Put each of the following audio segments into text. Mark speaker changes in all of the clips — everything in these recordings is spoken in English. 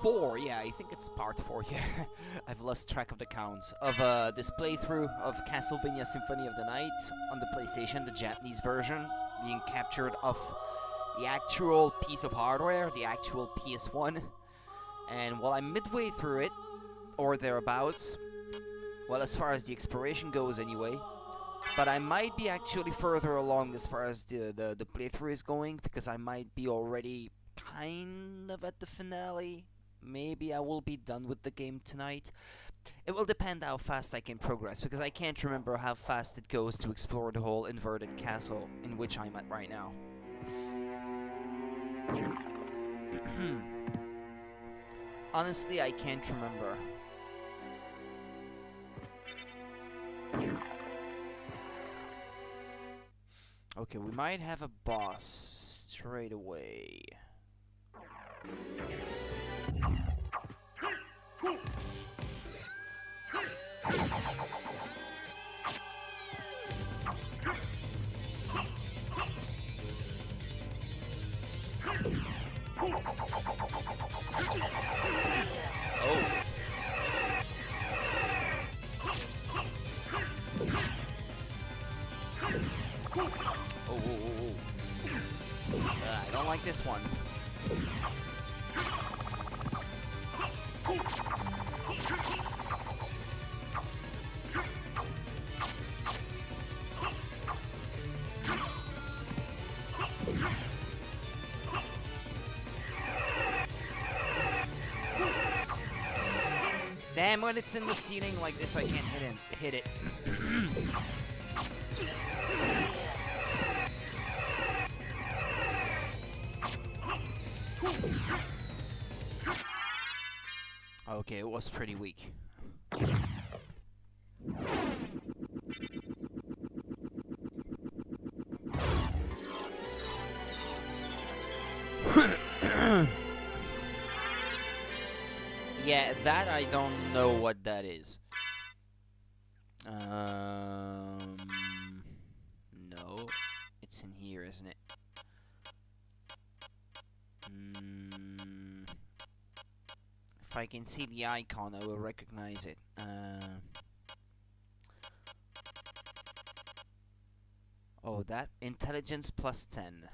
Speaker 1: 4, yeah, I think it's part 4, yeah. I've lost track of the counts. Of this playthrough of Castlevania Symphony of the Night on the PlayStation, the Japanese version, being captured off the actual piece of hardware, the actual PS1. And while I'm midway through it, or thereabouts, well, as far as the exploration goes anyway, but I might be actually further along as far as the playthrough is going, because I might be already kind of at the finale. Maybe I will be done with the game tonight. It will depend how fast I can progress, because I can't remember how fast it goes to explore the whole inverted castle in which I'm at right now. Honestly, I can't remember. Okay, we might have a boss straight away. I don't like this one. Damn, when it's in the ceiling like this, I can't hit it. Okay, it was pretty weak. Yeah, that I don't know what that is. No, it's in here, isn't it? If I can see the icon, I will recognize it. Oh, that intelligence plus 10.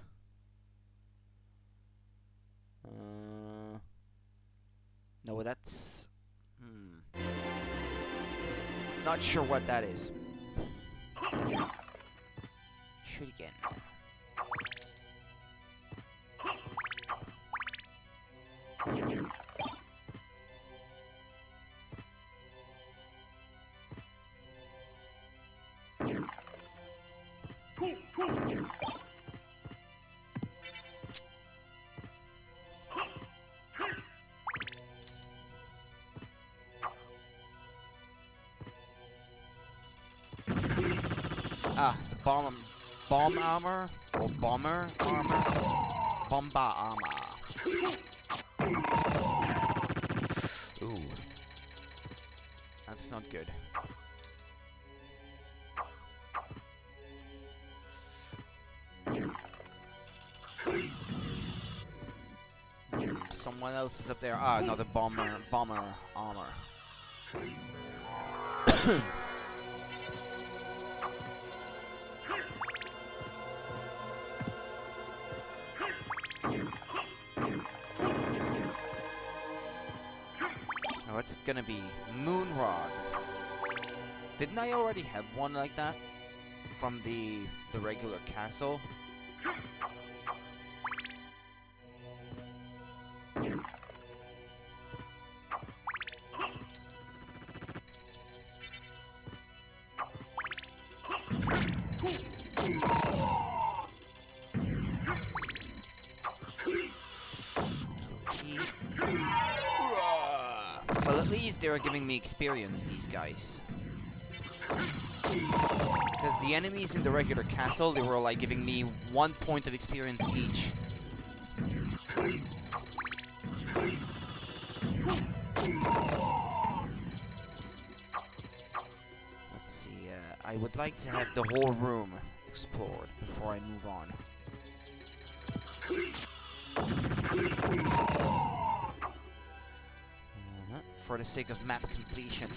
Speaker 1: No, that's... Not sure what that is. Shoot again. Bomb armor or bomber armor? Bomba armor. Ooh. That's not good. Someone else is up there. Ah, another bomber armor. What's it gonna be? Moon Rod. Didn't I already have one like that from the regular castle? Well, at least they're giving me experience, these guys. Because the enemies in the regular castle, they were like giving me 1 point of experience each. Let's see, I would like to have the whole room explored before I move on. for the sake of map completion.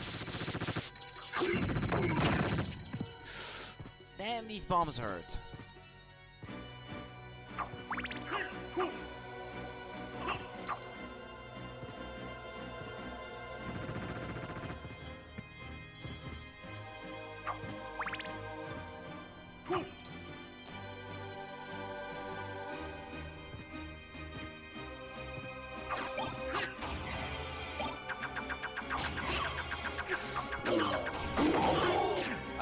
Speaker 1: Damn, these bombs hurt.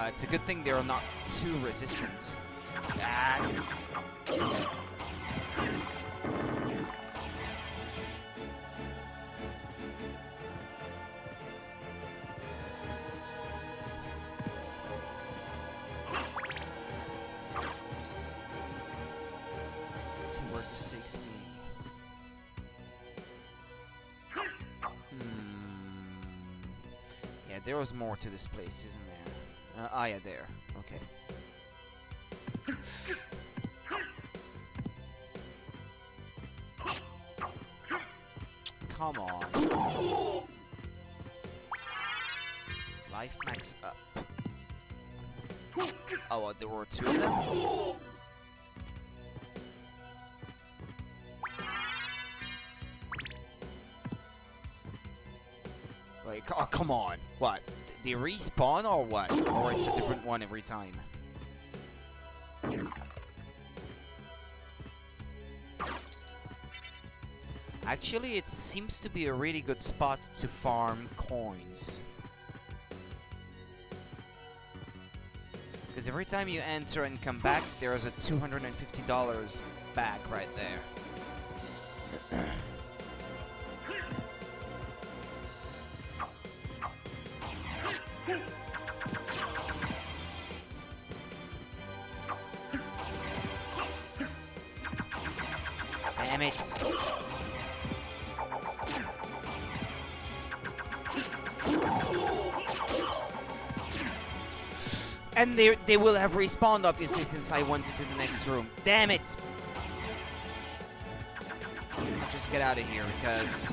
Speaker 1: It's a good thing they're not too resistant. Ah. Let's see where this takes me. Yeah, there was more to this place, isn't there? Yeah, there. Okay. Come on. Life max up. Oh, there were two of them? Like, oh, come on. What? They respawn or what? Or it's a different one every time? Actually, it seems to be a really good spot to farm coins. Because every time you enter and come back, there is a $250 back right there. Damn it. And they will have respawned, obviously, since I went into the next room. Damn it! I'll just get out of here, because...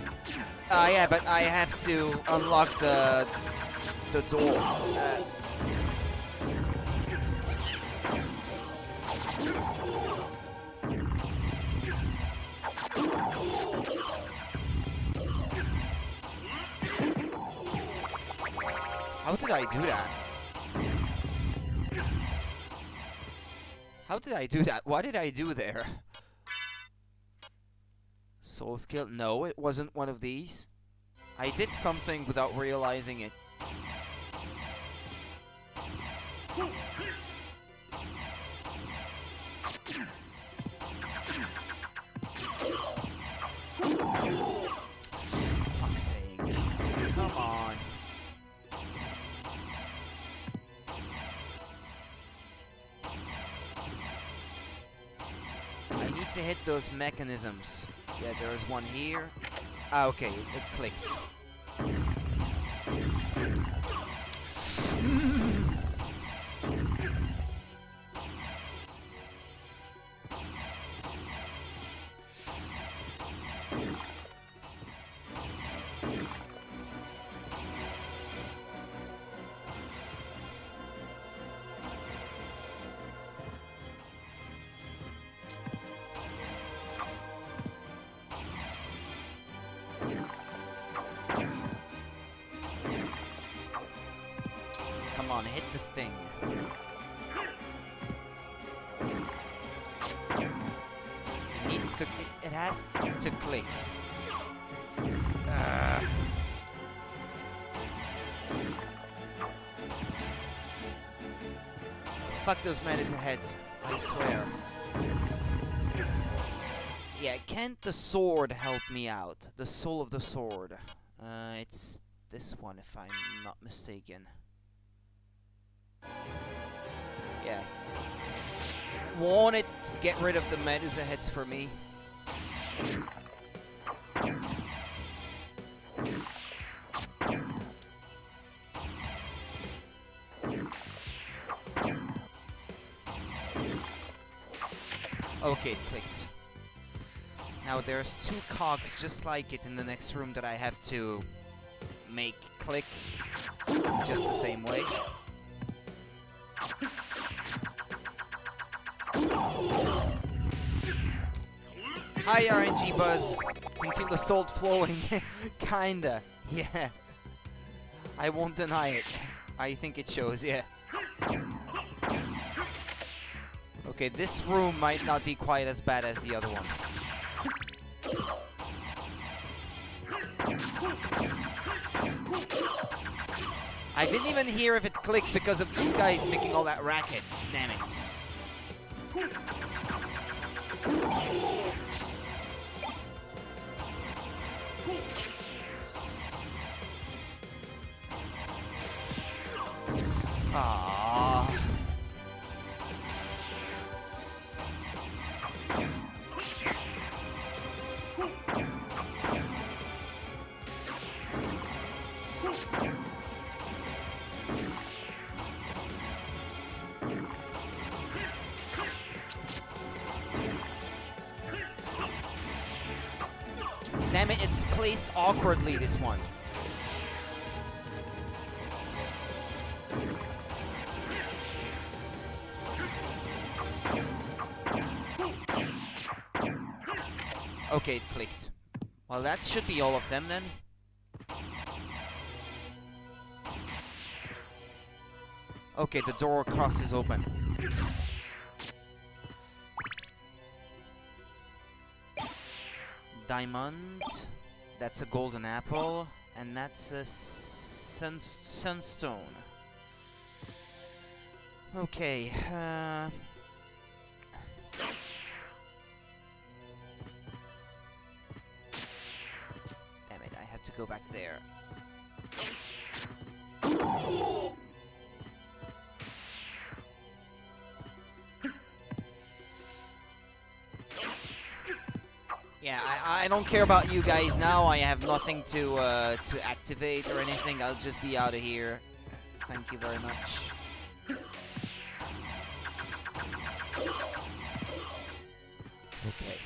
Speaker 1: yeah, but I have to unlock the door. How did I do that? How did I do that? What did I do there? Soul skill? No, it wasn't one of these. I did something without realizing it. Fuck's sake. Come on. I need to hit those mechanisms. Yeah, there is one here. Ah, okay, it clicked. Come on, hit the thing. It needs to... It has to click. Fuck those medicine heads, I swear. Yeah, can't the sword help me out? The soul of the sword. It's this one, if I'm not mistaken. Yeah. Want it to get rid of the medicine heads for me. Okay, it clicked. Now there's two cogs just like it in the next room that I have to make click just the same way. Hi RNG Buzz. Can feel the salt flowing. Kinda. Yeah. I won't deny it. I think it shows, yeah. Okay, this room might not be quite as bad as the other one. I didn't even hear if it clicked because of these guys making all that racket. Damn it. Ah. Damn it, it's placed awkwardly, this one. Okay, it clicked. Well, that should be all of them then. Okay, the door across is open. Diamond. That's a golden apple. And that's a sunstone. Okay. Damn it, I have to go back there. Yeah, I don't care about you guys now. I have nothing to activate or anything. I'll just be out of here. Thank you very much. Okay.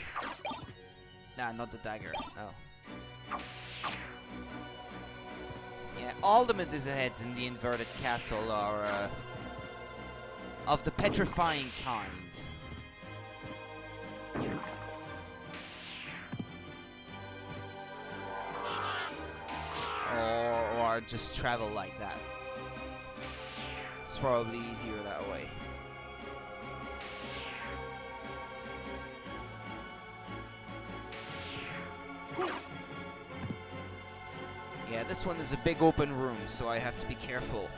Speaker 1: Nah, not the dagger. No. Yeah, all the Medusa heads in the inverted castle are of the petrifying kind. Or just travel like that. It's probably easier that way. Yeah, this one is a big open room, so I have to be careful.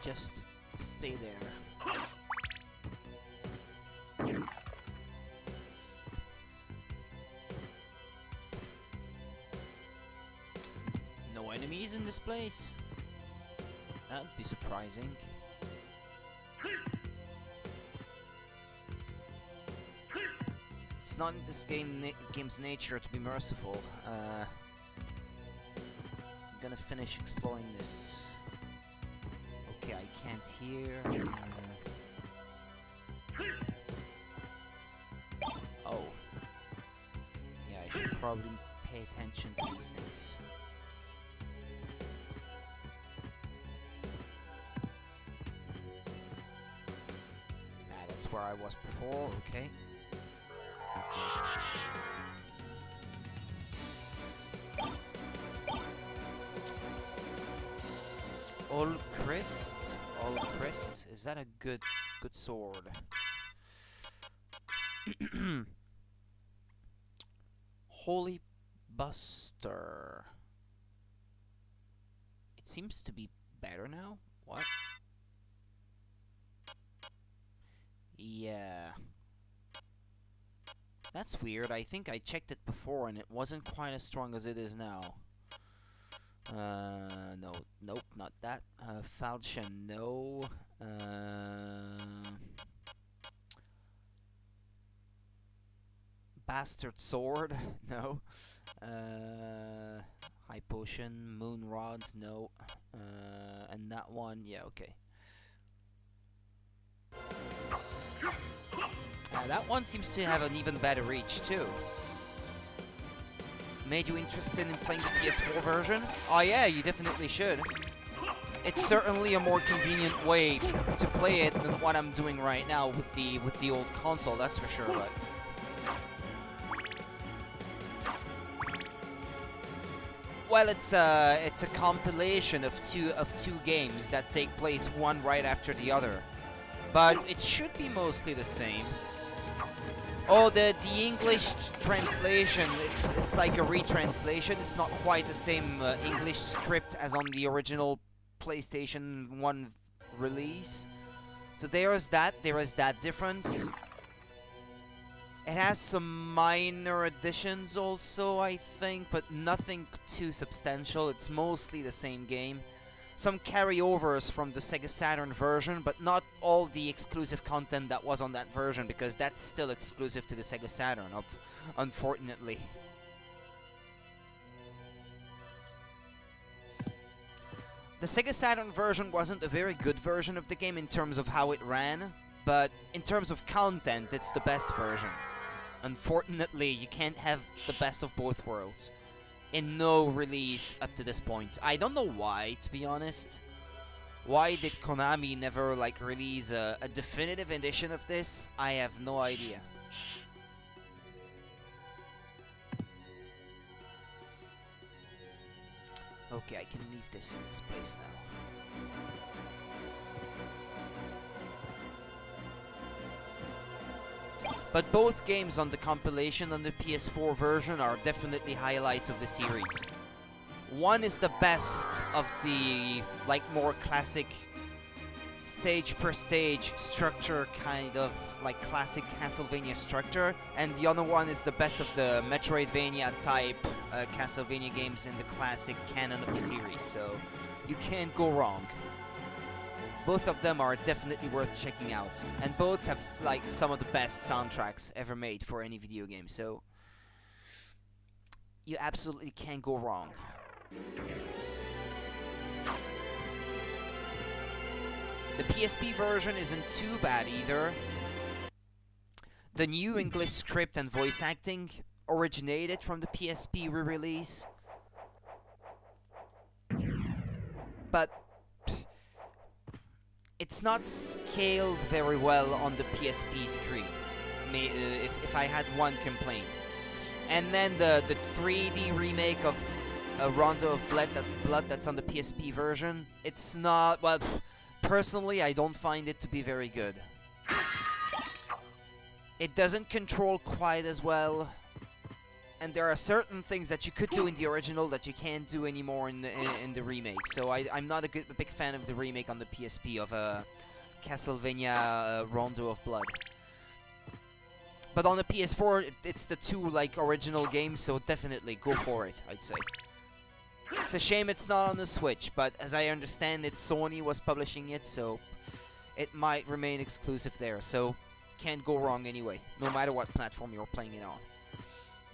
Speaker 1: Just stay there. No enemies in this place? That would be surprising. It's not in this game's nature to be merciful. I'm gonna finish exploring this. Okay, I can't hear. Oh. Yeah, I should probably pay attention to these things. That's where I was before, okay. All Crest? Is that a good sword? Holy Buster. It seems to be better now. What? Yeah. That's weird. I think I checked it before and it wasn't quite as strong as it is now. No, nope, not that. Falchion, no. Bastard Sword, no. Eye potion, moon rods, no. And that one, yeah, okay. That one seems to have an even better reach too. Made you interested in playing the PS4 version? Oh yeah, you definitely should. It's certainly a more convenient way to play it than what I'm doing right now with the old console, that's for sure. But well, it's a compilation of two games that take place one right after the other, but it should be mostly the same. Oh, the English translation, it's like a retranslation. It's not quite the same English script as on the original PlayStation 1 release. So there is that difference. It has some minor additions also, I think, but nothing too substantial. It's mostly the same game. Some carryovers from the Sega Saturn version, but not all the exclusive content that was on that version, because that's still exclusive to the Sega Saturn, unfortunately. The Sega Saturn version wasn't a very good version of the game in terms of how it ran, but in terms of content, it's the best version. Unfortunately, you can't have the best of both worlds in no release up to this point. I don't know why, to be honest. Why did Konami never like release a definitive edition of this? I have no idea. Okay, I can leave this in this place now. But both games on the compilation on the PS4 version are definitely highlights of the series. One is the best of the like more classic stage per stage structure, kind of like classic Castlevania structure, and the other one is the best of the Metroidvania type Castlevania games in the classic canon of the series, so you can't go wrong. Both of them are definitely worth checking out, and both have like some of the best soundtracks ever made for any video game, so you absolutely can't go wrong. The PSP version isn't too bad either. The new English script and voice acting originated from the PSP re-release, but it's not scaled very well on the PSP screen, if I had one complaint. And then the 3D remake of Rondo of Blood that's on the PSP version, it's not, well, personally I don't find it to be very good. It doesn't control quite as well, and there are certain things that you could do in the original that you can't do anymore in the remake. So I'm not a big fan of the remake on the PSP of Castlevania Rondo of Blood. But on the PS4, it's the two like original games, so definitely go for it, I'd say. It's a shame it's not on the Switch, but as I understand it, Sony was publishing it, so it might remain exclusive there. So can't go wrong anyway, no matter what platform you're playing it on.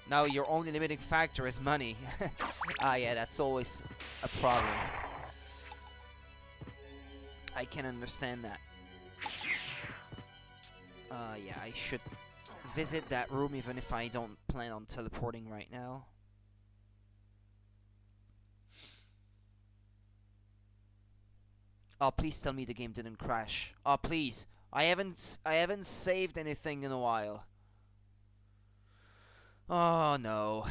Speaker 1: Now, your only limiting factor is money. Ah, yeah, that's always a problem. I can understand that. Yeah, I should visit that room even if I don't plan on teleporting right now. Oh, please tell me the game didn't crash. Oh, please. I haven't saved anything in a while. Oh no.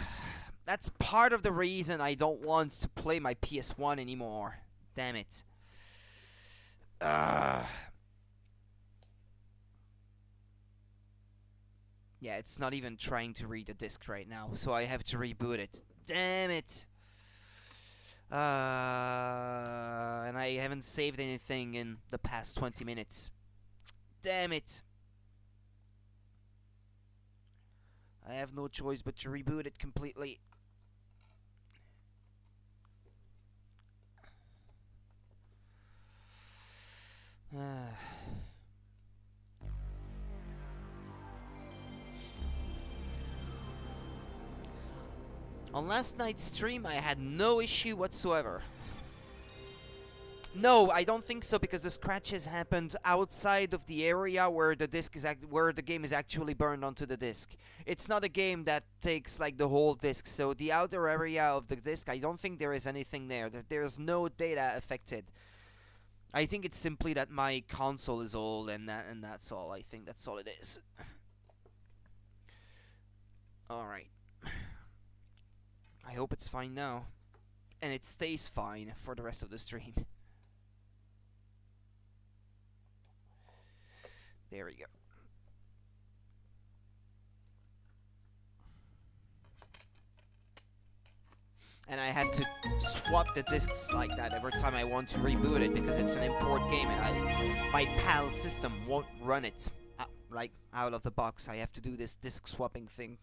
Speaker 1: That's part of the reason I don't want to play my PS1 anymore. Damn it. Yeah, it's not even trying to read the disc right now, so I have to reboot it. Damn it. And I haven't saved anything in the past 20 minutes. Damn it. I have no choice but to reboot it completely. On last night's stream, I had no issue whatsoever. No, I don't think so, because the scratches happened outside of the area where the disc is where the game is actually burned onto the disc. It's not a game that takes like the whole disc, so the outer area of the disc, I don't think there is anything there. There's no data affected. I think it's simply that my console is old, and that's all. I think that's all it is. All right. I hope it's fine now, and it stays fine for the rest of the stream. There we go. And I have to swap the discs like that every time I want to reboot it, because it's an import game and my PAL system won't run it like out of the box. I have to do this disc swapping thing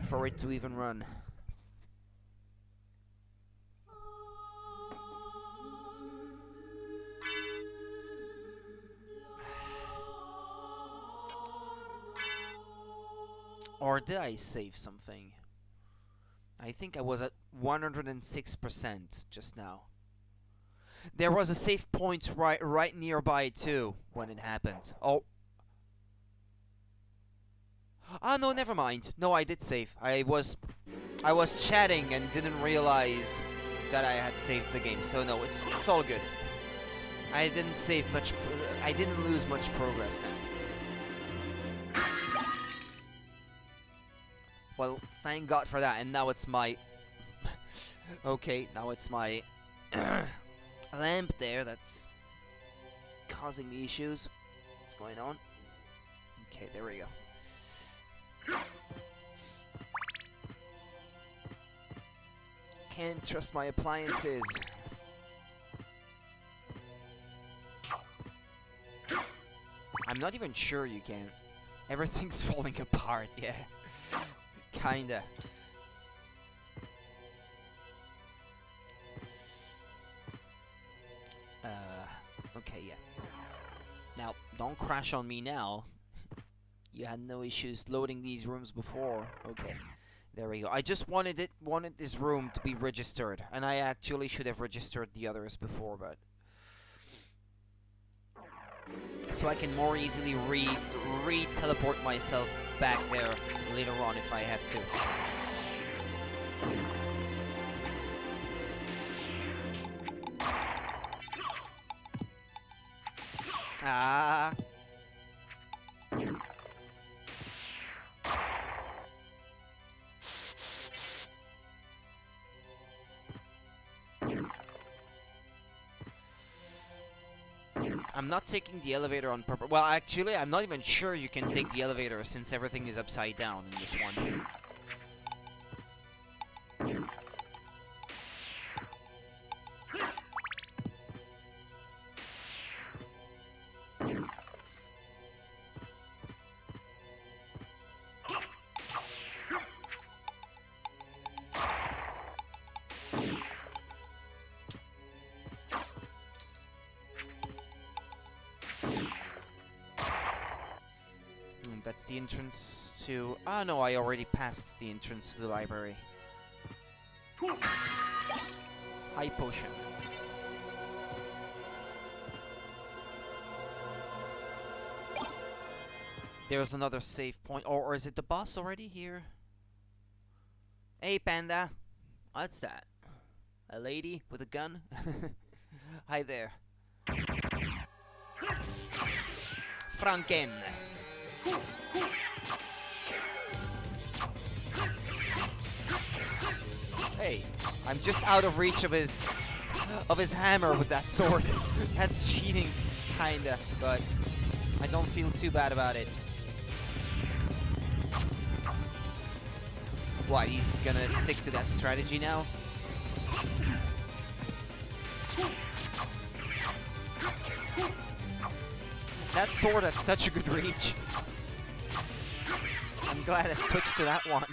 Speaker 1: for it to even run. Or did I save something? I think I was at 106% just now. There was a save point right nearby too when it happened. Oh. Ah, no, never mind. No, I did save. I was chatting and didn't realize that I had saved the game. So no, it's all good. I didn't save much. I didn't lose much progress then. Well, thank God for that. And now it's my... okay, now it's my lamp there that's causing me issues. What's going on? Okay, there we go. Can't trust my appliances. I'm not even sure you can. Everything's falling apart, yeah. Kinda. Okay, yeah. Now, don't crash on me now. You had no issues loading these rooms before. Okay, there we go. I just wanted this room to be registered, and I actually should have registered the others before, but so I can more easily re-teleport myself back there later on if I have to. Ah. I'm not taking the elevator on purpose. Well, actually, I'm not even sure you can take the elevator since everything is upside down in this one. That's the entrance to... Ah, no, I already passed the entrance to the library. High potion. There's another save point. Or is it the boss already here? Hey, Panda. What's that? A lady with a gun? Hi there. Franken. Hey, I'm just out of reach of his hammer with that sword. That's cheating, kinda, but I don't feel too bad about it. What, he's gonna stick to that strategy now? That sword had such a good reach. I'm glad I switched to that one.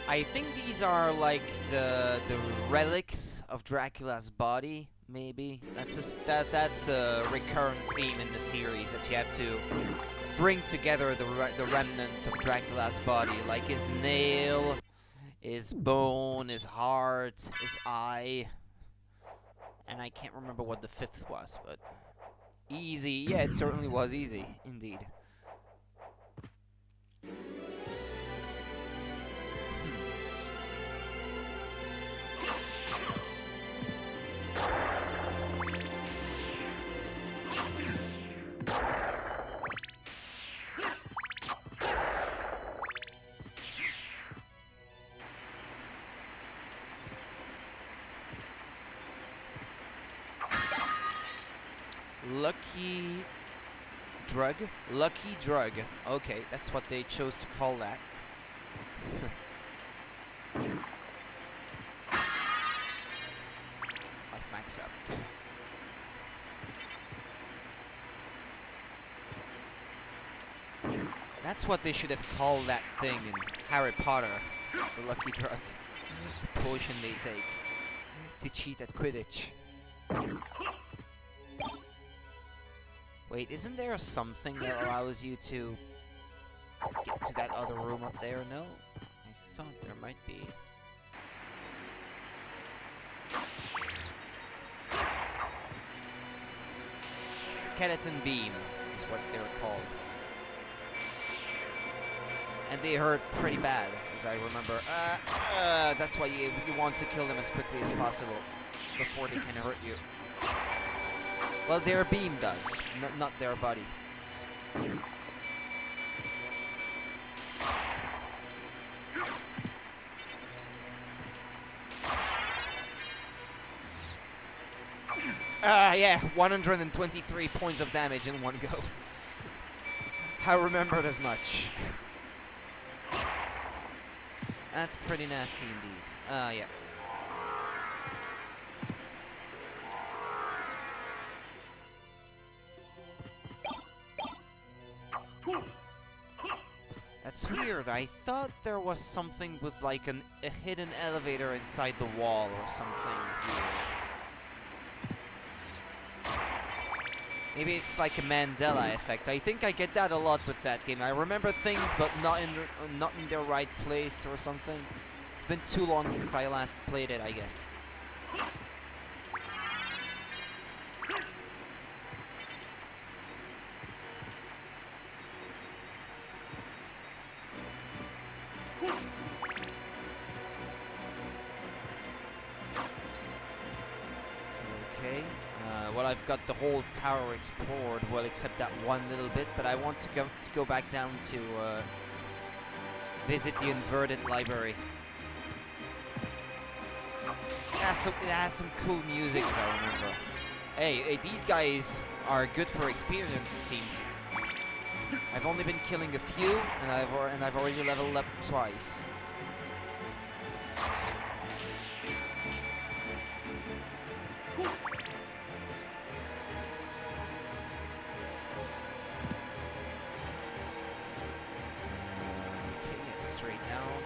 Speaker 1: I think these are like the relics of Dracula's body maybe. That's a recurrent theme in the series, that you have to bring together the remnants of Dracula's body, like his nail, his bone, his heart, his eye, and I can't remember what the fifth was, but easy. Yeah, it certainly was easy, indeed. Lucky drug? Lucky drug. Okay, that's what they chose to call that. Life max up. That's what they should have called that thing in Harry Potter. The lucky drug. The potion they take to cheat at Quidditch. Wait, isn't there something that allows you to get to that other room up there? No? I thought there might be. Skeleton beam is what they were called. And they hurt pretty bad, as I remember. That's why you want to kill them as quickly as possible before they can hurt you. Well, their beam does, not their body. Yeah, 123 points of damage in one go. I remembered as much. That's pretty nasty indeed. Yeah. That's weird. I thought there was something with like a hidden elevator inside the wall or something here. Maybe it's like a Mandela effect. I think I get that a lot with that game. I remember things, but not in their right place or something. It's been too long since I last played it, I guess. Well, I've got the whole tower explored, well, except that one little bit, but I want to go back down to visit the inverted library. It has some cool music, if I remember. Hey, these guys are good for experience, it seems. I've only been killing a few, and I've already leveled up twice. Straight down.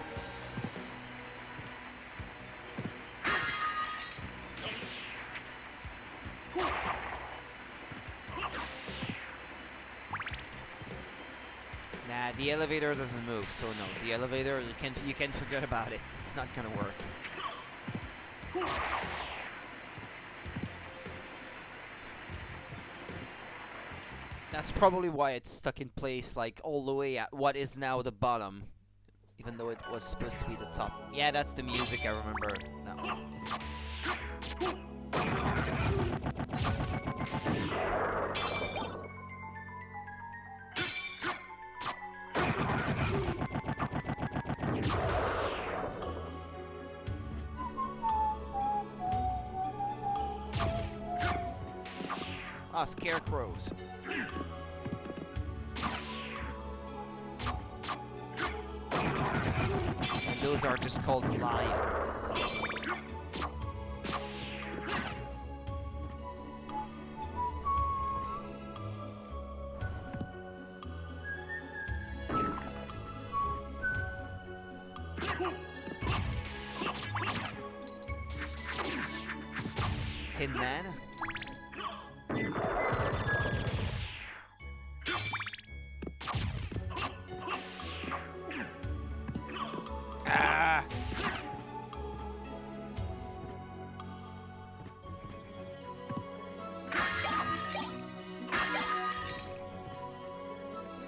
Speaker 1: Nah, the elevator doesn't move, so no. The elevator, you can forget about it. It's not gonna work. That's probably why it's stuck in place, like all the way at what is now the bottom. Even though it was supposed to be the top. Yeah, that's the music I remember now. Ah, scarecrows. And those are just called lion. Tin Man. Ah!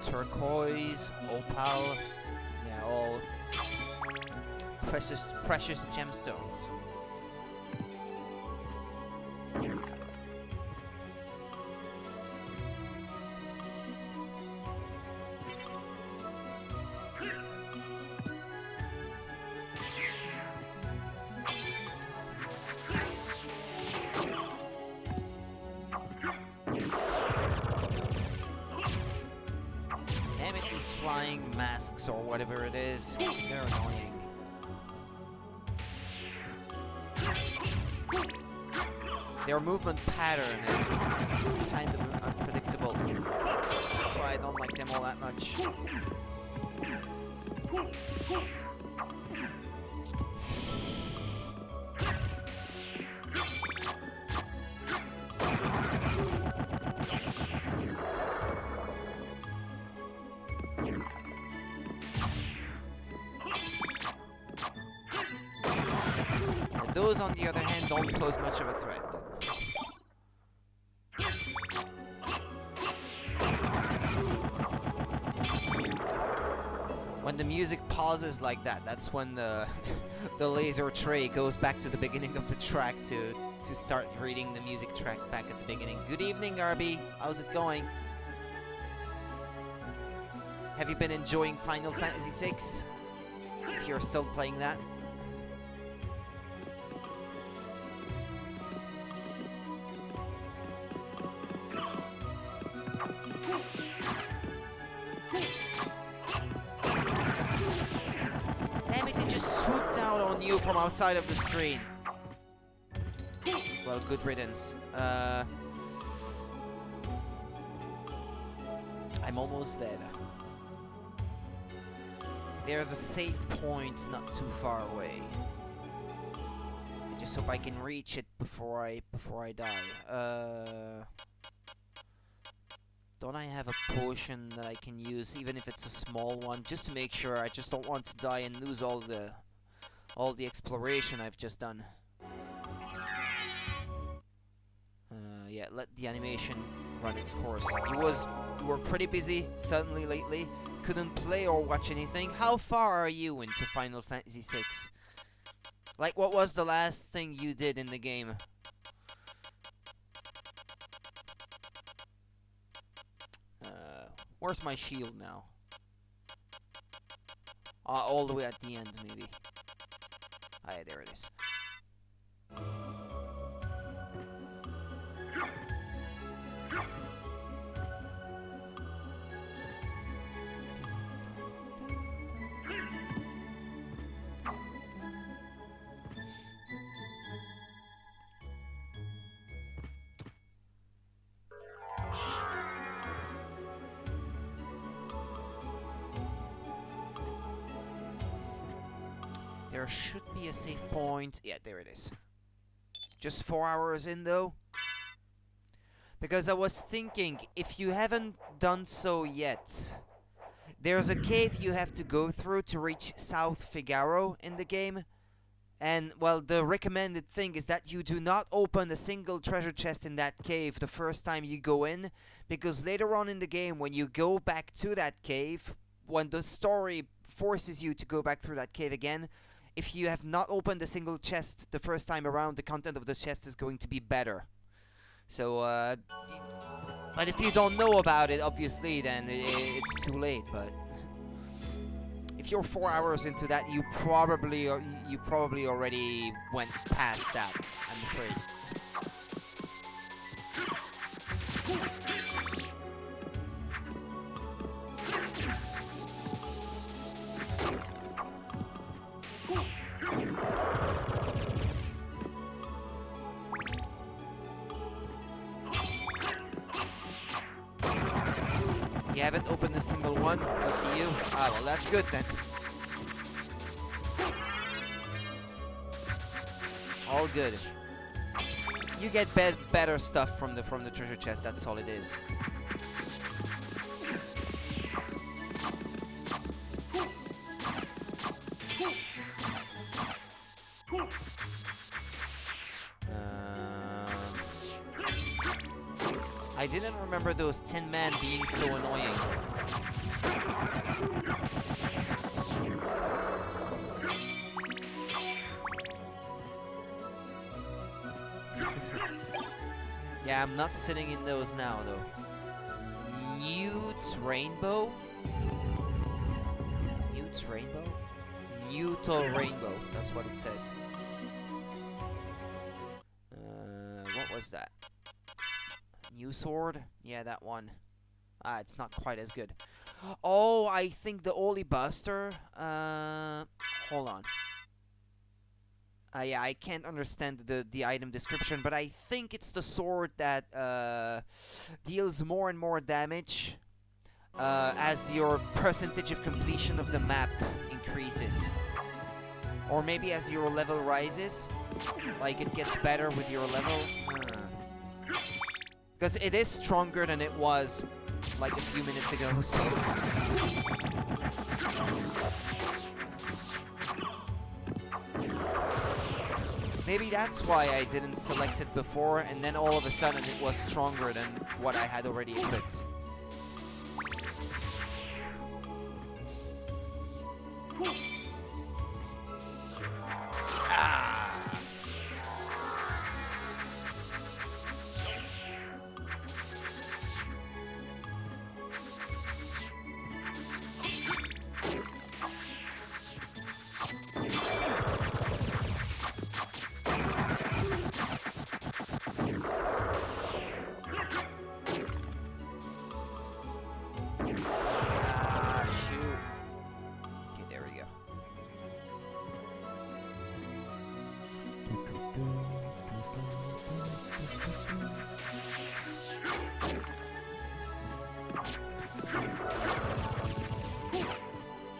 Speaker 1: Turquoise, opal, yeah, all precious gemstones. Damn it, these flying masks or whatever it is, they're annoying. Their movement pattern is kind of unpredictable. That's why I don't like them all that much. And those, on the other hand, don't pose much of a threat. When the music pauses like that, that's when the the laser tray goes back to the beginning of the track to start reading the music track back at the beginning. Good evening, Arby. How's it going? Have you been enjoying Final Fantasy VI? If you're still playing that. Damn it, they just swooped out on you from outside of the screen. Well, good riddance. I'm almost dead. There's a safe point not too far away. I just hope I can reach it before I die. Don't I have a potion that I can use, even if it's a small one, just to make sure? I just don't want to die and lose all the exploration I've just done. Yeah, let the animation run its course. You were pretty busy suddenly lately. Couldn't play or watch anything. How far are you into Final Fantasy VI? Like, what was the last thing you did in the game? Where's my shield now? All the way at the end, maybe. Ah, yeah, there it is. There should be a safe point. Yeah, there it is. Just 4 hours in, though. Because I was thinking, if you haven't done so yet, there's a cave you have to go through to reach South Figaro in the game. And, well, the recommended thing is that you do not open a single treasure chest in that cave the first time you go in. Because later on in the game, when you go back to that cave, when the story forces you to go back through that cave again, if you have not opened a single chest the first time around, the content of the chest is going to be better. So, but if you don't know about it, obviously, then it's too late. But if you're 4 hours into that, you probably already went past that, I'm afraid. You haven't opened a single one? Lucky you. Ah, well, that's good then. All good. You get better stuff from the treasure chest. That's all it is. I didn't remember those Tin Men being so annoying. Yeah, I'm not sitting in those now, though. Newt Rainbow? Newt Rainbow? Newto Rainbow, that's what it says. What was that? New sword? Yeah, that one. Ah, it's not quite as good. Oh, I think the Oli Buster. Hold on. Yeah, I can't understand the item description, but I think it's the sword that deals more and more damage as your percentage of completion of the map increases. Or maybe as your level rises. Like, it gets better with your level. Because it is stronger than it was like a few minutes ago, so... Maybe that's why I didn't select it before, and then all of a sudden it was stronger than what I had already equipped.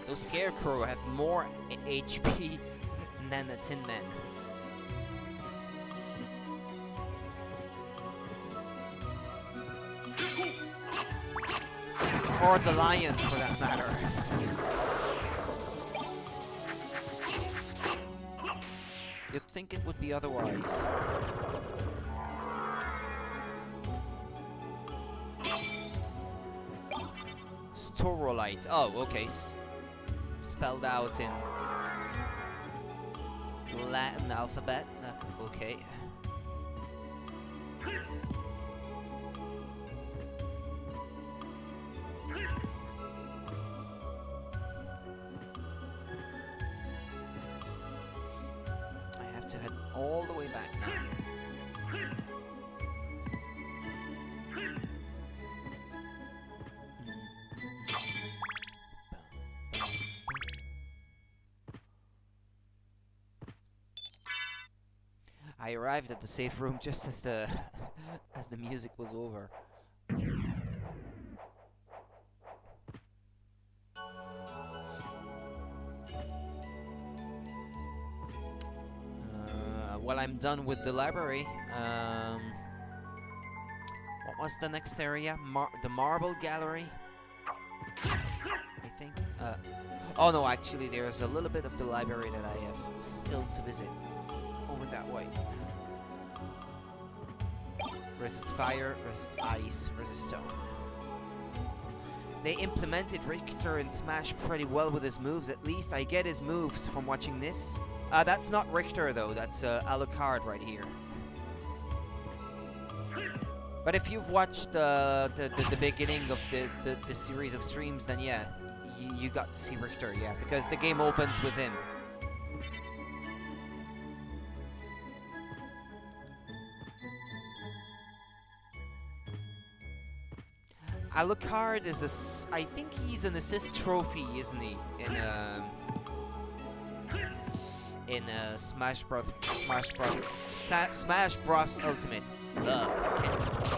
Speaker 1: Those Scarecrow have more HP than the Tin Men. Or the Lion, for that matter. You'd think it would be otherwise. Storolite. Oh, okay. Spelled out in Latin alphabet. Okay. I have to head all the way back now. I arrived at the safe room just as the music was over. Well, I'm done with the library. What was the next area? The Marble Gallery, I think. Oh no, actually, there's a little bit of the library that I have still to visit. Over that way. Resist fire, resist ice, resist stone. They implemented Richter in Smash pretty well with his moves. At least I get his moves from watching this. That's not Richter though, that's Alucard right here. But if you've watched the beginning of the series of streams, then yeah, you got to see Richter, yeah, because the game opens with him. Alucard is I think he's an assist trophy, isn't he? In Smash Bros. Ultimate. I can't even speak.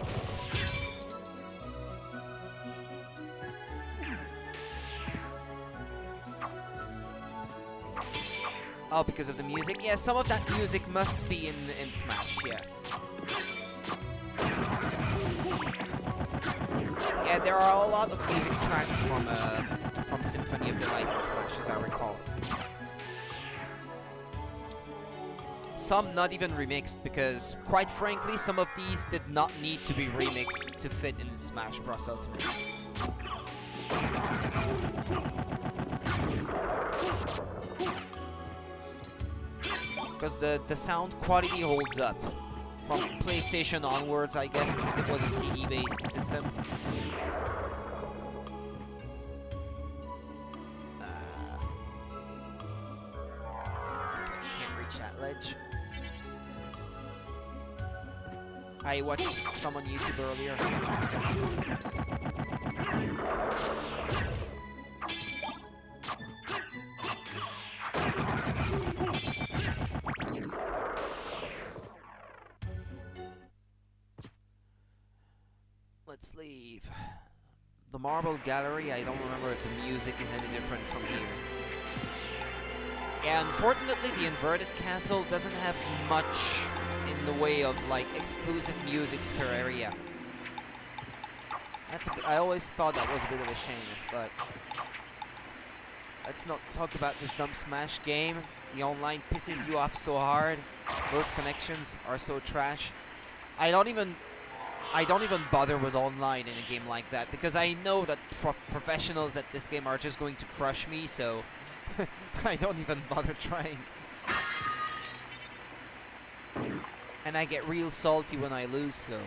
Speaker 1: Oh, because of the music? Yeah, some of that music must be in Smash, yeah. there are a lot of music tracks from Symphony of the Night in Smash, as I recall. Some not even remixed, because, quite frankly, some of these did not need to be remixed to fit in Smash Bros. Ultimate. Because the sound quality holds up. From PlayStation onwards, I guess, because it was a CD-based system. Okay, can't reach that ledge. I watched some on YouTube earlier. Let's leave. The Marble Gallery, I don't remember if the music is any different from here. Yeah, unfortunately, the Inverted Castle doesn't have much in the way of, like, exclusive musics per area. That's I always thought that was a bit of a shame, but let's not talk about this dumb Smash game. The online pisses you off so hard. Those connections are so trash. I don't even bother with online in a game like that, because I know that professionals at this game are just going to crush me, so I don't even bother trying. And I get real salty when I lose, so...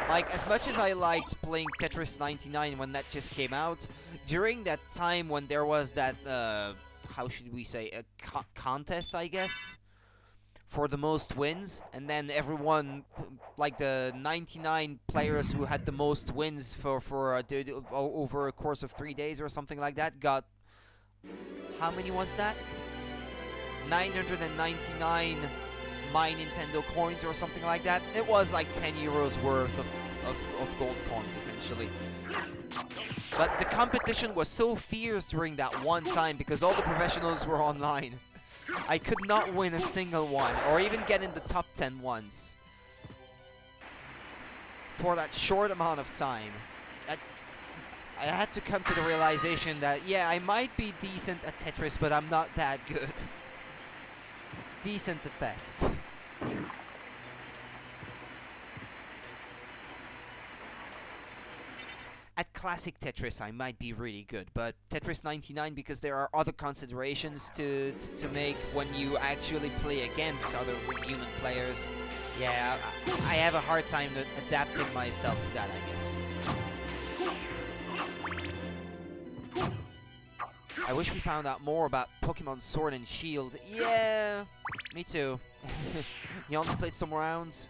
Speaker 1: Like, as much as I liked playing Tetris 99 when that just came out, during that time when there was that, how should we say, a contest, I guess, for the most wins, and then everyone, like the 99 players who had the most wins over a course of 3 days or something like that, got, how many was that? 999 My Nintendo coins or something like that. It was like 10 euros worth of gold coins, essentially. But the competition was so fierce during that one time because all the professionals were online. I could not win a single one, or even get in the top 10 once. For that short amount of time. I had to come to the realization that, yeah, I might be decent at Tetris, but I'm not that good. Decent at best. At classic Tetris, I might be really good, but Tetris 99, because there are other considerations to make when you actually play against other human players, yeah, I have a hard time adapting myself to that, I guess. I wish we found out more about Pokemon Sword and Shield. Yeah, me too. You only played some rounds?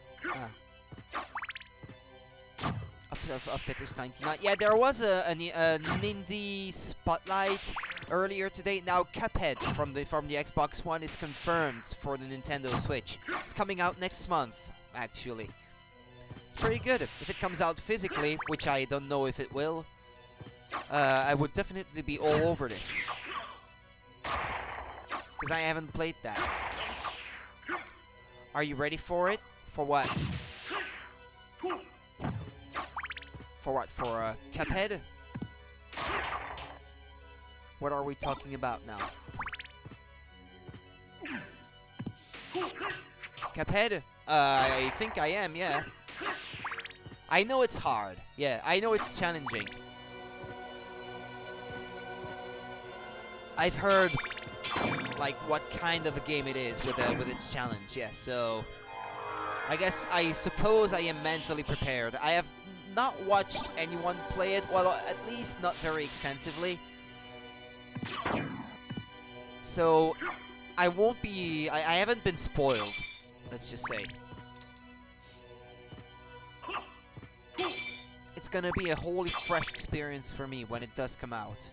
Speaker 1: Of Tetris 99. Yeah, there was an indie spotlight earlier today. Now Cuphead from the Xbox One is confirmed for the Nintendo Switch. It's coming out next month, actually. It's pretty good. If it comes out physically, which I don't know if it will, I would definitely be all over this. Because I haven't played that. Are you ready for it? For what? For what? For Cuphead? What are we talking about now? Cuphead? I think I am, yeah. I know it's hard. Yeah, I know it's challenging. I've heard, like, what kind of a game it is with its challenge, yeah, so... I suppose I am mentally prepared. I have not watched anyone play it, well, at least not very extensively. So, I won't be... I haven't been spoiled, let's just say. It's gonna be a wholly fresh experience for me when it does come out.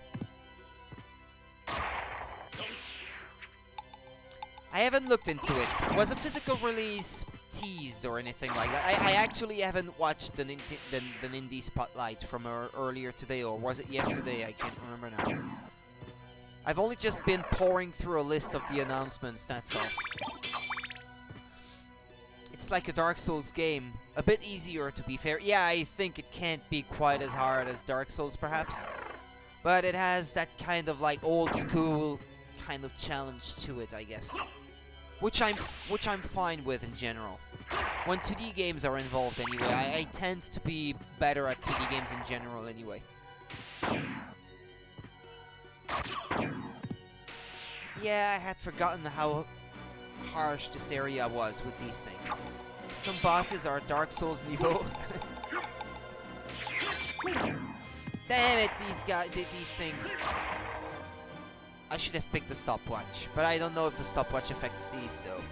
Speaker 1: I haven't looked into it. Was a physical release teased or anything like that? I actually haven't watched the Indie Spotlight from earlier today, or was it yesterday? I can't remember now. I've only just been pouring through a list of the announcements, that's all. It's like a Dark Souls game. A bit easier, to be fair. Yeah, I think it can't be quite as hard as Dark Souls, perhaps. But it has that kind of like old school kind of challenge to it, I guess. Which I'm fine with in general. When 2D games are involved anyway, I tend to be better at 2D games in general anyway. Yeah, I had forgotten how harsh this area was with these things. Some bosses are Dark Souls niveau. Damn it, these things. I should have picked the stopwatch, but I don't know if the stopwatch affects these though.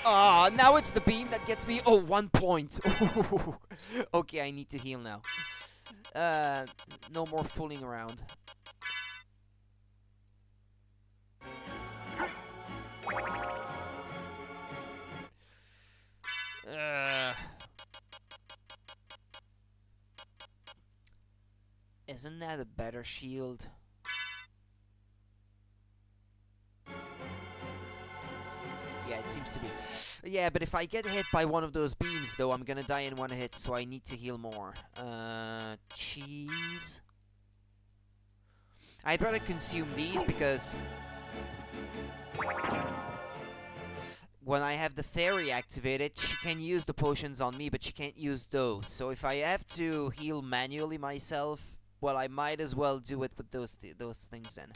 Speaker 1: Ah, now it's the beam that gets me. Oh, 1 point. Okay, I need to heal now. No more fooling around. Isn't that a better shield? Yeah, it seems to be. Yeah, but if I get hit by one of those beams, though, I'm gonna die in one hit, so I need to heal more. Cheese. I'd rather consume these because when I have the fairy activated, she can use the potions on me, but she can't use those. So if I have to heal manually myself, well, I might as well do it with those things then.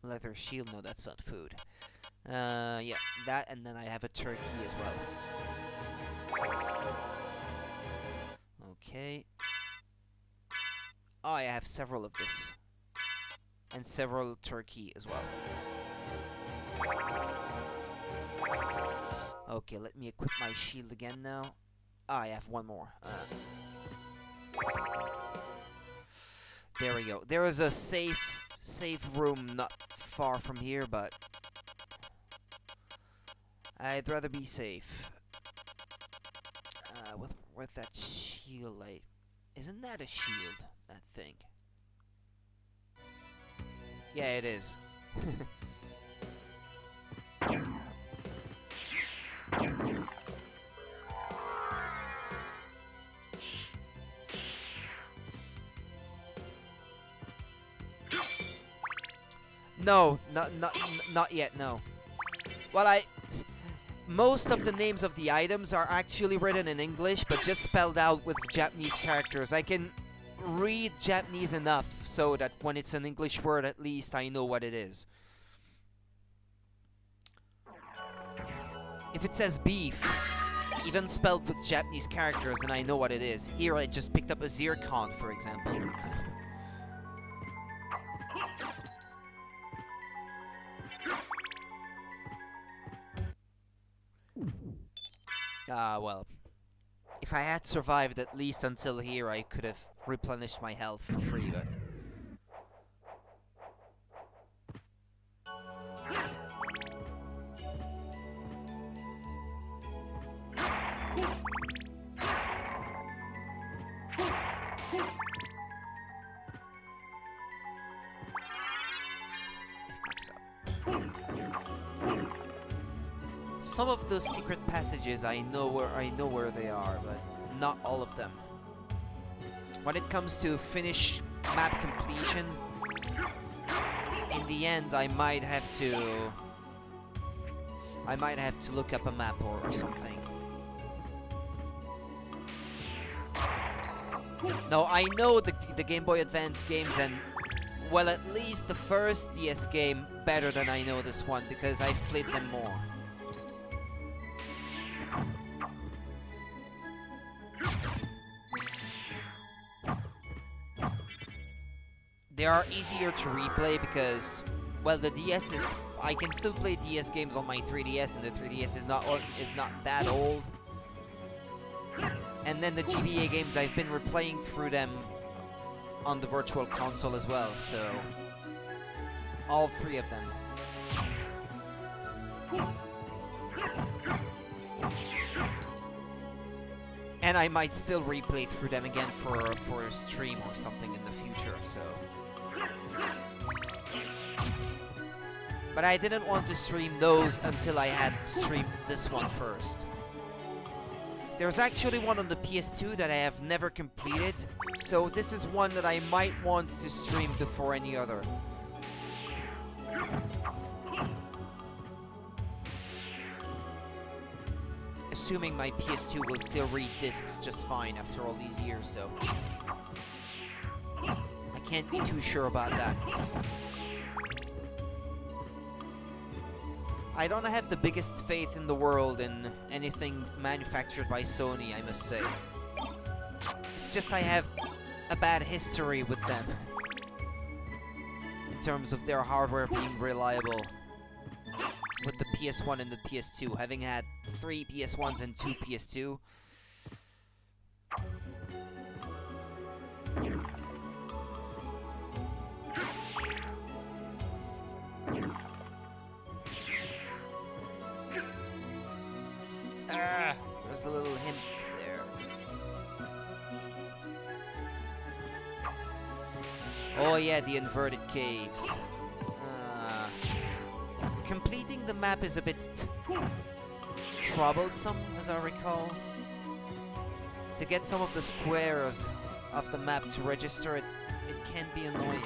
Speaker 1: Leather shield, no, that's not food. Yeah, that, and then I have a turkey as well. Okay. Oh, I have several of this. And several turkey as well. Okay, let me equip my shield again now. Ah, I have one more. There we go. There is a safe room not far from here, but I'd rather be safe. With that shield light. Isn't that a shield, that thing? Yeah, it is. No, not yet, no. Well, most of the names of the items are actually written in English, but just spelled out with Japanese characters. I can read Japanese enough so that when it's an English word, at least I know what it is. If it says beef, even spelled with Japanese characters, then I know what it is. Here I just picked up a zircon, for example. Well, if I had survived at least until here, I could have replenished my health for free, but... Some of those secret passages I know where they are, but not all of them. When it comes to finish map completion, in the end I might have to look up a map or something. No, I know the Game Boy Advance games, and well, at least the first DS game better than I know this one because I've played them more. They are easier to replay because, well, the DS is... I can still play DS games on my 3DS, and the 3DS is not that old. And then the GBA games, I've been replaying through them on the Virtual Console as well, so... all three of them. And I might still replay through them again for a stream or something in the future, so... But I didn't want to stream those until I had streamed this one first. There's actually one on the PS2 that I have never completed, so this is one that I might want to stream before any other. Assuming my PS2 will still read discs just fine after all these years, though. I can't be too sure about that. I don't have the biggest faith in the world in anything manufactured by Sony, I must say. It's just I have a bad history with them. In terms of their hardware being reliable. With the PS1 and the PS2. Having had 3 PS1s and 2 PS2. There's a little hint there. Oh yeah, the inverted caves. Completing the map is a bit troublesome, as I recall. To get some of the squares of the map to register it can be annoying.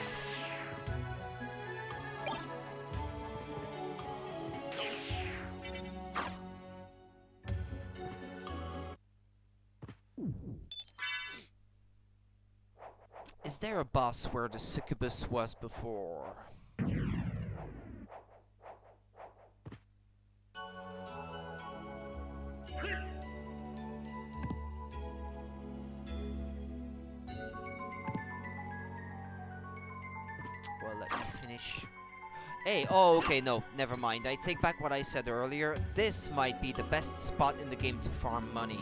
Speaker 1: Is there a boss where the succubus was before? Well, let me finish. Hey, oh, okay, no, never mind. I take back what I said earlier. This might be the best spot in the game to farm money.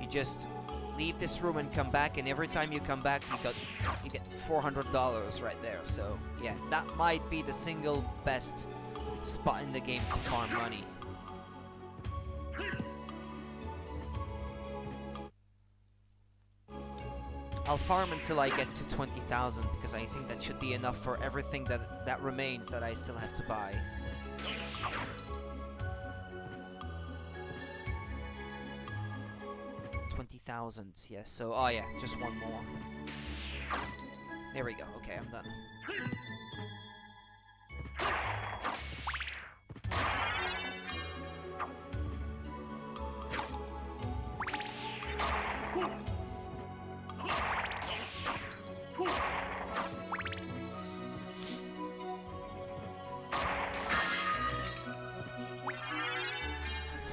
Speaker 1: You just leave this room and come back, and every time you come back, you get $400 right there. So yeah, that might be the single best spot in the game to farm money. I'll farm until I get to 20,000 because I think that should be enough for everything that remains that I still have to buy. Yes, so, oh yeah, just one more. There we go, okay, I'm done.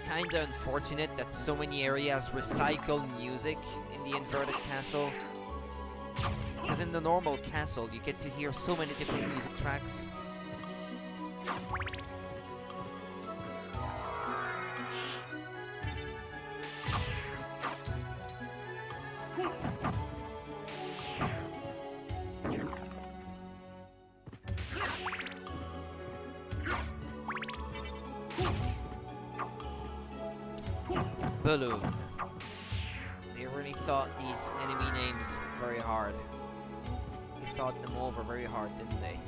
Speaker 1: Kinda unfortunate that so many areas recycle music in the inverted castle. Because in the normal castle, you get to hear so many different music tracks. Balloon. They really thought these enemy names very hard. They thought them over very hard, didn't they?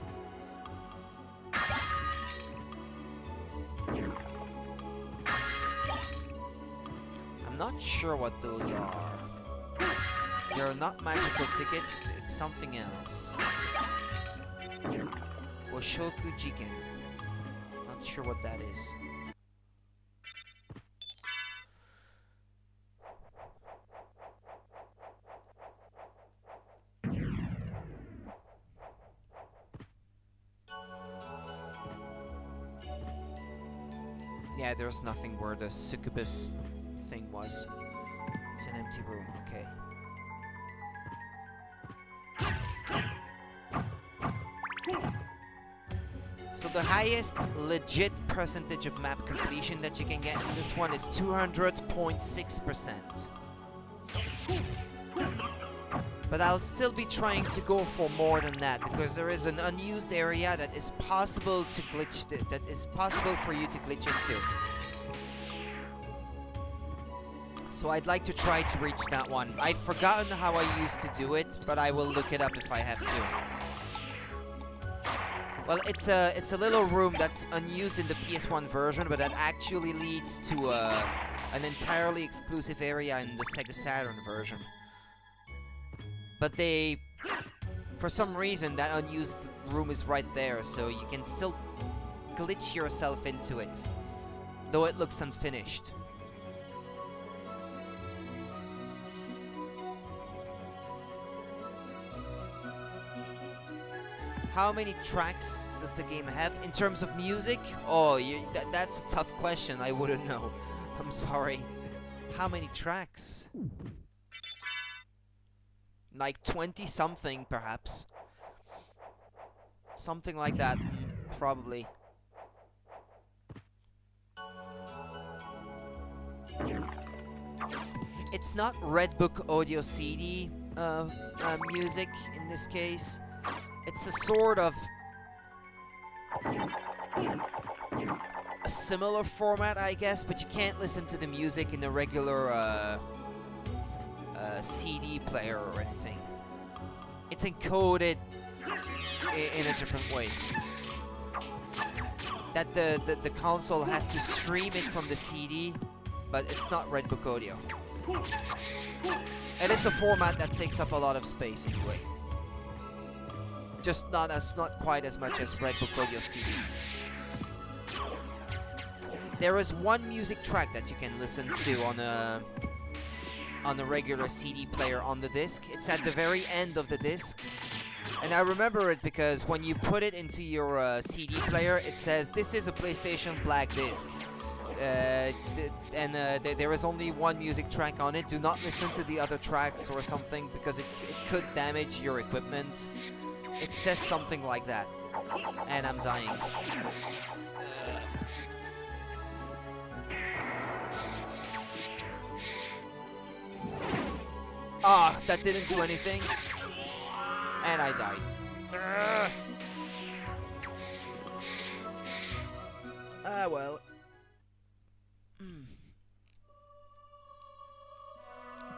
Speaker 1: I'm not sure what those are. They're not magical tickets, it's something else. Oshoku Jiken. Not sure what that is. Yeah, there's nothing where the succubus thing was. It's an empty room, okay. So the highest legit percentage of map completion that you can get in this one is 200.6%. But I'll still be trying to go for more than that because there is an unused area that is possible to glitch, that is possible for you to glitch into. So I'd like to try to reach that one. I've forgotten how I used to do it, but I will look it up if I have to. Well, it's a little room that's unused in the PS1 version, but that actually leads to an entirely exclusive area in the Sega Saturn version. But for some reason, that unused room is right there, so you can still glitch yourself into it, though it looks unfinished. How many tracks does the game have in terms of music? Oh, that's a tough question. I wouldn't know. I'm sorry. How many tracks? Like 20-something, perhaps. Something like that, probably. It's not Red Book Audio CD music in this case. It's a sort of a similar format, I guess, but you can't listen to the music in a regular CD player or anything. It's encoded in a different way. That the console has to stream it from the CD, but it's not Red Book Audio. And it's a format that takes up a lot of space anyway. Just not quite as much as Red Book Audio CD. There is one music track that you can listen to on a regular CD player on the disc. It's at the very end of the disc. And I remember it because when you put it into your CD player, it says, "This is a PlayStation Black disc." There is only one music track on it. Do not listen to the other tracks or something, because it could damage your equipment. It says something like that. And I'm dying. Ah, that didn't do anything. And I died. Ah, well.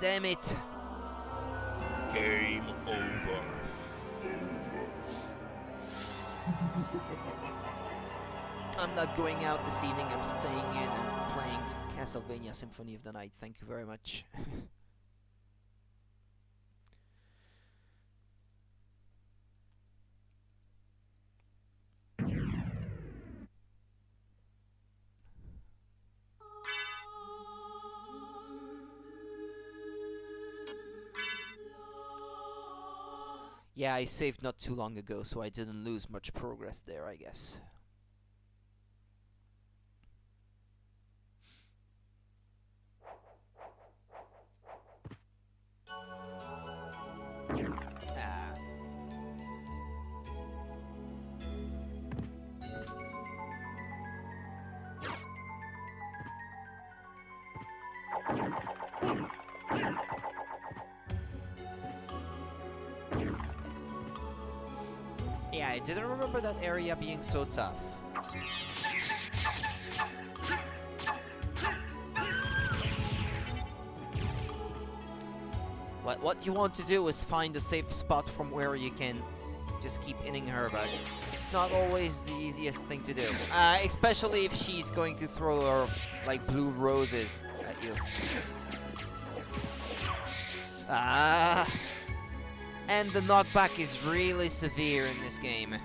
Speaker 1: Damn it.
Speaker 2: Game over.
Speaker 1: I'm not going out this evening. I'm staying in and playing Castlevania Symphony of the Night. Thank you very much. Yeah, I saved not too long ago, so I didn't lose much progress there, I guess. Yeah, I didn't remember that area being so tough. What you want to do is find a safe spot from where you can just keep hitting her, but it's not always the easiest thing to do. Especially if she's going to throw her, like, blue roses at you. And the knockback is really severe in this game.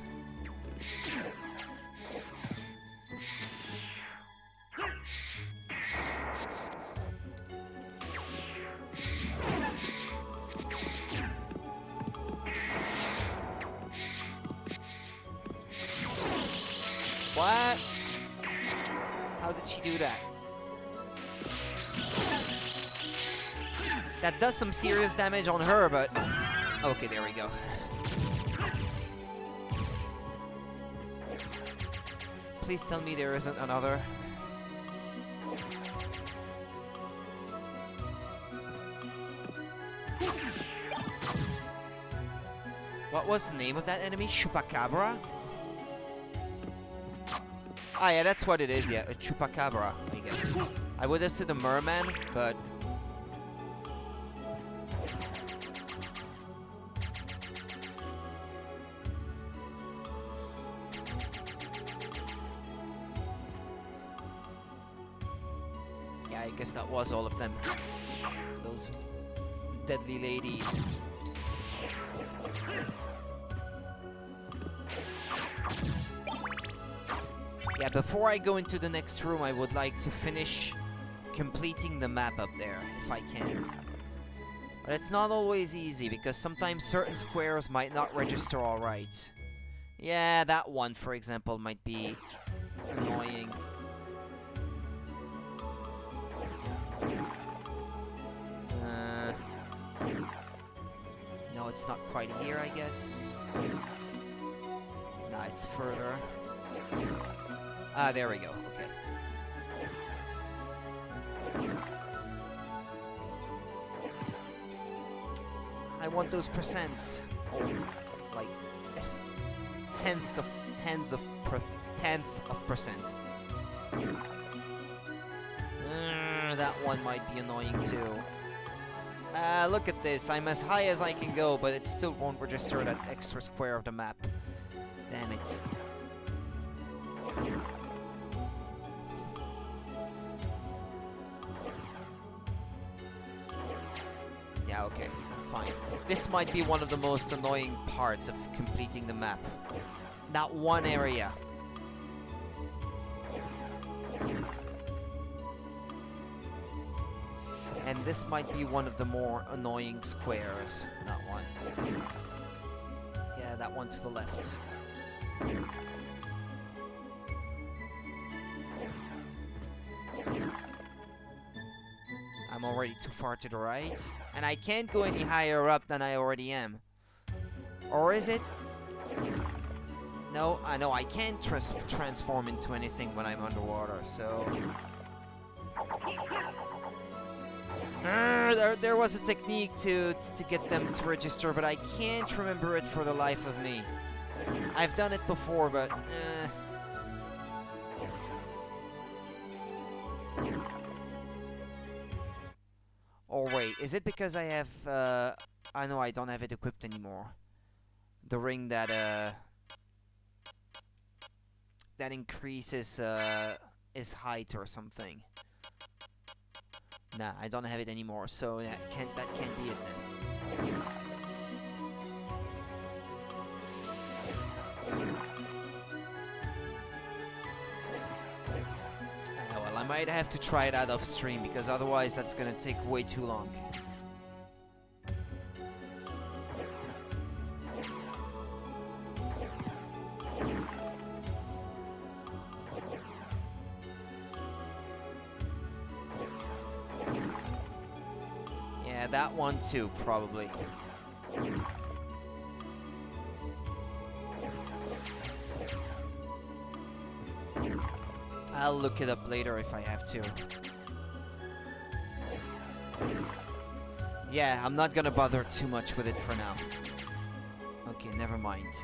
Speaker 1: What? How did she do that? That does some serious damage on her, but... Okay, there we go. Please tell me there isn't another. What was the name of that enemy? Chupacabra? Ah, yeah, that's what it is, yeah. A Chupacabra, I guess. I would have said a merman, but I guess that was all of them. Those deadly ladies. Yeah, before I go into the next room, I would like to finish completing the map up there, if I can. But it's not always easy, because sometimes certain squares might not register alright. Yeah, that one, for example, might be annoying. No, it's not quite here, I guess. Nah, it's further. Ah, there we go. Okay. I want those percents. Oh, like tenth of percent. That one might be annoying too. Look at this. I'm as high as I can go, but it still won't register that extra square of the map. Damn it. Yeah, okay, fine. This might be one of the most annoying parts of completing the map. That one area. And this might be one of the more annoying squares. That one. Yeah, that one to the left. I'm already too far to the right. And I can't go any higher up than I already am. Or is it? No, I know I can't transform into anything when I'm underwater, so... There was a technique to get them to register, but I can't remember it for the life of me. I've done it before, but... Oh wait, is it because I have... I know I don't have it equipped anymore. The ring that that increases his height or something. Nah, I don't have it anymore, so that can't be it then. Well, I might have to try it out off stream, because otherwise that's gonna take way too long. That one too, probably. I'll look it up later if I have to. Yeah, I'm not gonna bother too much with it for now. Okay, never mind.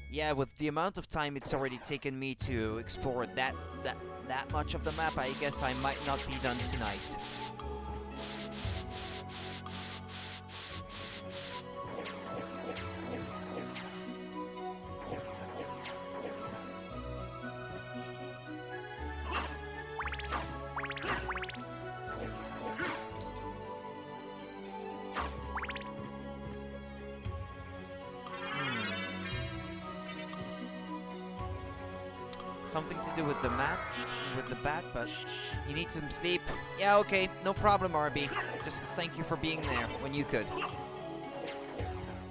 Speaker 1: Yeah, with the amount of time it's already taken me to explore that much of the map, I guess I might not be done tonight. Something to do with the match, with the bat, but you need some sleep. Yeah, okay, no problem, RB. Just thank you for being there when you could.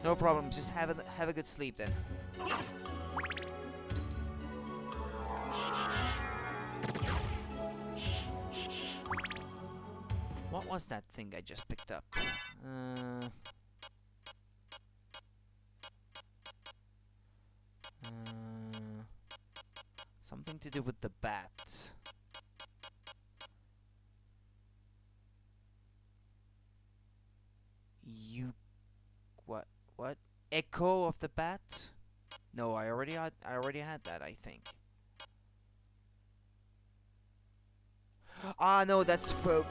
Speaker 1: No problem, just have a good sleep then. What was that thing I just picked up? Something to do with the bat. What? Echo of the bat? No, I already had that, I think. Ah, no, that's for...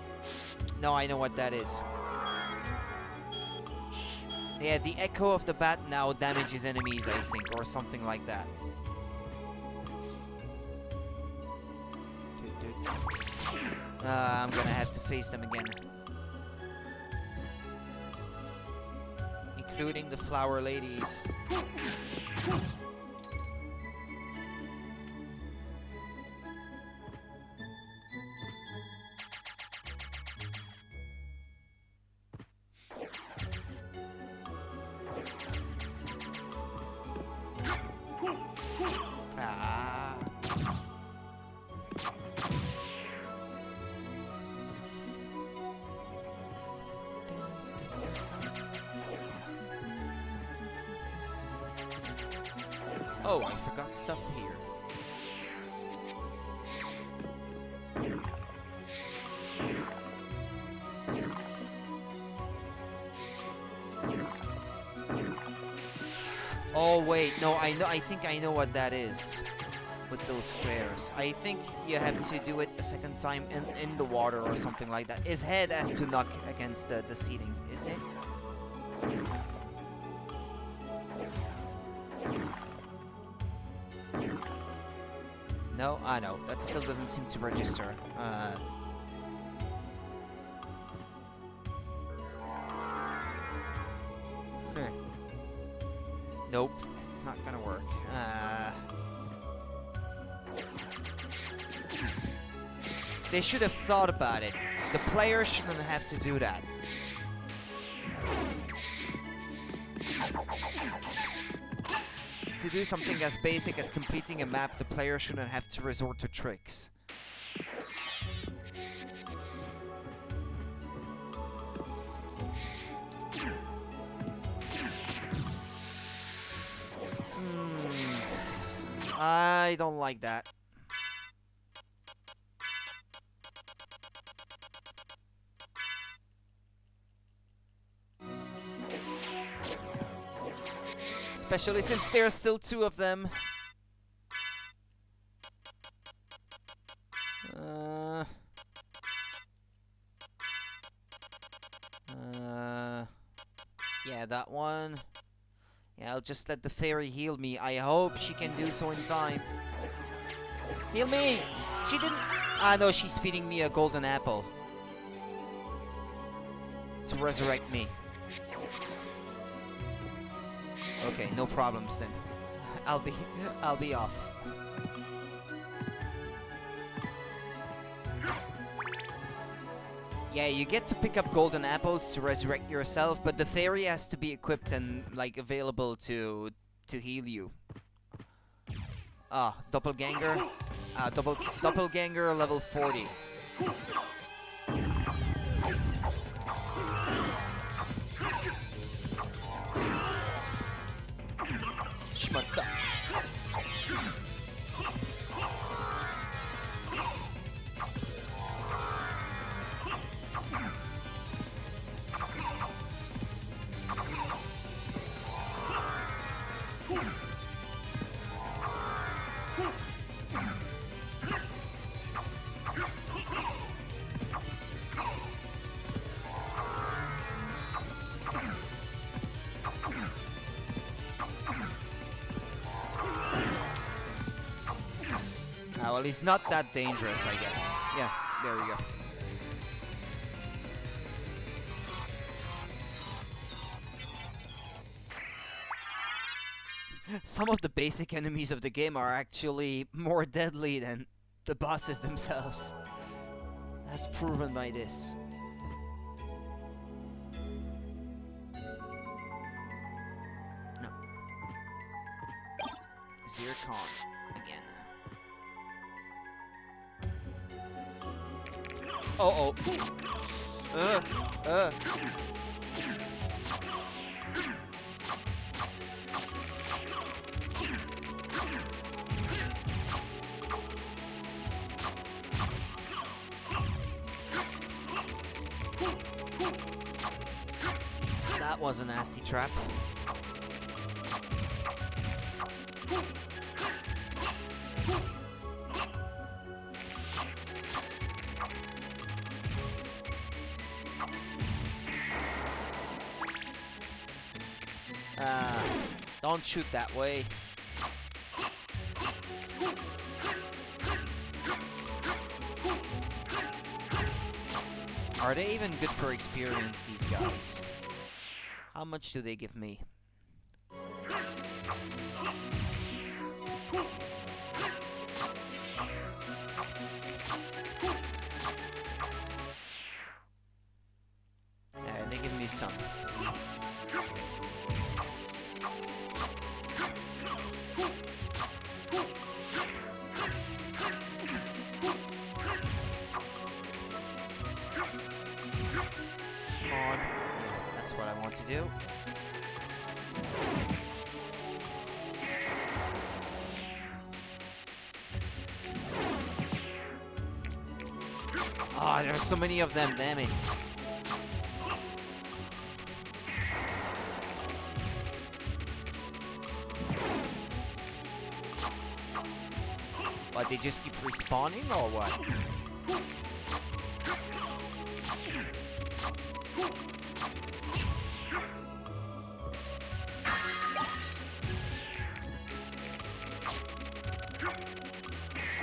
Speaker 1: No, I know what that is. Yeah, the echo of the bat now damages enemies, I think, or something like that. I'm gonna have to face them again. Including the flower ladies. Oh, I forgot stuff here. Oh wait, no, I think I know what that is with those squares. I think you have to do it a second time in the water or something like that. His head has to knock against the ceiling, isn't it? No? Ah, no. That still doesn't seem to register. Nope. It's not gonna work. They should have thought about it. The player shouldn't have to do that. To do something as basic as completing a map, the player shouldn't have to resort to tricks. I don't like that. Especially since there are still two of them. Yeah, that one. Yeah, I'll just let the fairy heal me. I hope she can do so in time. Heal me! She didn't... Ah, no, she's feeding me a golden apple. To resurrect me. Okay, no problems then. I'll be off. Yeah, you get to pick up golden apples to resurrect yourself, but the fairy has to be equipped and like available to heal you. Ah, doppelganger. Doppelganger level 40. Shmatta. Well, he's not that dangerous, I guess. Yeah, there we go. Some of the basic enemies of the game are actually more deadly than the bosses themselves. As proven by this. No. Zircon again. Oh. That was a nasty trap. Don't shoot that way. Are they even good for experience, these guys? How much do they give me? Yeah, they give me some. What I want to do. Ah, there's so many of them, damn it. But they just keep respawning or what?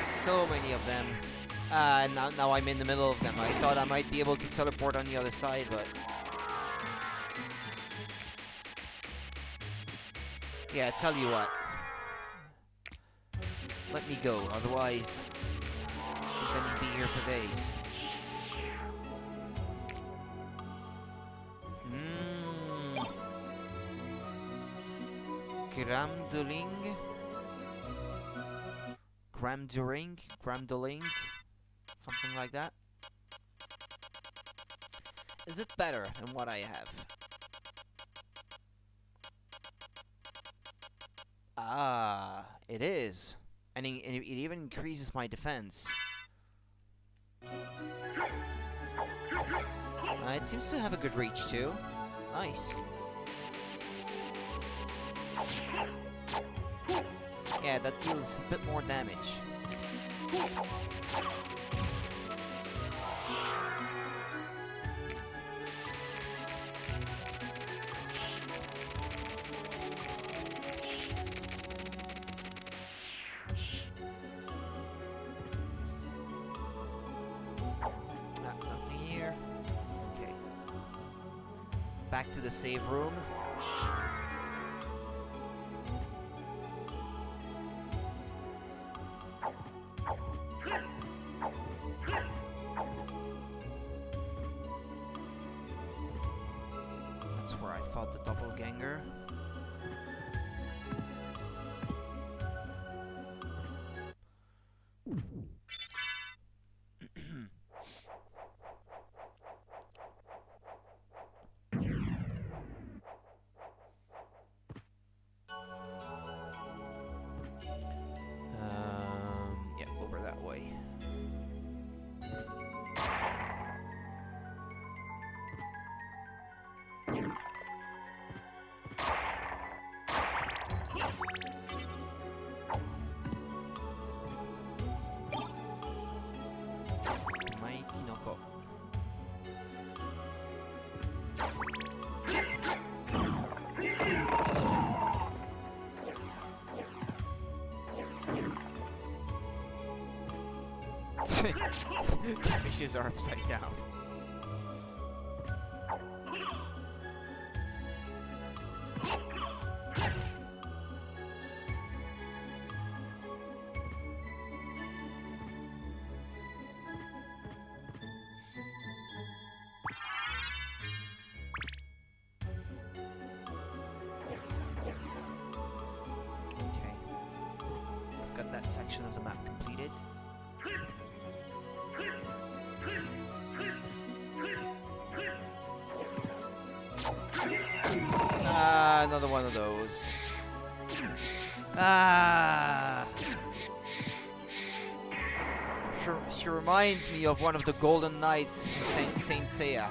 Speaker 1: So many of them. Now I'm in the middle of them. I thought I might be able to teleport on the other side, but... yeah, tell you what. Let me go, otherwise... I'm gonna be here for days. Gramdoling, something like that. Is it better than what I have? Ah, it is. And it even increases my defense. It seems to have a good reach too. Nice. Yeah, that deals a bit more damage. Nothing here. Okay. Back to the save room. That's where I fought the doppelganger. Yeah, over that way. The fishes are upside down. Okay. I've got that section of the map completed. Another one of those. She reminds me of one of the Golden Knights in Saint Seiya.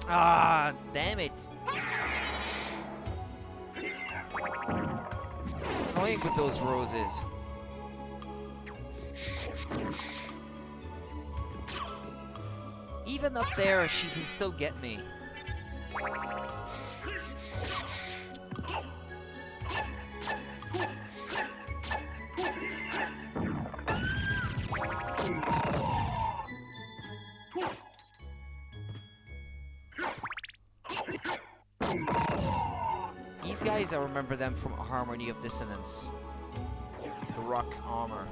Speaker 1: Ah, damn it. So annoying with those roses. Even up there, she can still get me. These guys, I remember them from Harmony of Dissonance. The rock armor.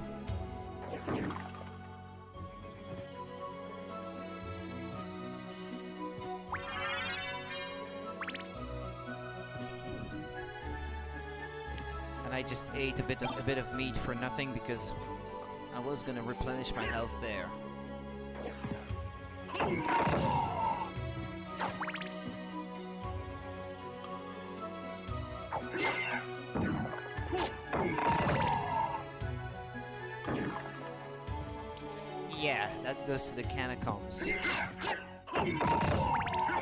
Speaker 1: And I just ate a bit of meat for nothing because I was gonna replenish my health there. Yeah, that goes to the catacombs.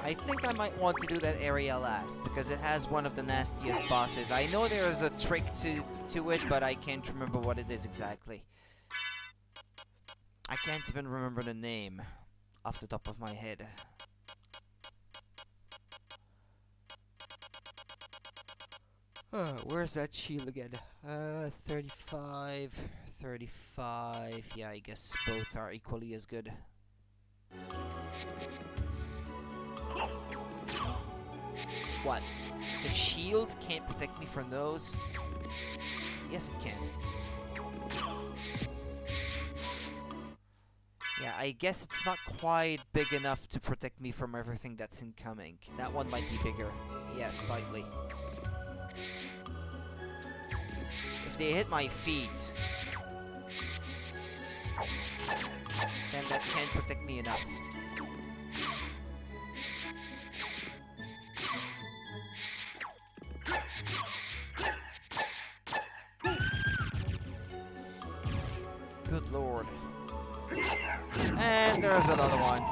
Speaker 1: I think I might want to do that area last, because it has one of the nastiest bosses. I know there's a trick to it, but I can't remember what it is exactly. I can't even remember the name off the top of my head. Where's that shield again? 35, 35. Yeah, I guess both are equally as good. What? The shield can't protect me from those? Yes, it can. Yeah, I guess it's not quite big enough to protect me from everything that's incoming. That one might be bigger. Yes, slightly. If they hit my feet, then that can't protect me enough. Good lord. And there's another one.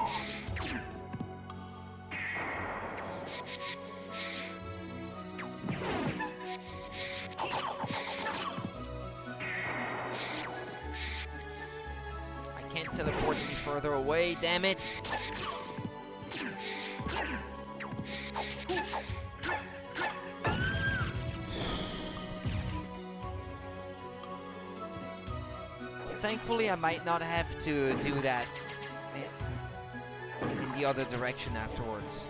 Speaker 1: I can't teleport any further away, damn it. Thankfully, I might not have to do that in the other direction afterwards.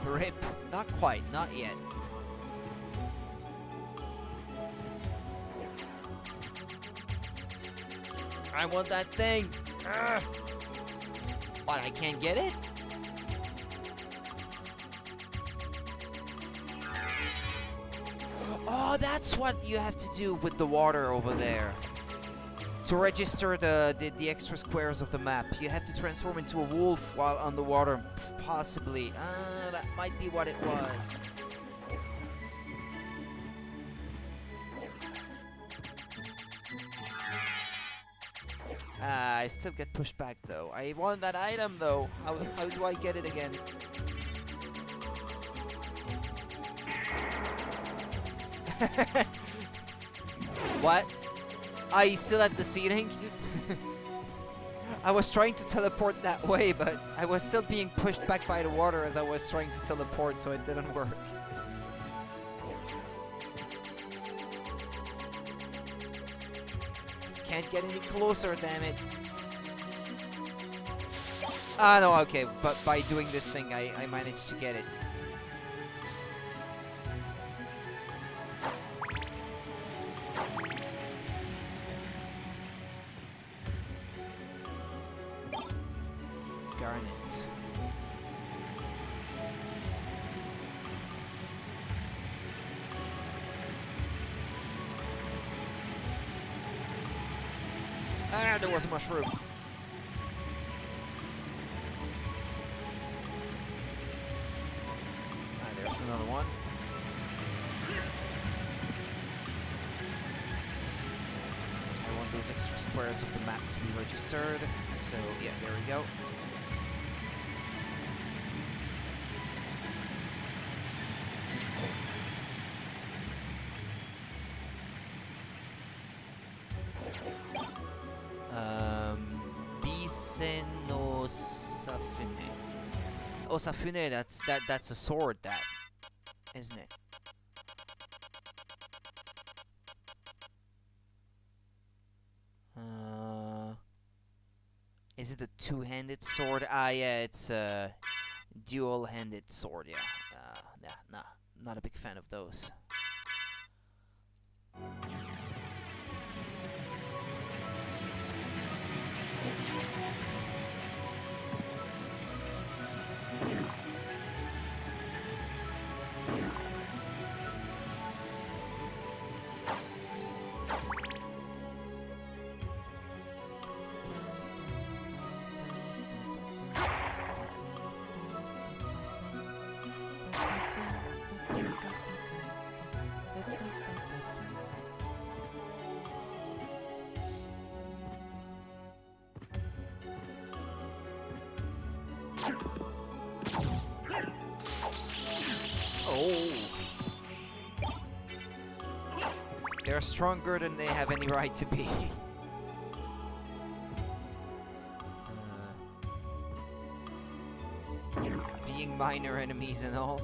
Speaker 1: RIP. Not quite, not yet. I want that thing! Ugh. What, I can't get it? Oh, that's what you have to do with the water over there. To register the extra squares of the map, you have to transform into a wolf while underwater, possibly. That might be what it was. I still get pushed back though. I want that item though. How do I get it again? What? Are you still at the ceiling? I was trying to teleport that way, but I was still being pushed back by the water as I was trying to teleport, so it didn't work. Can't get any closer, damn it. Ah, no, okay, but by doing this thing, I managed to get it. Garnet. Ah, there was a mushroom. Ah, there's another one. I want those those extra squares of the map to be registered. So yeah, there we go. No Safune. Oh, Safune, that's a sword, that, isn't it? Is it a two-handed sword? Ah, yeah, it's a dual-handed sword, yeah. Nah, not a big fan of those. Oh! They're stronger than they have any right to be. Being minor enemies and all.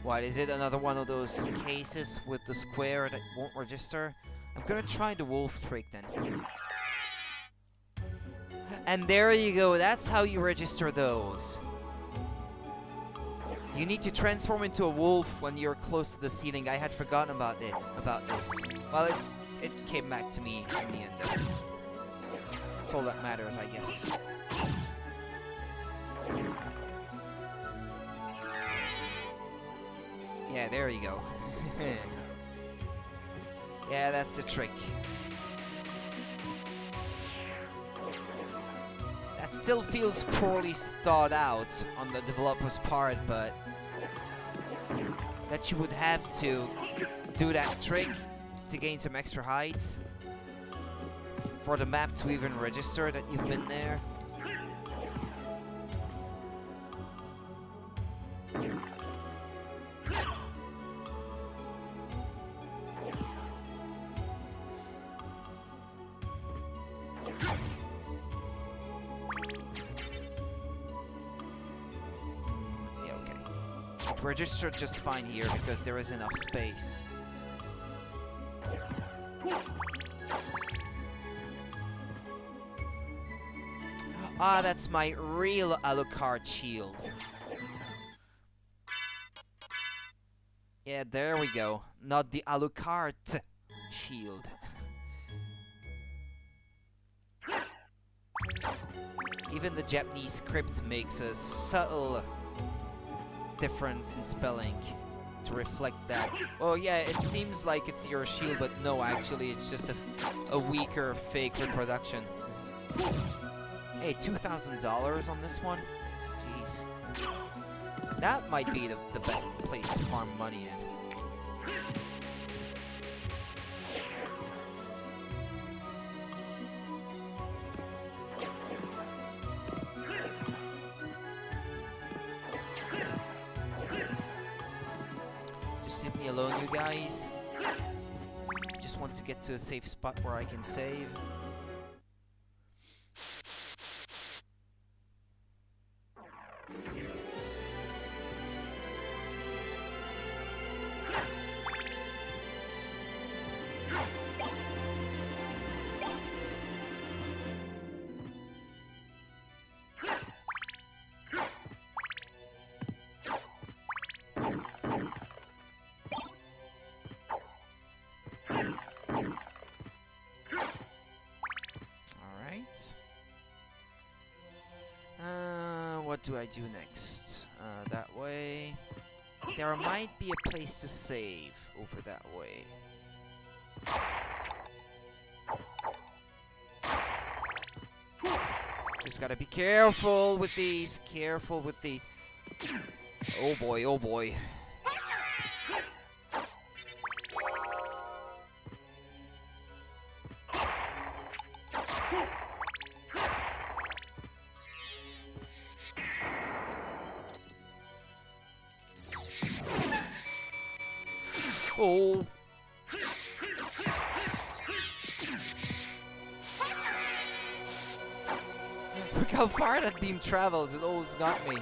Speaker 1: What, is it another one of those cases with the square that won't register? I'm gonna try the wolf trick then. And there you go, that's how you register those. You need to transform into a wolf when you're close to the ceiling. I had forgotten about this. Well, it came back to me in the end though. That's all that matters, I guess. Yeah, there you go. Yeah, that's the trick. That still feels poorly thought out on the developer's part, but that you would have to do that trick to gain some extra height for the map to even register that you've been there. Register just fine here because there is enough space. Ah, that's my real Alucard shield. Yeah, there we go. Not the Alucard shield. Even the Japanese script makes a subtle difference in spelling to reflect that. Oh yeah, it seems like it's your shield, but no, actually it's just a weaker fake reproduction. Hey, $2,000 on this one? Jeez. That might be the best place to farm money in. Alone, you guys. Just want to get to a safe spot where I can save. What do I do next? That way. There might be a place to save over that way. Just gotta be careful with these. Careful with these. Oh boy, oh boy. Oh. Look how far that beam travels. It almost got me.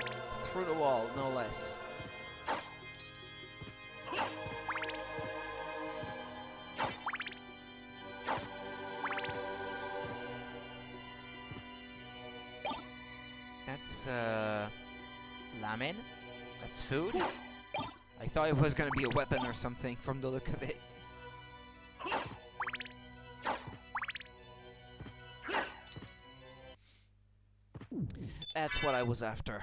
Speaker 1: Through the wall, no less. That's, ramen? That's food? I thought it was gonna be a weapon or something from the look of it. That's what I was after.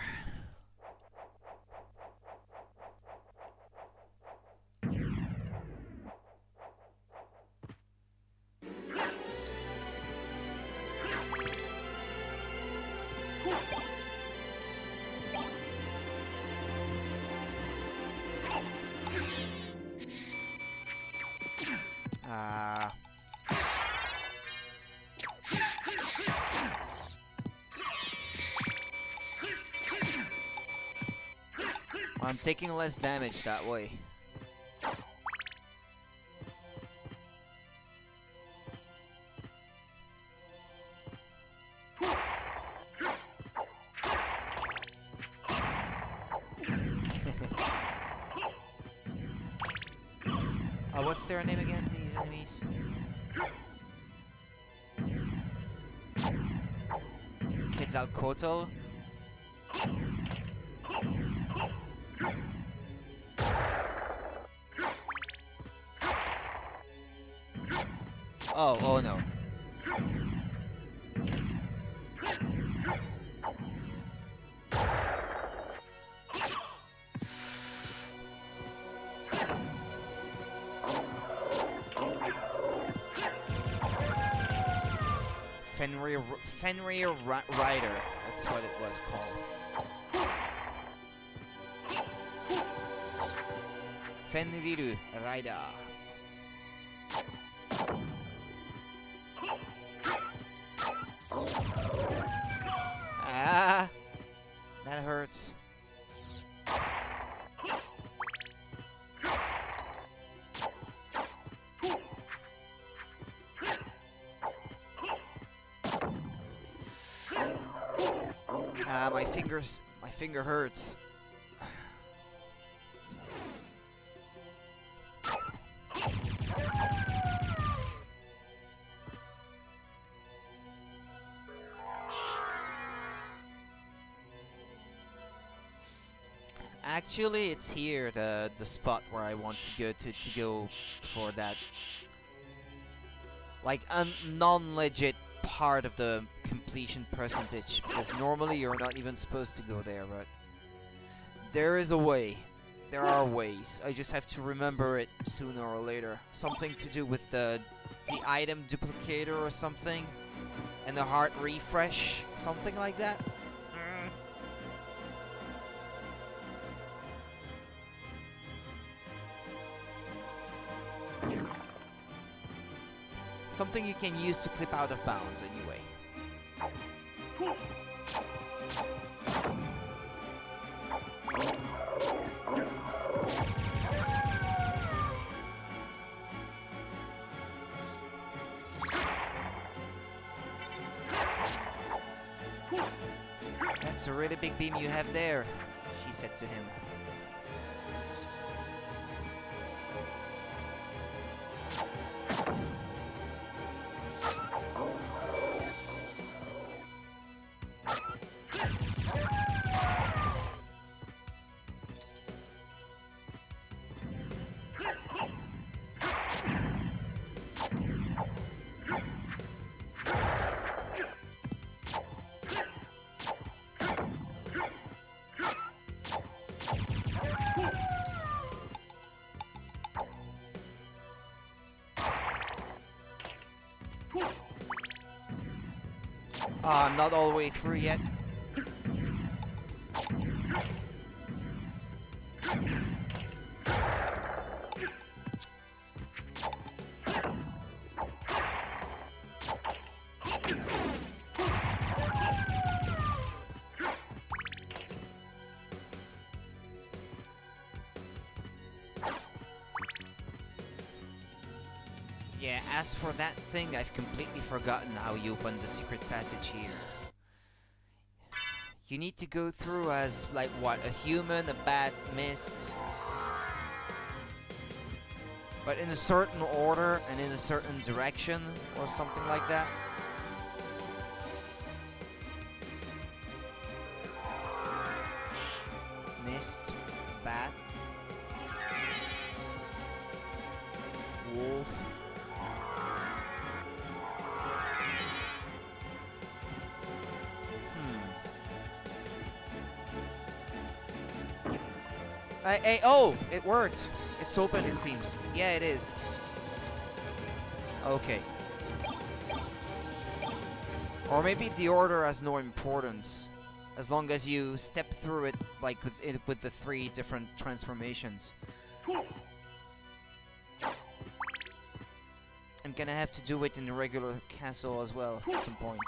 Speaker 1: I'm taking less damage that way. What's their name again, these enemies? Quetzalcoatl? Oh no. Fenrir Rider, that's what it was called. Fenrir Rider. Ah, that hurts. My finger hurts. Actually, it's here, the spot where I want to go for that, like, a non-legit part of the completion percentage, because normally you're not even supposed to go there, but there is a way. There are ways. I just have to remember it sooner or later. Something to do with the item duplicator or something, and the heart refresh, something like that. Something you can use to clip out of bounds, anyway. That's a really big beam you have there, she said to him. I'm not all the way through yet. Yeah, as for that thing, I've completely forgotten how you open the secret passage here. You need to go through as, like, what? A human, a bat, mist. But in a certain order and in a certain direction, or something like that. Mist, bat, wolf. Oh, it worked. It's open, it seems. Yeah, it is. Okay. Or maybe the order has no importance, as long as you step through it, like with the 3 different transformations. I'm gonna have to do it in the regular castle as well at some point.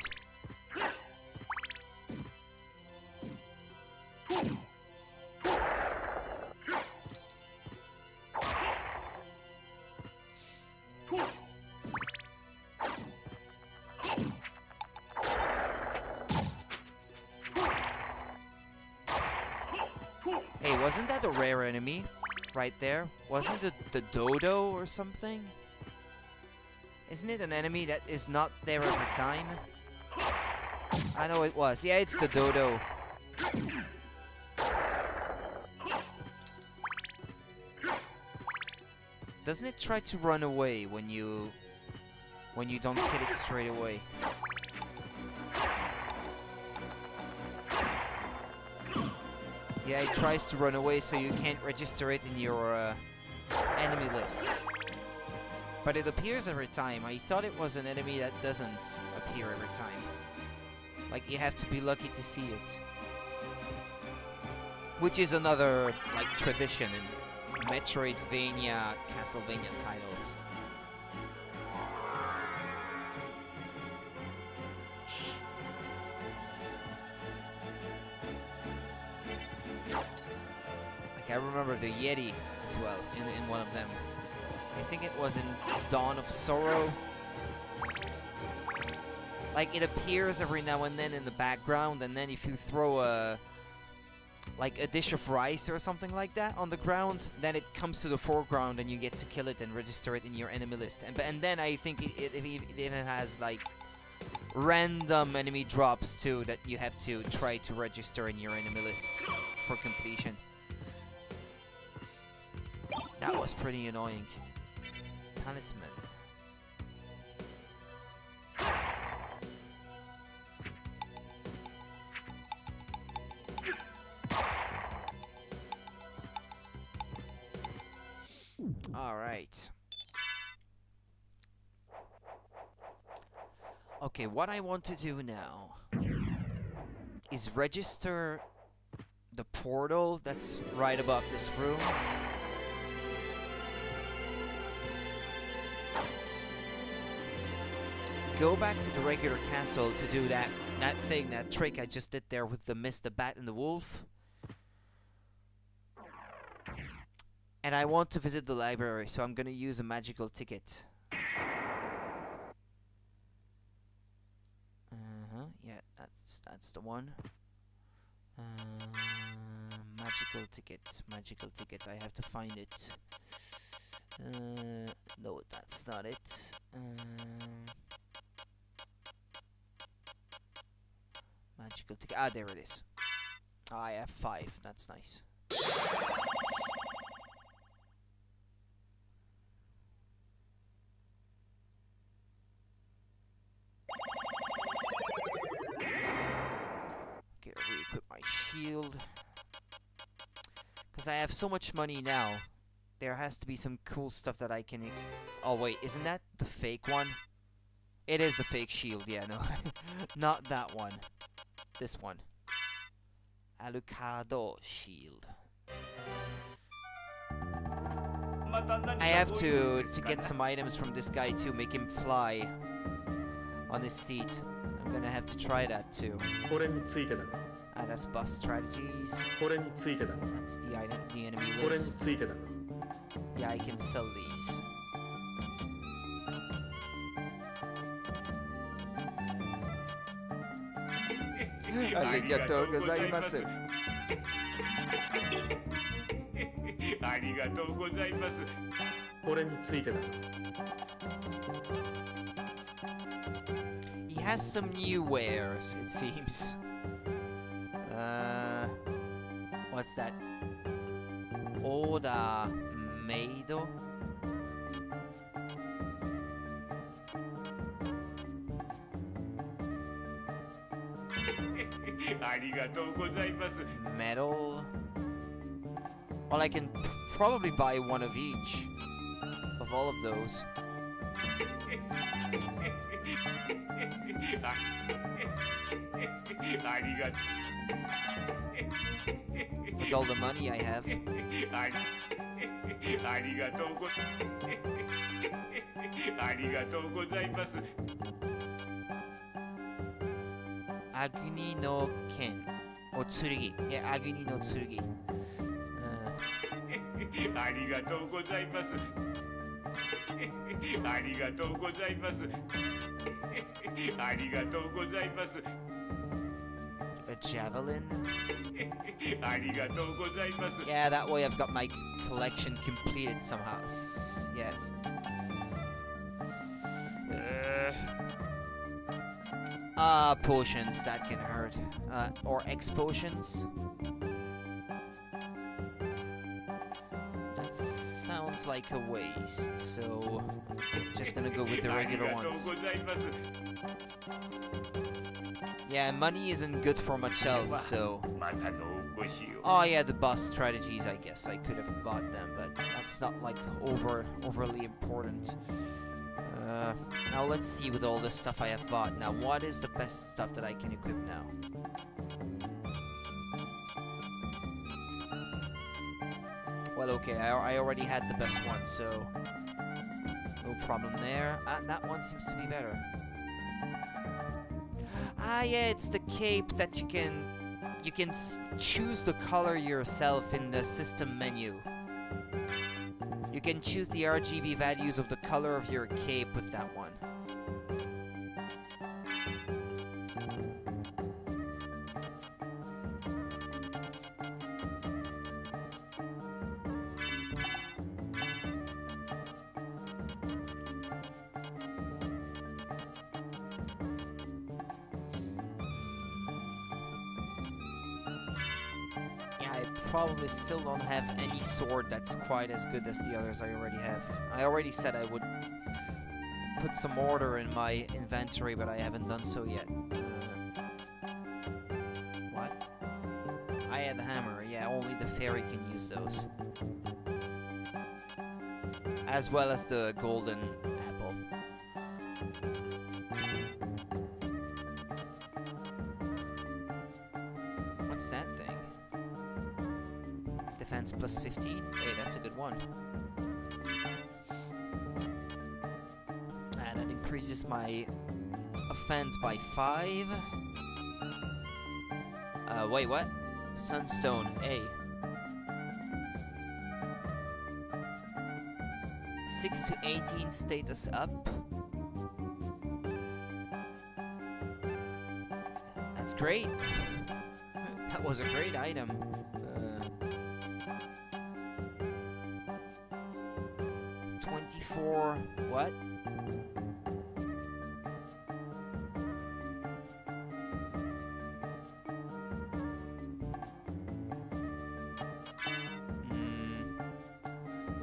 Speaker 1: Hey, wasn't that a rare enemy right there? Wasn't it the dodo or something? Isn't it an enemy that is not there every time? I know it was. Yeah, it's the dodo. Doesn't it try to run away when you don't kill it straight away? Yeah, it tries to run away so you can't register it in your enemy list. But it appears every time. I thought it was an enemy that doesn't appear every time. Like, you have to be lucky to see it. Which is another, like, tradition in Metroidvania, Castlevania titles. Like, I remember the Yeti as well in one of them. I think it was in Dawn of Sorrow. Like, it appears every now and then in the background, and then if you throw a dish of rice or something like that on the ground, then it comes to the foreground and you get to kill it and register it in your enemy list. And then I think it even has, like, random enemy drops too that you have to try to register in your enemy list for completion. That was pretty annoying. Talisman. All right. Okay, what I want to do now is register the portal that's right above this room. Go back to the regular castle to do that trick I just did there with the mist, the bat, and the wolf. And I want to visit the library, so I'm gonna use a magical ticket. Yeah, that's the one. Magical ticket. I have to find it. No, that's not it. Magical ticket. Ah, there it is. I have 5. That's nice. Okay, re-equip my shield. Because I have so much money now, there has to be some cool stuff that I can... Oh wait, isn't that the fake one? It is the fake shield, yeah, no. Not that one. This one. Alucard shield. I have to get some items from this guy too, make him fly on his seat. I'm gonna have to try that too. That's boss strategies. That's the enemy list. Yeah, I can sell these. Arigatou gozaimasu. He has some new wares, it seems. What's that? Oda Meido? Metal. Well, I can probably buy one of each of all of those. With all the money I have. Agni no Ken. Or Tsurugi. Yeah, Agni no Tsurugi. A javelin. Yeah, that way I've got my collection completed somehow. Yes. Potions, that can hurt. Or X potions. That sounds like a waste, so just gonna go with the regular ones. Yeah, money isn't good for much else, so... Oh yeah, the boss strategies, I guess I could have bought them, but that's not like overly important. Now let's see with all the stuff I have bought. Now, what is the best stuff that I can equip now? Well, okay, I already had the best one, so no problem there. That one seems to be better. Ah, yeah, it's the cape that you can choose the color yourself in the system menu. You can choose the RGB values of the color of your cape with that one. Probably still don't have any sword that's quite as good as the others I already have. I already said I would put some order in my inventory, but I haven't done so yet. What? I had the hammer. Yeah, only the fairy can use those. As well as the golden apple. What's that thing? Defense plus 15. Hey, that's a good one. And that increases my offense by 5. Wait, what? Sunstone, A. 6 to 18 status up. That's great. That was a great item. 24, what?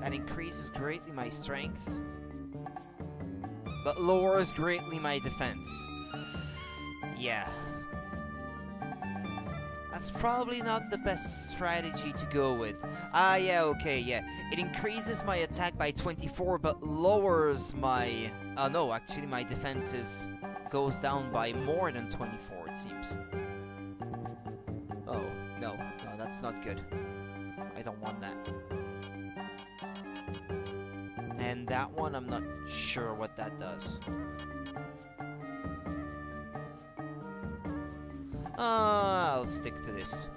Speaker 1: That increases greatly my strength, but lowers greatly my defense. Yeah. That's probably not the best strategy to go with. Ah, yeah, okay, yeah. It increases my attack by 24, but lowers my... no, actually my defenses goes down by more than 24, it seems. Oh, no, that's not good. I don't want that. And that one, I'm not sure what that does. I'll stick to this.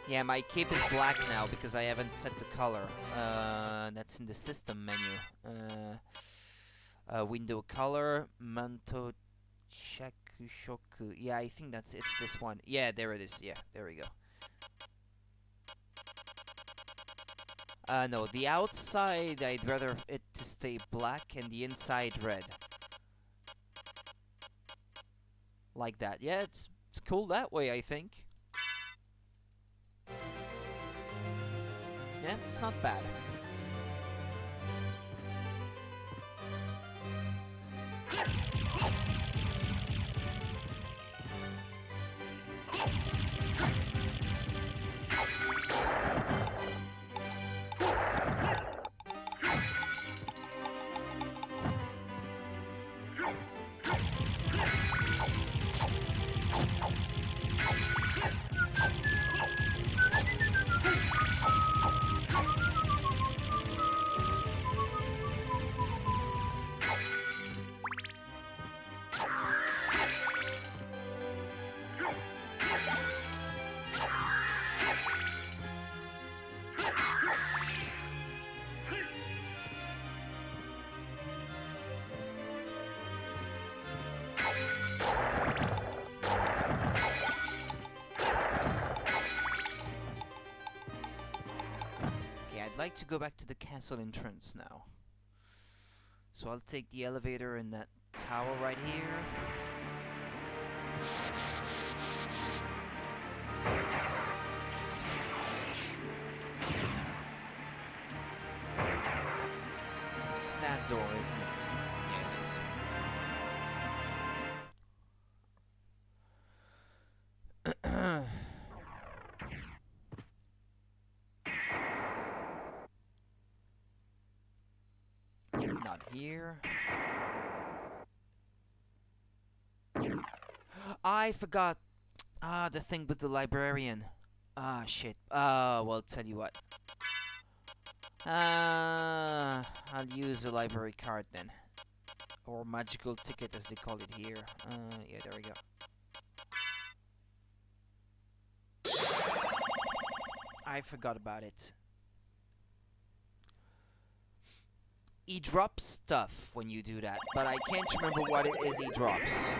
Speaker 1: Yeah, my cape is black now because I haven't set the color. That's in the system menu. Window color, Manto Shakushoku. Yeah, I think it's this one. Yeah, there it is. Yeah, there we go. No, the outside I'd rather it to stay black and the inside red. Like that. Yeah, it's cool that way, I think. Yeah, it's not bad. I'd like to go back to the castle entrance now. So I'll take the elevator in that tower right here. It's that door, isn't it? Yeah, it is. Not here. I forgot. The thing with the librarian. Shit. Well, tell you what. I'll use a library card then. Or magical ticket as they call it here. Yeah, there we go. I forgot about it. He drops stuff when you do that, but I can't remember what it is he drops.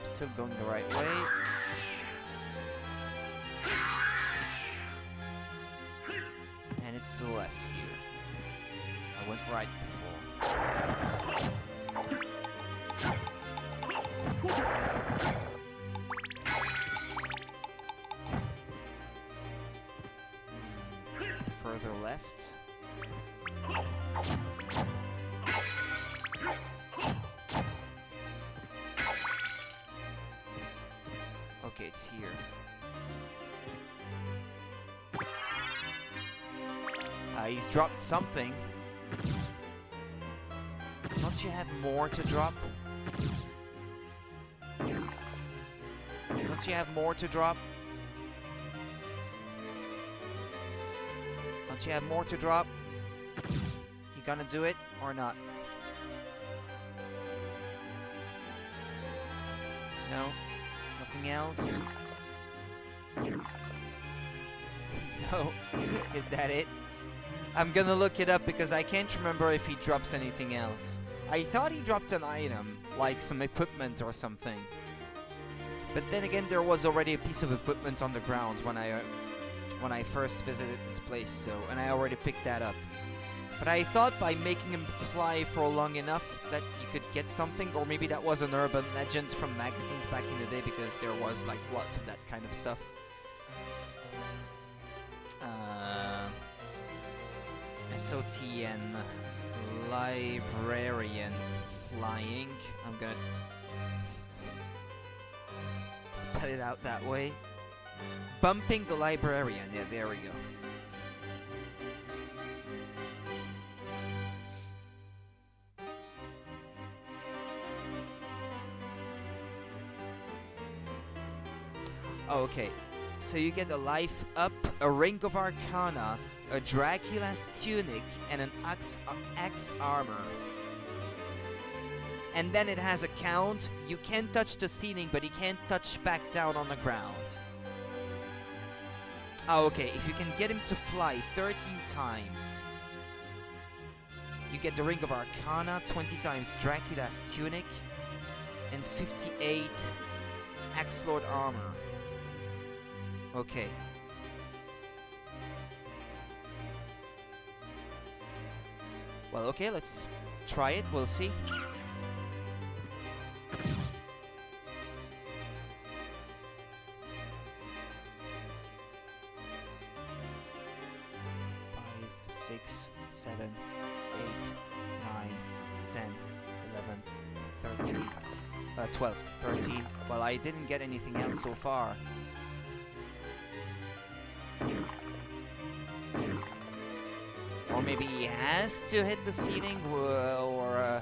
Speaker 1: Still going the right way. And it's to the left here. I went right before. Further left. Okay, it's here. He's dropped something. Don't you have more to drop? Don't you have more to drop? Don't you have more to drop? You gonna do it or not? No? Nothing else? No? Is that it? I'm gonna look it up because I can't remember if he drops anything else. I thought he dropped an item, like some equipment or something. But then again, there was already a piece of equipment on the ground when I first visited this place, so, and I already picked that up. But I thought by making him fly for long enough that you could get something, or maybe that was an urban legend from magazines back in the day, because there was like lots of that kind of stuff. SOTN Librarian Flying. I'm gonna spell it out that way. Bumping the Librarian. Yeah, there we go. Okay, so you get a life up, a ring of Arcana, a Dracula's tunic, and an axe armor. And then it has a count. You can touch the ceiling, but you can't touch back down on the ground. Oh, okay, if you can get him to fly 13 times, you get the Ring of Arcana, 20 times Dracula's tunic, and 58 Axe Lord armor. Okay. Well, okay, let's try it. We'll see. Five, 6, 7, 8, 9, 10, 11, 13, 12, 13. Well, I didn't get anything else so far. Or maybe he has to hit the ceiling, or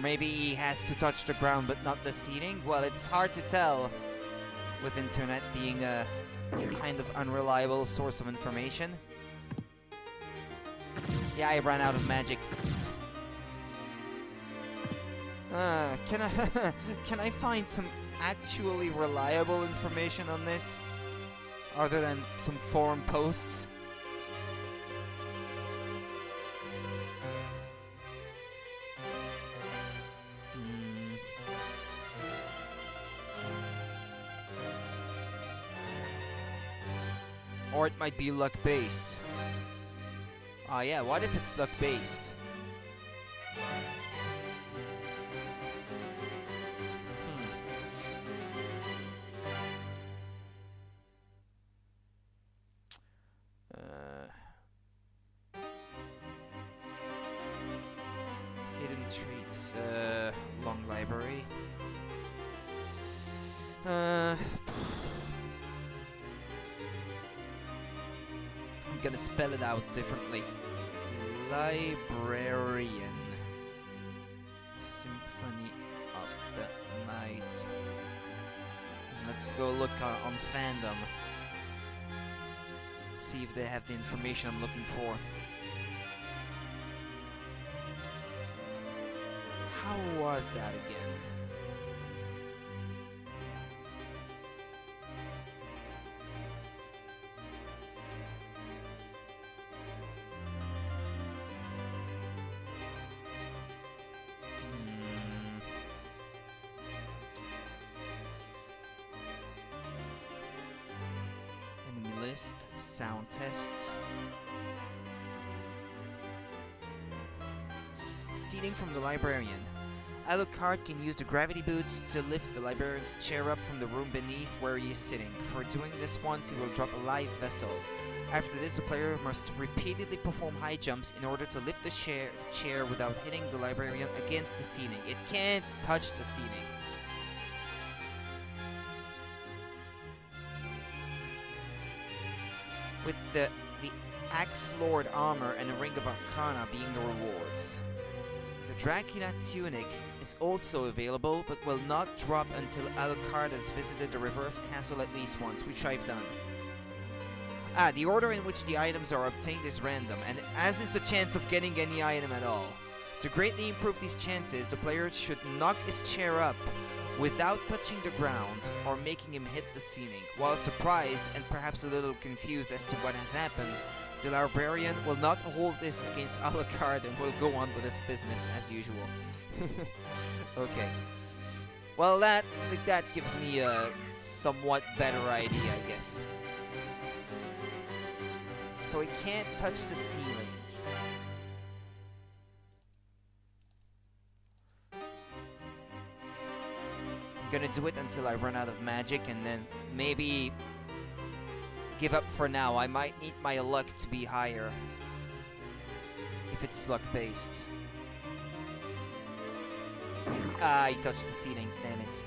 Speaker 1: maybe he has to touch the ground but not the ceiling. Well, it's hard to tell with internet being a kind of unreliable source of information. Yeah, I ran out of magic. Can I find some actually reliable information on this, other than some forum posts? Or it might be luck-based. Ah, yeah, what if it's luck-based? Hidden treats, long library. I'm gonna spell it out differently. Librarian. Symphony of the Night. Let's go look on fandom. See if they have the information I'm looking for. How was that again? Enemy list, sound test. Stealing from the librarian. Alucard can use the gravity boots to lift the librarian's chair up from the room beneath where he is sitting. For doing this once, he will drop a live vessel. After this, the player must repeatedly perform high jumps in order to lift the chair without hitting the librarian against the ceiling. It can't touch the ceiling. With the Axe Lord armor and a Ring of Arcana being the rewards. The Dracula tunic is also available, but will not drop until Alucard has visited the reverse castle at least once, which I've done. The order in which the items are obtained is random, and as is the chance of getting any item at all. To greatly improve these chances, the player should knock his chair up without touching the ground or making him hit the ceiling. While surprised and perhaps a little confused as to what has happened, the librarian will not hold this against Alucard and will go on with his business as usual. Okay. Well, that gives me a somewhat better idea, I guess. So he can't touch the ceiling. I'm gonna do it until I run out of magic and then maybe give up for now. I might need my luck to be higher if it's luck based. He touched the ceiling, damn it.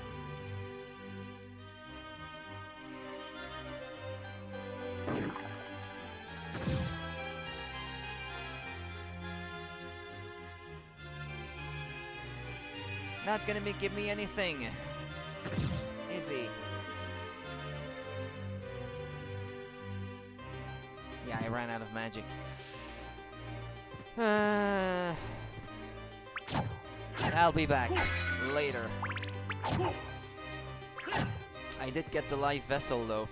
Speaker 1: Not gonna give me anything, is he? Yeah, I ran out of magic. I'll be back later. I did get the live vessel though.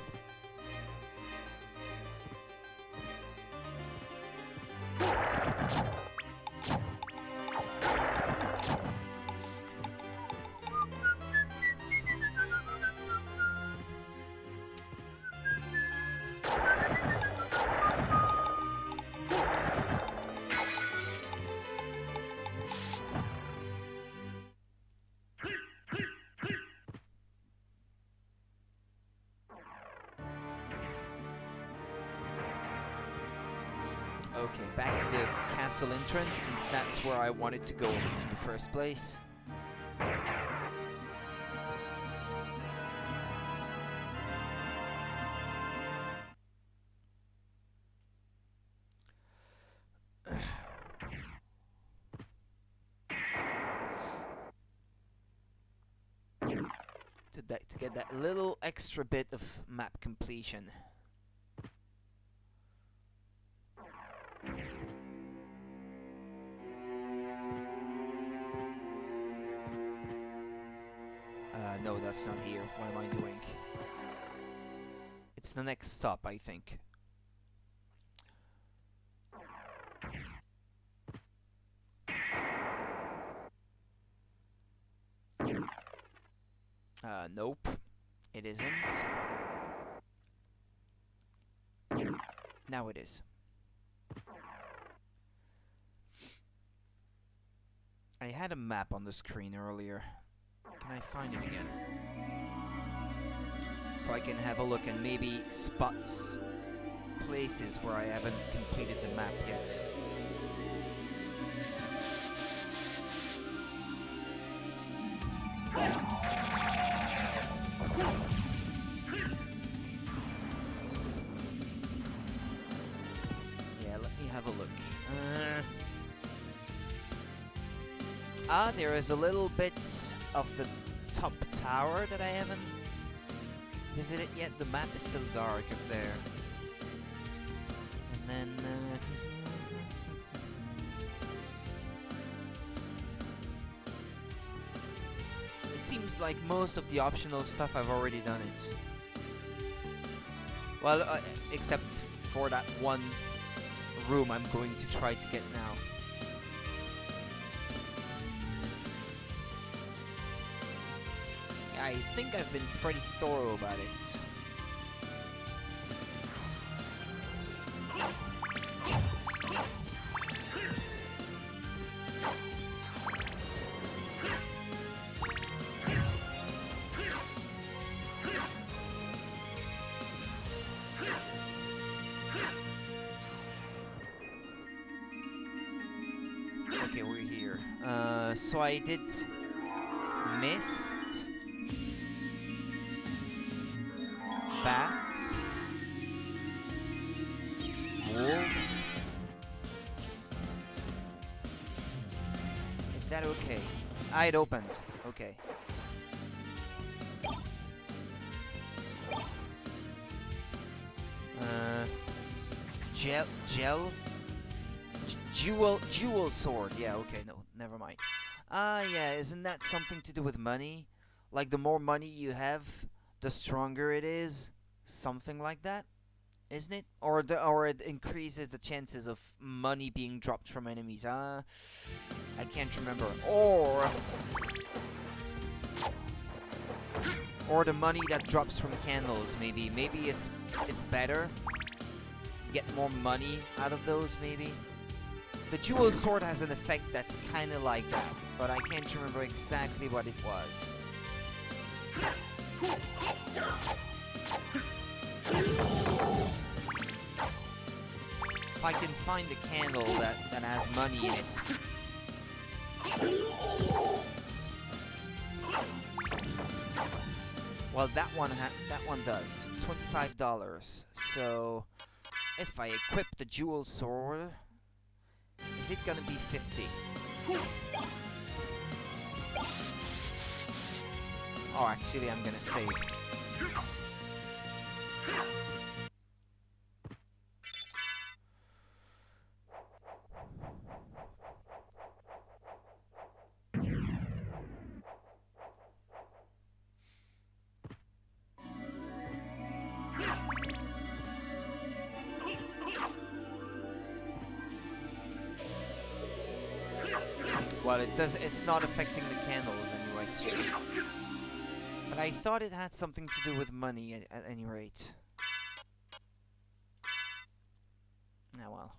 Speaker 1: Okay, back to the castle entrance, since that's where I wanted to go in the first place. To get that little extra bit of map completion. No, that's not here. What am I doing? It's the next stop, I think. Nope. It isn't. Now it is. I had a map on the screen earlier. Can I find it again? So I can have a look and maybe spots places where I haven't completed the map yet. Yeah, let me have a look. There is a little bit of the top tower that I haven't visited yet. The map is still dark up there. And then it seems like most of the optional stuff I've already done it. Well, except for that one room I'm going to try to get now. I think I've been pretty thorough about it. Okay, we're here. So I did Mist, Bat, Wolf. Is Okay. It opened. Okay. Jewel sword. Yeah, okay, no, never mind. Yeah, isn't that something to do with money? Like, the more money you have, the stronger it is? Something like that? Isn't it? Or it increases the chances of money being dropped from enemies. I can't remember. Or the money that drops from candles, maybe. Maybe it's better. Get more money out of those, maybe. The jewel sword has an effect that's kind of like that, but I can't remember exactly what it was. If I can find a candle that has money in it. Well, that one does $25. So if I equip the jewel sword, is it gonna be 50? Oh, actually, I'm gonna save. Well, it's not affecting the candles anyway. But I thought it had something to do with money at any rate. Ah, well.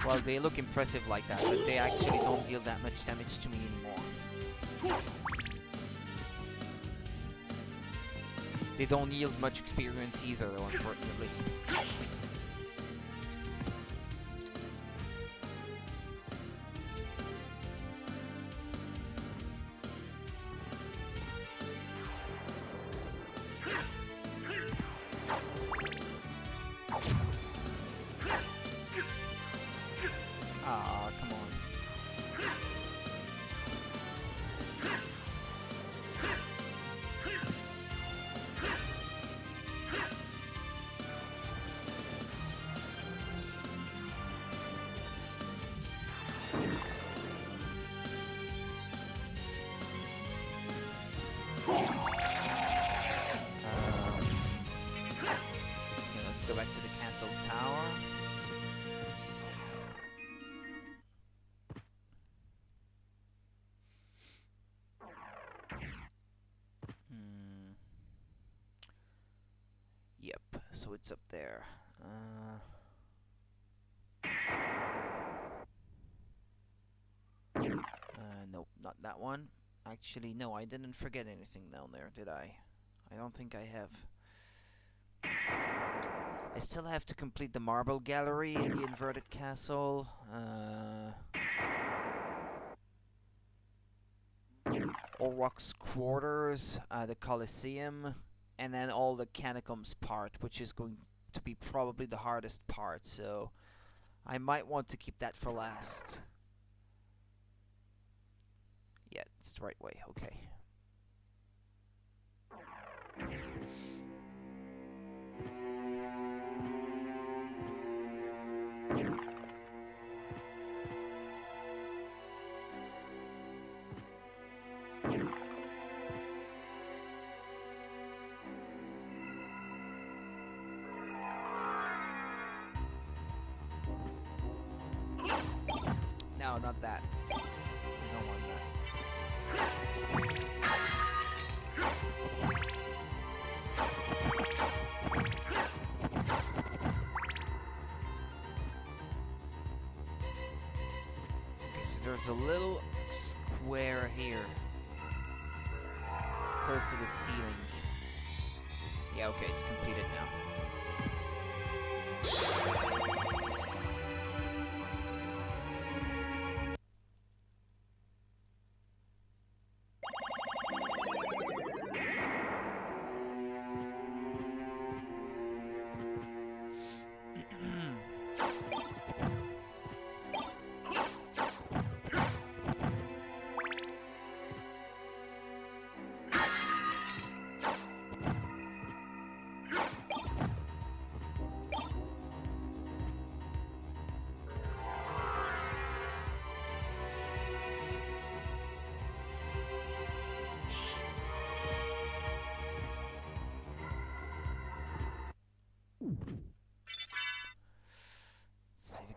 Speaker 1: Well, they look impressive like that, but they actually don't deal that much damage to me anymore. They don't yield much experience either, unfortunately. Ah, come on. Okay, let's go back to the castle tower. Yep, so it's up there. Nope, not that one. Actually, no, I didn't forget anything down there, did I? I don't think I have. I still have to complete the marble gallery in the inverted castle. Orwok's quarters, the Colosseum, and then all the catacombs part, which is going to be probably the hardest part, so I might want to keep that for last. Yeah, it's the right way, okay. No, not that. I don't want that. Okay, so there's a little square here. Close to the ceiling. Yeah, okay, it's completed now.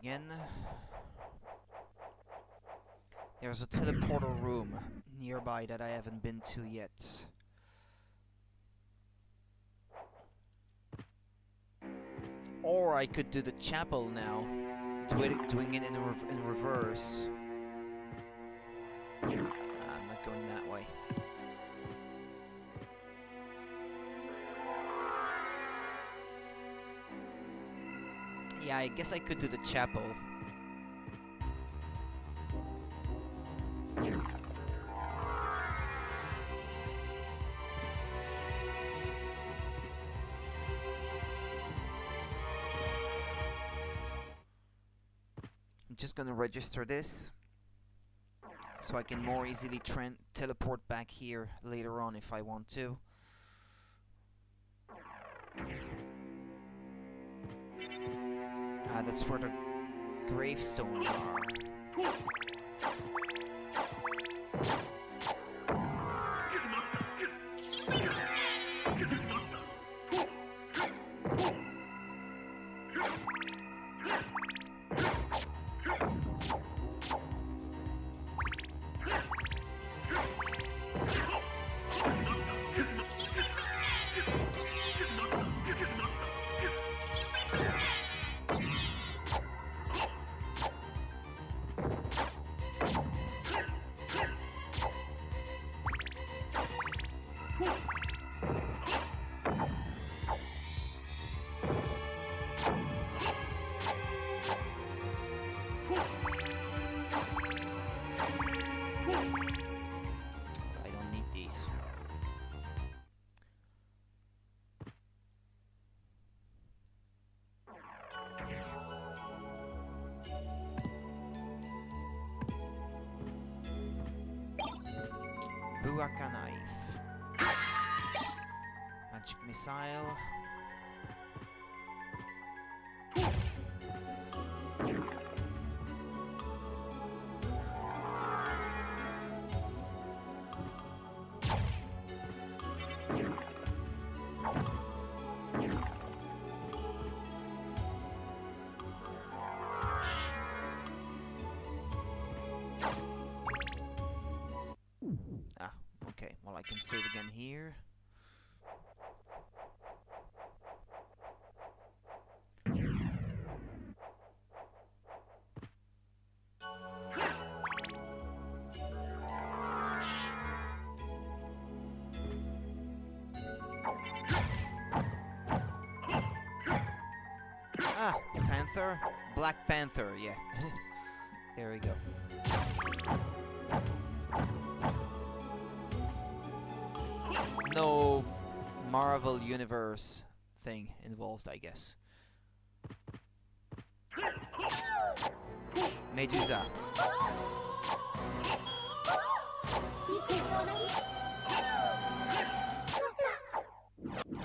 Speaker 1: Again. There's a teleporter room nearby that I haven't been to yet. Or I could do the chapel now, doing it in reverse. I'm not going that way. Yeah, I guess I could do the chapel. I'm just gonna register this so I can more easily teleport back here later on if I want to. That's where the gravestones are. Buaka knife. Magic missile. Okay, well I can save again here. Ah, Panther? Black Panther, yeah. There we go. No Marvel Universe thing involved, I guess. Medusa.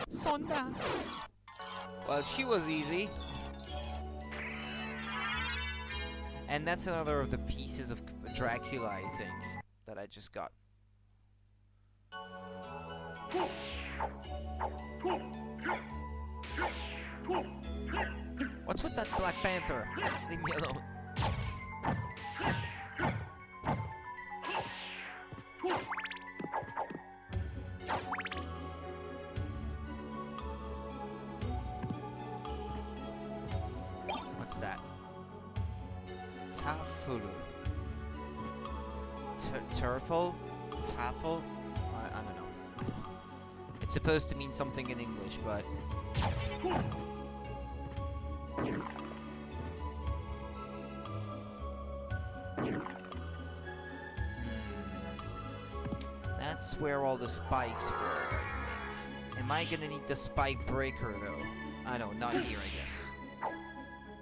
Speaker 1: Sonda. Well, she was easy. And that's another of the pieces of Dracula, I think, that I just got. What's with that Black Panther? Leave me alone. What's that? Tafulu. Turfle? Tafel? I don't know. It's supposed to mean something in English, but... That's where all the spikes were, I think. Am I gonna need the spike breaker, though? I know, not here, I guess.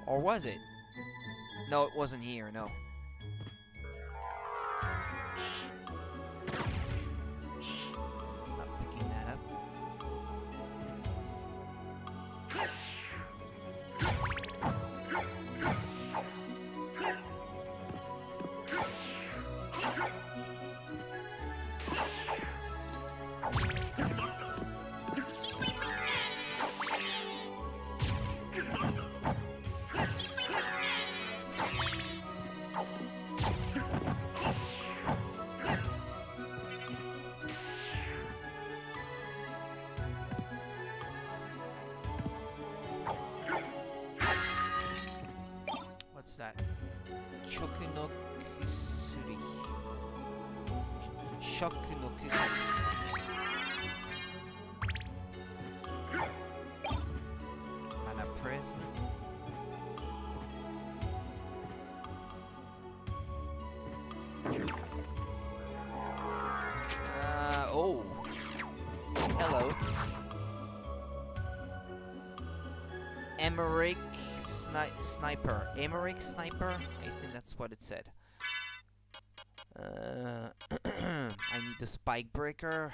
Speaker 1: Or was it? No, it wasn't here, no. Not picking that up. that? Chokunokusuri. Shokunokusuri. Mana prism. Oh. Hello. Emmerich Sniper. Emmerich Sniper? I think that's what it said. I need the Spike Breaker.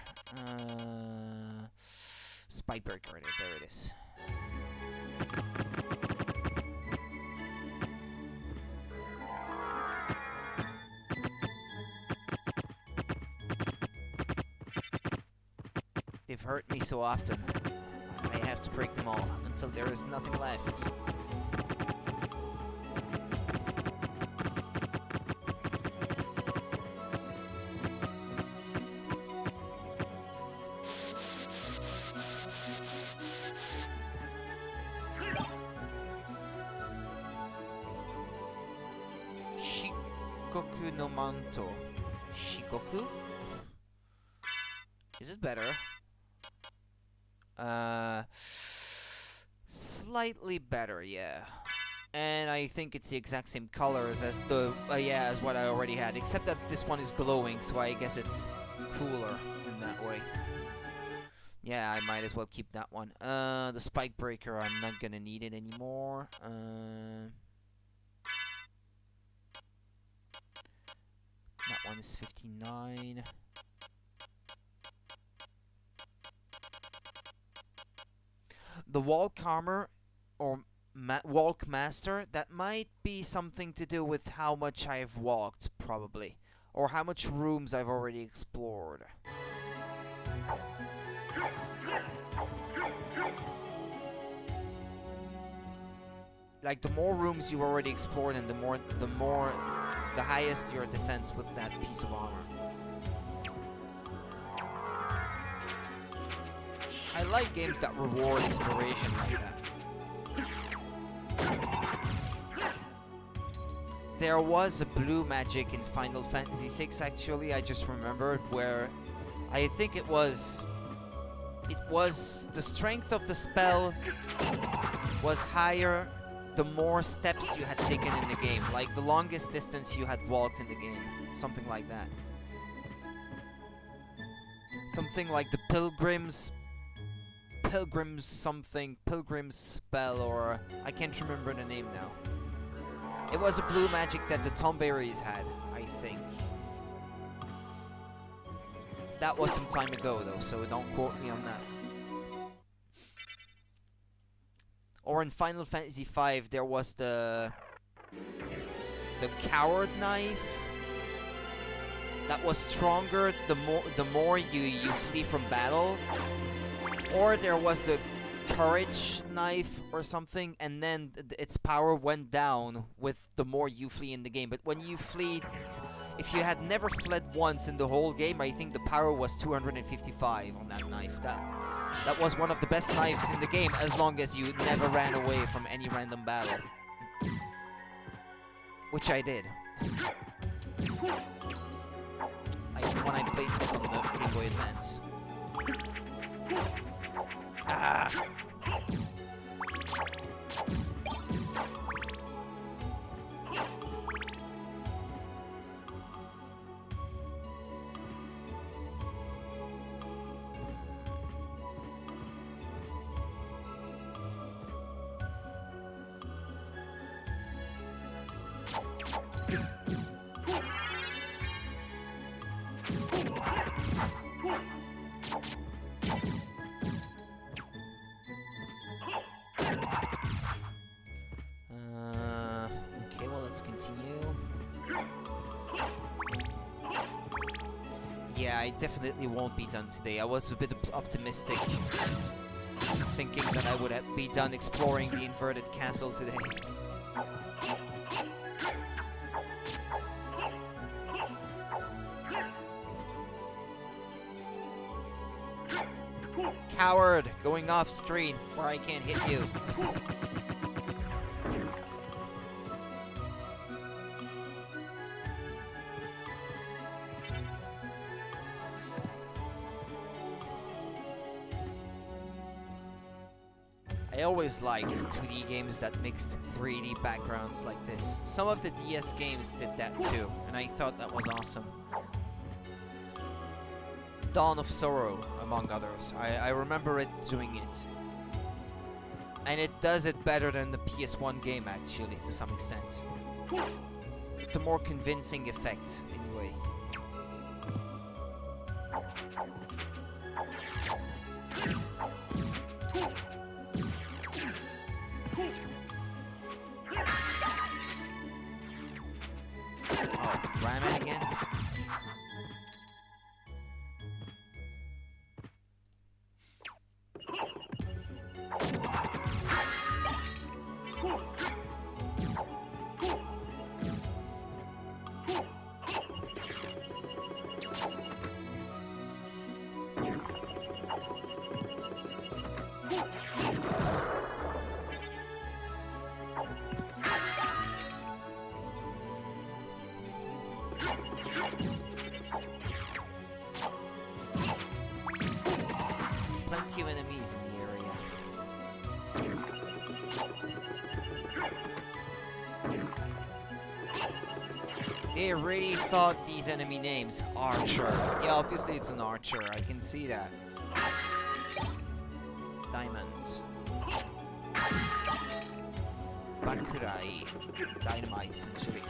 Speaker 1: Spike Breaker, there it is. They've hurt me so often. I have to break them all until there is nothing left. Shikoku no Manto. Shikoku? Is it better? Slightly better, yeah. And I think it's the exact same colors as the as what I already had, except that this one is glowing, so I guess it's cooler in that way. Yeah, I might as well keep that one. The Spike Breaker, I'm not gonna need it anymore. That one is 59. The Walk Armor, or Walk Master, that might be something to do with how much I've walked, probably. Or how much rooms I've already explored. Like, the more rooms you already explored, and the highest your defense with that piece of armor. I like games that reward exploration like that. There was a blue magic in Final Fantasy VI, actually, I just remembered, where I think it was the strength of the spell was higher the more steps you had taken in the game, like the longest distance you had walked in the game, something like that. Something like the Pilgrim's spell, or I can't remember the name now. It was a blue magic that the Tomberries had, I think. That was some time ago though, so don't quote me on that. Or in Final Fantasy V, there was the Coward Knife that was stronger the more you flee from battle. Or there was the Courage Knife or something, and then its power went down with the more you flee in the game. But when you flee, if you had never fled once in the whole game, I think the power was 255 on that knife. That was one of the best knives in the game, as long as you never ran away from any random battle. Which I did. When I played this on the Game Boy Advance. Ah! Okay, well, let's continue. Yeah, I definitely won't be done today. I was a bit optimistic, thinking that I would be done exploring the inverted castle today. Coward! Going off screen where I can't hit you. always liked 2D games that mixed 3D backgrounds like this. Some of the DS games did that too, and I thought that was awesome. Dawn of Sorrow, among others. I remember it doing it. And it does it better than the PS1 game, actually, to some extent. It's a more convincing effect, anyway. Oh, Rayman again? Plenty of enemies in the area. They really thought these enemy names. Archer. Yeah, obviously it's an archer. I can see that. Diamonds. Bakurai. Dynamite, essentially.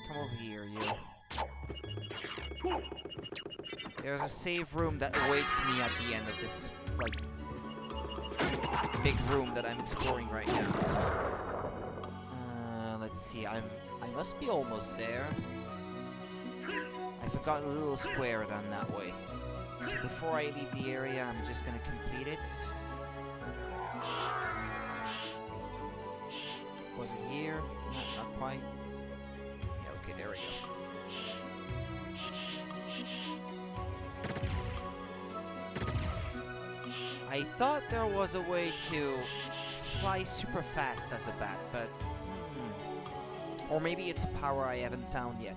Speaker 1: Come over here, you. There's a save room that awaits me at the end of this, like, big room that I'm exploring right now. Let's see, I must be almost there. I forgot a little square done that way. So before I leave the area, I'm just gonna complete it. Was it here? No, not quite. Yeah, okay, there we go. I thought there was a way to fly super fast as a bat, but... Or maybe it's a power I haven't found yet.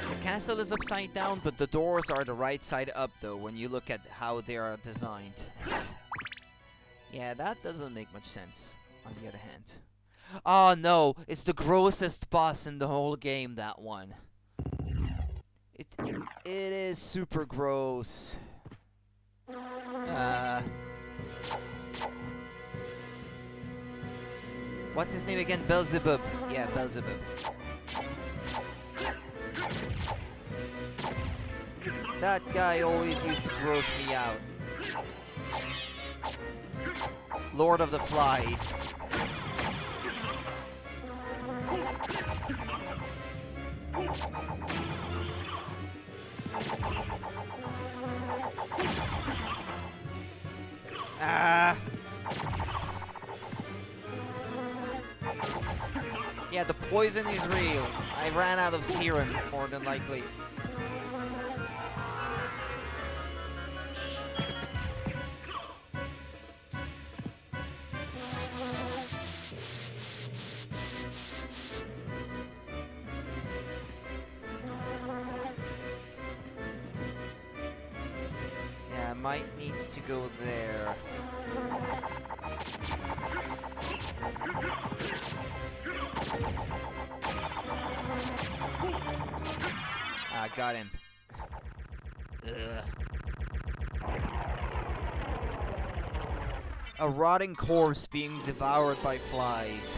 Speaker 1: The castle is upside down, but the doors are the right side up, though, when you look at how they are designed. Yeah, that doesn't make much sense, on the other hand. Oh no, it's the grossest boss in the whole game, that one. It is super gross. What's his name again? Beelzebub. Yeah, Beelzebub. That guy always used to gross me out. Lord of the Flies. Yeah, the poison is real. I ran out of serum, more than likely. might need to go there. Ah, got him. Ugh. A rotting corpse being devoured by flies.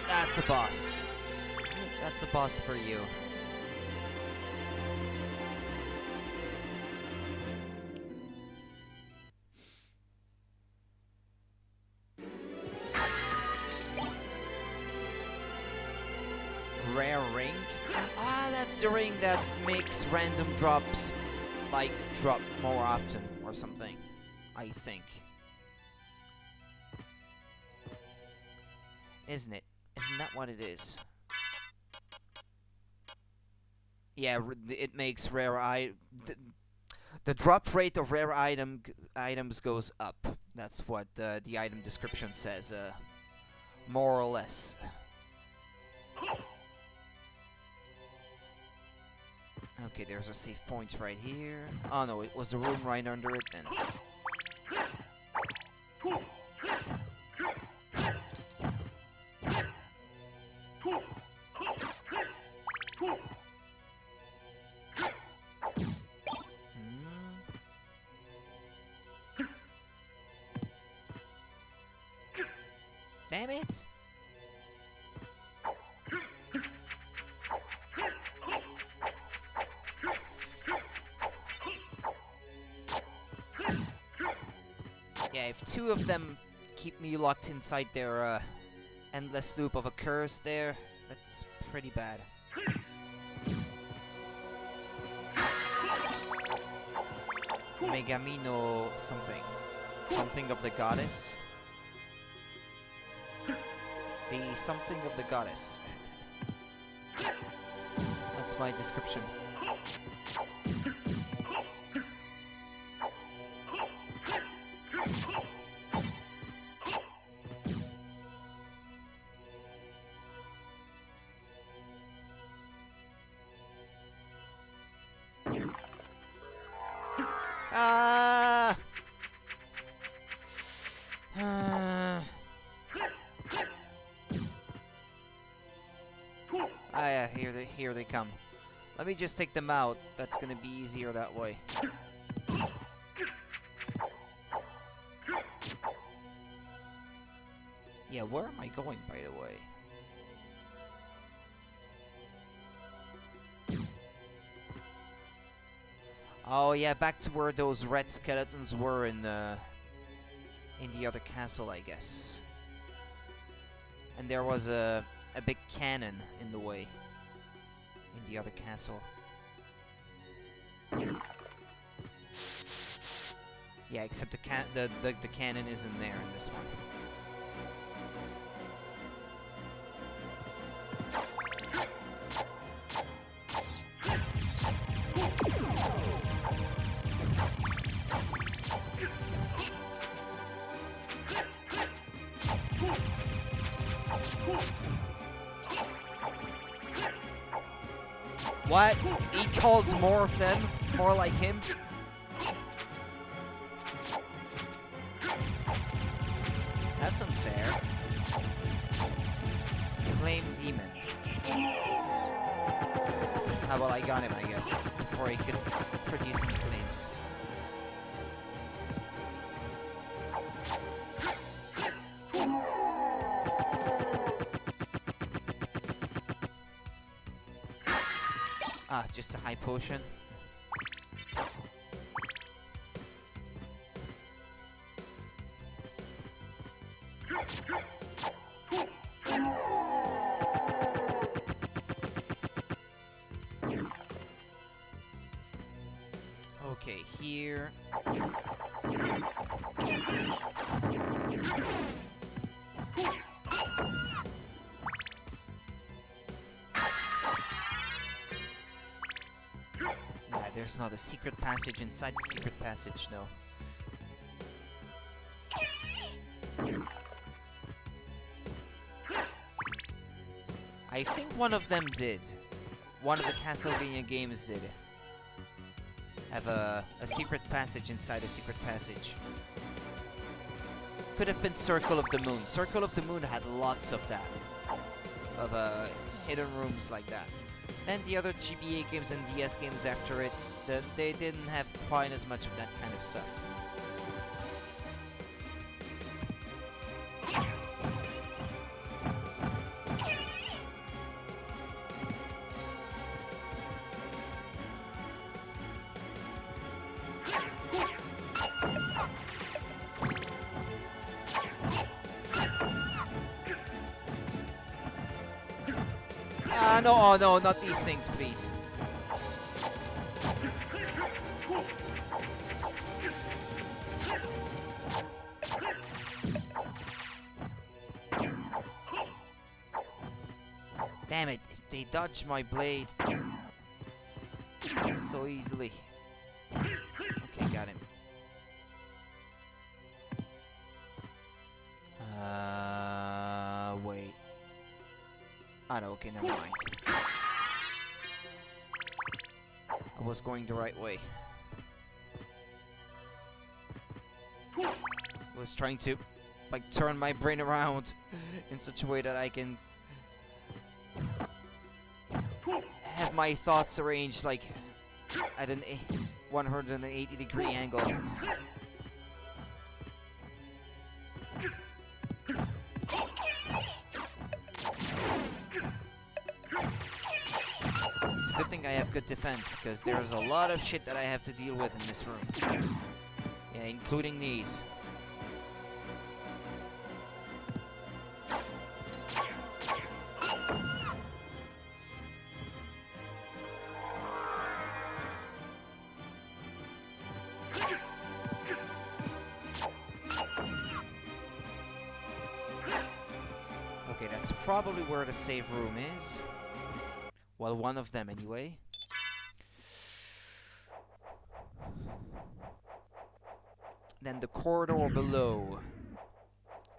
Speaker 1: That's a boss. That's a boss for you. Rare ring? Ah, that's the ring that makes random drops, like, drop more often or something. I think. Isn't it? Isn't that what it is? Yeah, it makes rare the drop rate of rare items goes up. That's what the item description says, more or less. Okay, there's a save point right here. Oh no, it was the room right under it then. Damn it! Yeah, if two of them keep me locked inside their endless loop of a curse there, that's pretty bad. Megamino something. Something of the goddess. The something of the goddess. That's my description. Ah! Ah, yeah, here they come. Let me just take them out. That's gonna be easier that way. Yeah, where am I going, by the way? Oh yeah, back to where those red skeletons were in the other castle, I guess. And there was a big cannon in the way in the other castle. Yeah, except the cannon isn't there in this one. What? He calls more of them? More like him? That's unfair. Flame Demon. Ah, well, I got him, I guess, before he could produce any flames. Ah, just a high potion. Okay, here. There's not a secret passage inside the secret passage, no. I think one of them did. One of the Castlevania games did. have a secret passage inside a secret passage. Could have been Circle of the Moon. Circle of the Moon had lots of that. Of hidden rooms like that. And the other GBA games and DS games after it, they didn't have quite as much of that kind of stuff. No, oh no, not these things, please. Damn it, they dodged my blade so easily. Okay, got him. Wait. Ah, no, okay, never mind. I was going the right way. I was trying to, like, turn my brain around in such a way that I can have my thoughts arranged, like, at an 180-degree angle. It's a good thing I have good defense, because there's a lot of shit that I have to deal with in this room. Yeah, including these. Okay, that's probably where the save room is. Well, one of them anyway. Then the corridor below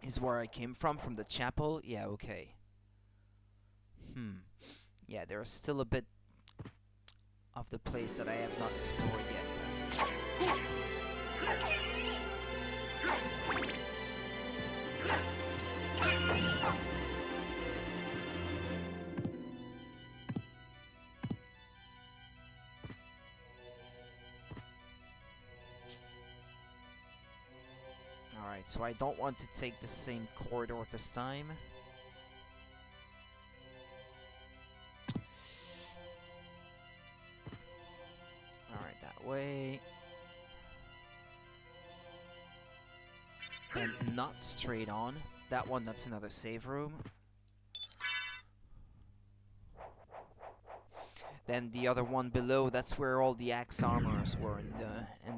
Speaker 1: is where I came from the chapel. Yeah, okay. Yeah, there's still a bit of the place that I have not explored yet. Alright, so I don't want to take the same corridor this time. Alright, that way. Then not straight on. That one, that's another save room. Then the other one below, that's where all the axe armors were in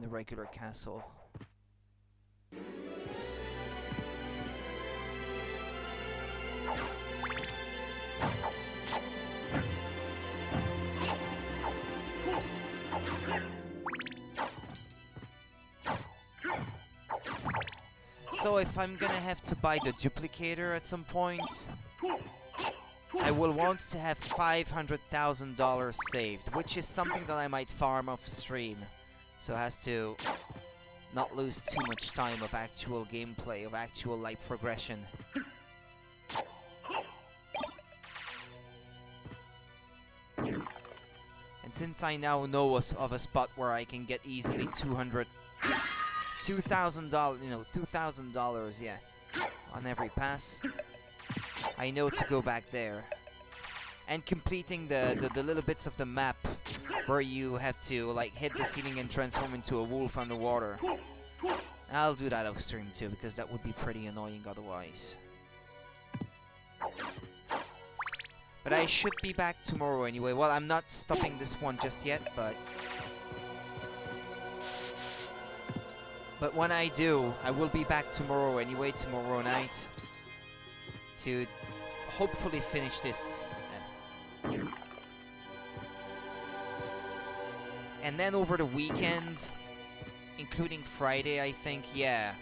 Speaker 1: the regular castle. So if I'm gonna have to buy the duplicator at some point, I will want to have $500,000 saved, which is something that I might farm off stream, so as to not lose too much time of actual gameplay, of actual life progression. And since I now know of a spot where I can get easily $2,000, $2,000, yeah, on every pass, I know to go back there. And completing the little bits of the map where you have to, like, hit the ceiling and transform into a wolf underwater. I'll do that off stream too, because that would be pretty annoying otherwise. But I should be back tomorrow anyway. Well, I'm not stopping this one just yet, but when I do, I will be back tomorrow anyway, tomorrow night, to hopefully finish this. And then over the weekend, including Friday, I think, yeah,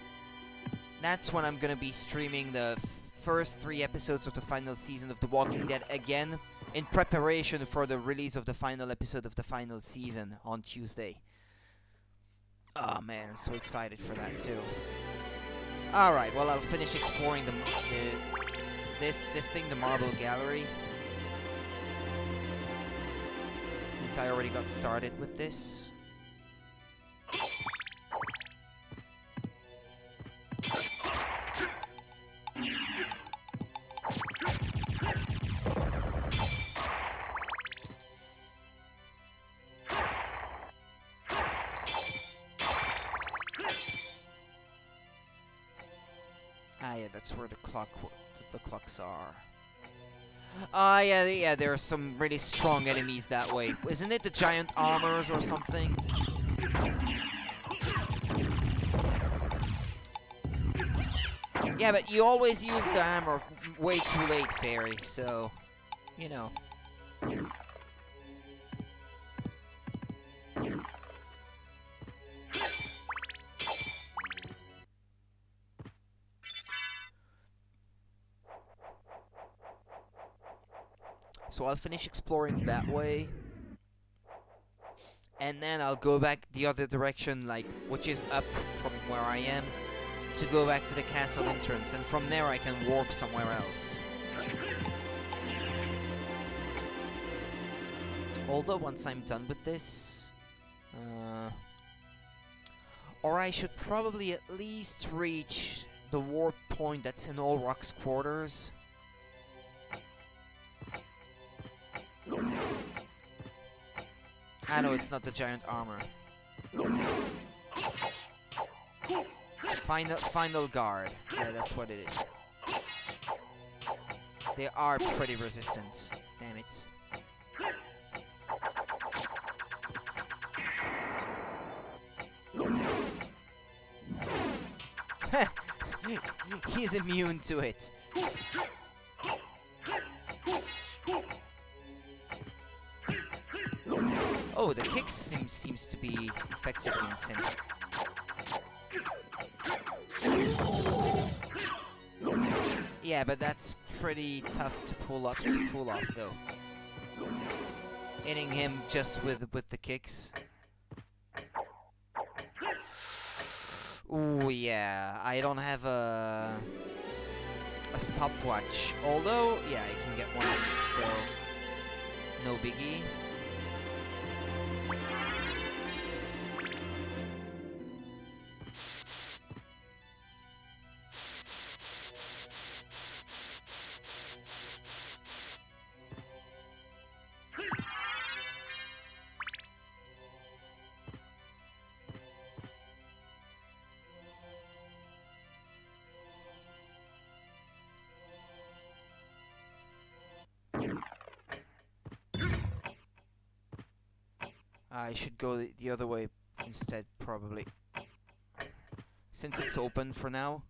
Speaker 1: that's when I'm gonna be streaming the first 3 episodes of the final season of The Walking Dead again, in preparation for the release of the final episode of the final season on Tuesday. Oh man, I'm so excited for that too. Alright, well I'll finish exploring this thing, the Marble Gallery. Since I already got started with this. Ah, yeah, that's where the clocks are. Ah, yeah, there are some really strong enemies that way. Isn't it the giant armors or something? Yeah, but you always use the hammer way too late, Fairy, so, you know. So I'll finish exploring that way. And then I'll go back the other direction, like, which is up from where I am, to go back to the castle entrance. And from there I can warp somewhere else. Although once I'm done with this... or I should probably at least reach the warp point that's in Olrock's quarters. I know it's not the giant armor. Final guard. Yeah, that's what it is. They are pretty resistant. Damn it. He's immune to it. Oh, the kick seems to be effective against him. Yeah, but that's pretty tough to pull off though. Hitting him just with the kicks. Ooh, yeah, I don't have a stopwatch. Although, yeah, I can get one, so no biggie. I should go the other way instead, probably. Since it's open for now.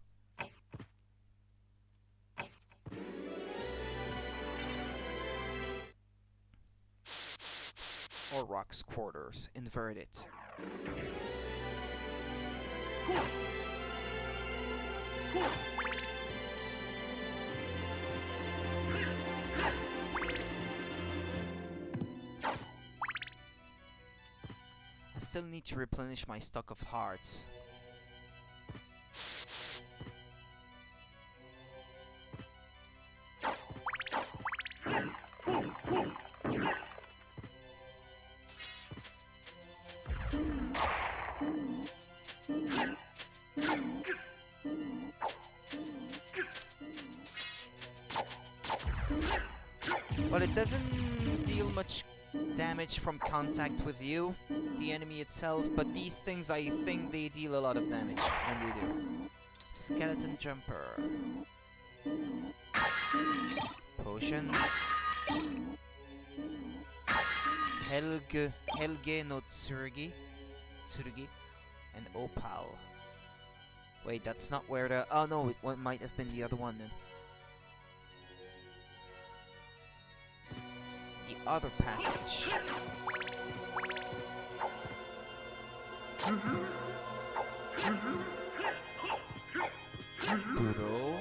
Speaker 1: Or Rock's quarters. Invert it. I still need to replenish my stock of hearts. Well, it doesn't deal much damage from contact with you, the enemy itself, but these things, I think they deal a lot of damage when they do. Skeleton Jumper. Potion. Helge no Tsurugi. And Opal. Wait, that's not where the... Oh no, it might have been the other one then. The other passage. Buro.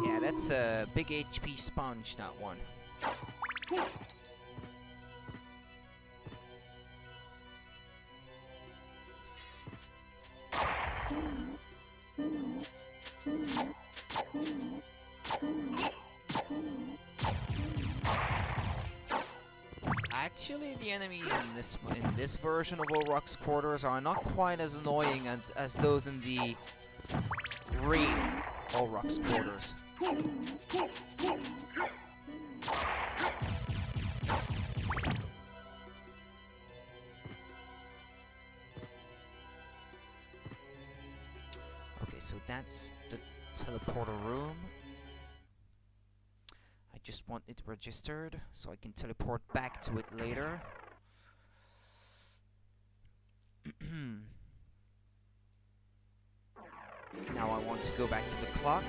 Speaker 1: Yeah, that's a big HP sponge, that one. Actually, the enemies in this version of Olrock's Quarters are not quite as annoying as those in the real Olrock's Quarters. Okay, so that's the teleporter room. I just want it registered so I can teleport back to it later. Now I want to go back to the clock.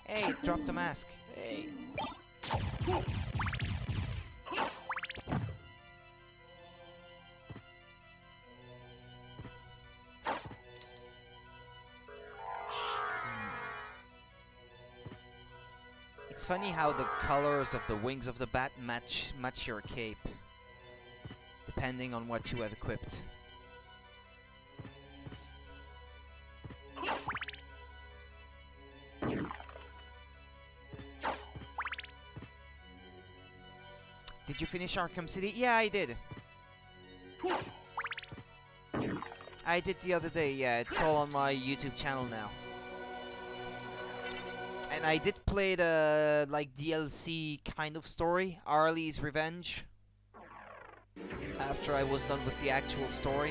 Speaker 1: Hey, drop the mask. Hey. It's funny how the colors of the wings of the bat match your cape, depending on what you have equipped. Did you finish Arkham City? Yeah, I did. I did the other day, yeah, it's all on my YouTube channel now. And I did play the, like, DLC kind of story, Arlie's Revenge, after I was done with the actual story.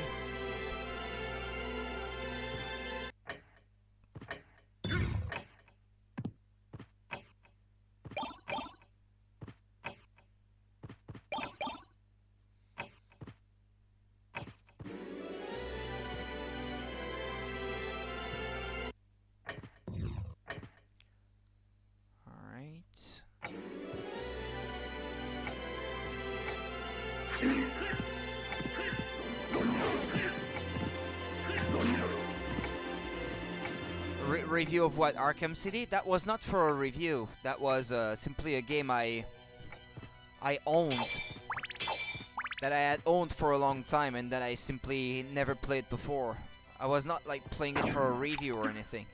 Speaker 1: Review of what? Arkham City? That was not for a review. That was simply a game I owned. That I had owned for a long time and that I simply never played before. I was not like playing it for a review or anything.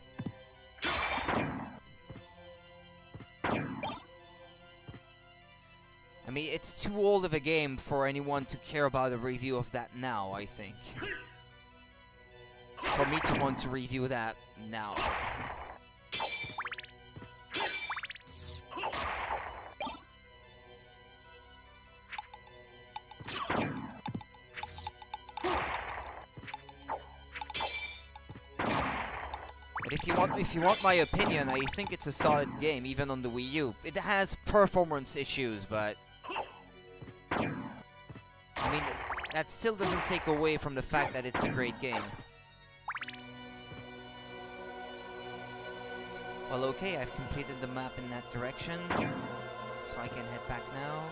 Speaker 1: I mean, it's too old of a game for anyone to care about a review of that now, I think. For me to want to review that now. But if you want my opinion, I think it's a solid game, even on the Wii U. It has performance issues, but I mean, that still doesn't take away from the fact that it's a great game. Well, okay, I've completed the map in that direction, so I can head back now.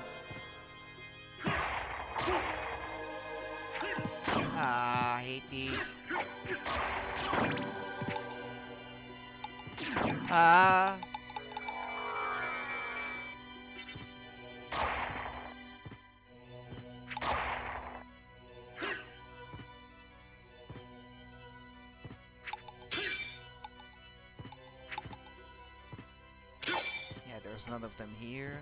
Speaker 1: Ah, I hate these. Ah. There's none of them here.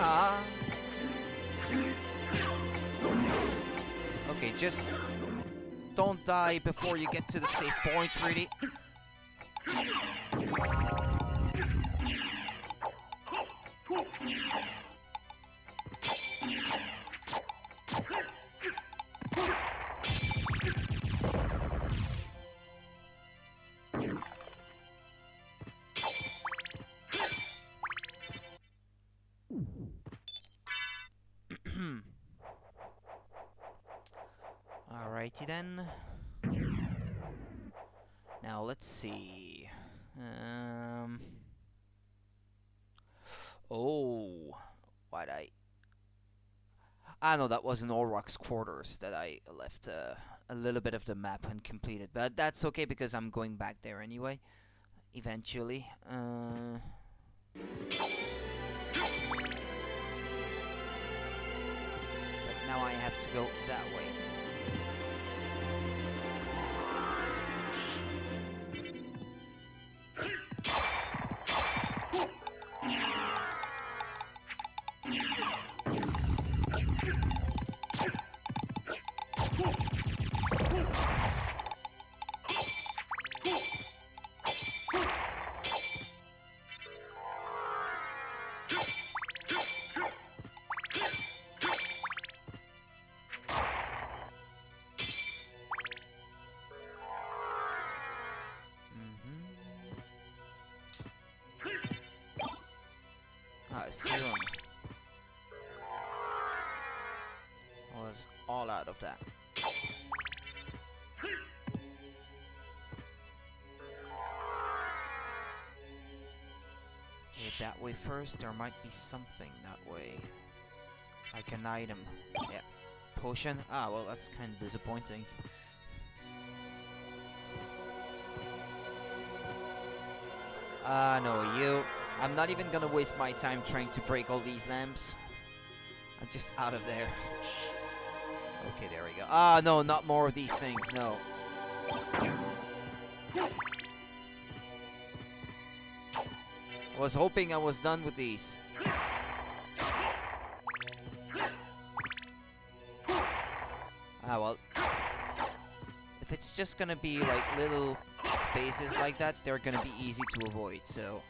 Speaker 1: Ah. Okay, just don't die before you get to the safe point, really. Alrighty then. Now let's see. Oh, what no, that was in Orrock's quarters that I left a little bit of the map uncompleted, but that's okay because I'm going back there anyway, eventually. But now I have to go that way. Serum was all out of that. Okay, that way first. There might be something that way, like an item. Yeah, potion. Ah, well, that's kind of disappointing. No, you. I'm not even gonna waste my time trying to break all these lamps. I'm just out of there. Okay, there we go. Ah, no, not more of these things, no. I was hoping I was done with these. Ah, well. If it's just gonna be like little spaces like that, they're gonna be easy to avoid, so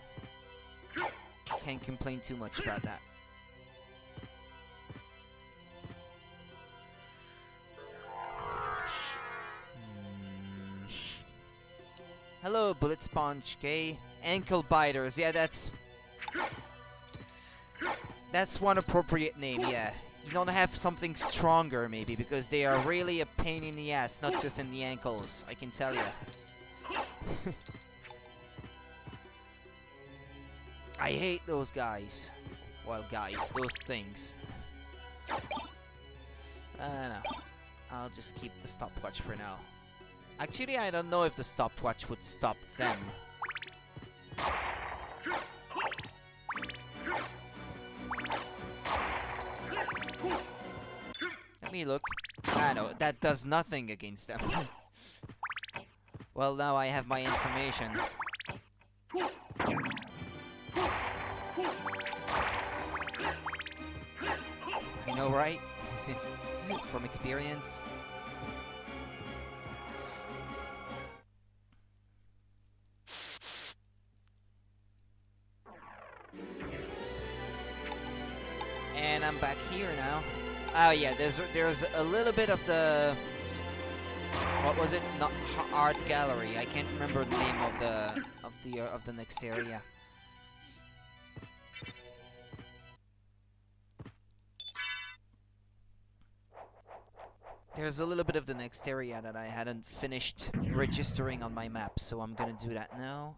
Speaker 1: can't complain too much about that. Hello, Bullet Sponge, okay? Ankle biters, yeah, that's one appropriate name, yeah. You don't have something stronger, maybe, because they are really a pain in the ass, not just in the ankles, I can tell ya. I hate those guys. Well, guys, those things. No. I'll just keep the stopwatch for now. Actually, I don't know if the stopwatch would stop them. Let me look. Ah, no, that does nothing against them. Well, now I have my information. You know, right? From experience. And I'm back here now. Oh yeah, there's a little bit of the, what was it? Not art gallery. I can't remember the name of the next area. There's a little bit of the next area that I hadn't finished registering on my map, so I'm gonna do that now.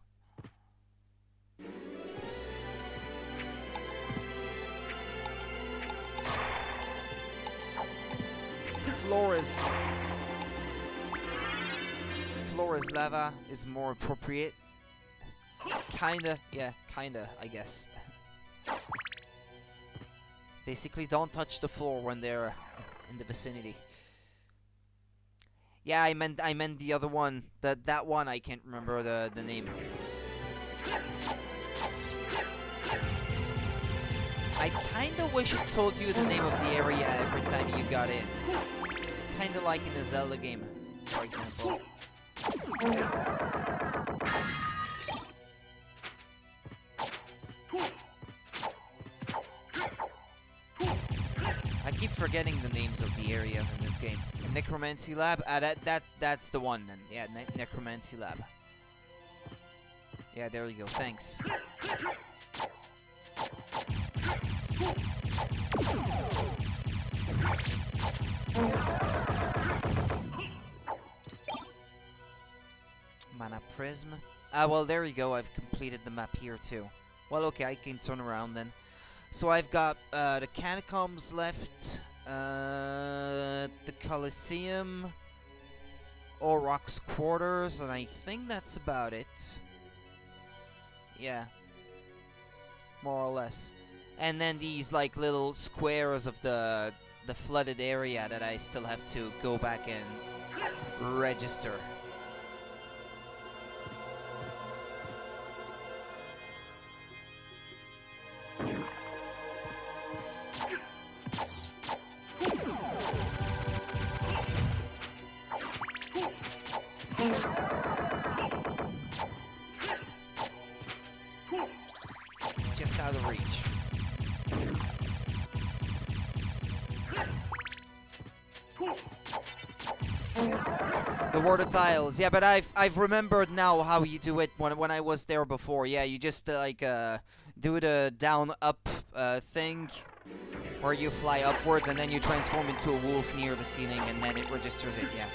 Speaker 1: Flora's lava is more appropriate. Kinda, yeah, kinda, I guess. Basically, don't touch the floor when they're in the vicinity. Yeah, I meant the other one. That one I can't remember the name. I kinda wish it told you the name of the area every time you got in. Kinda like in a Zelda game, for example. I keep forgetting the names of the areas in this game. Necromancy Lab? That's the one then. Yeah, Necromancy Lab. Yeah, there we go. Thanks. Mana Prism. Ah, well, there you go. I've completed the map here, too. Well, okay, I can turn around then. So I've got the Catacombs left, the Colosseum, Oroc's Quarters, and I think that's about it. Yeah. More or less. And then these, like, little squares of the flooded area that I still have to go back and register. Just out of reach. The water tiles, yeah, but I've remembered now how you do it when I was there before. Yeah, you just like do the down up thing where you fly upwards and then you transform into a wolf near the ceiling and then it registers it. Yeah.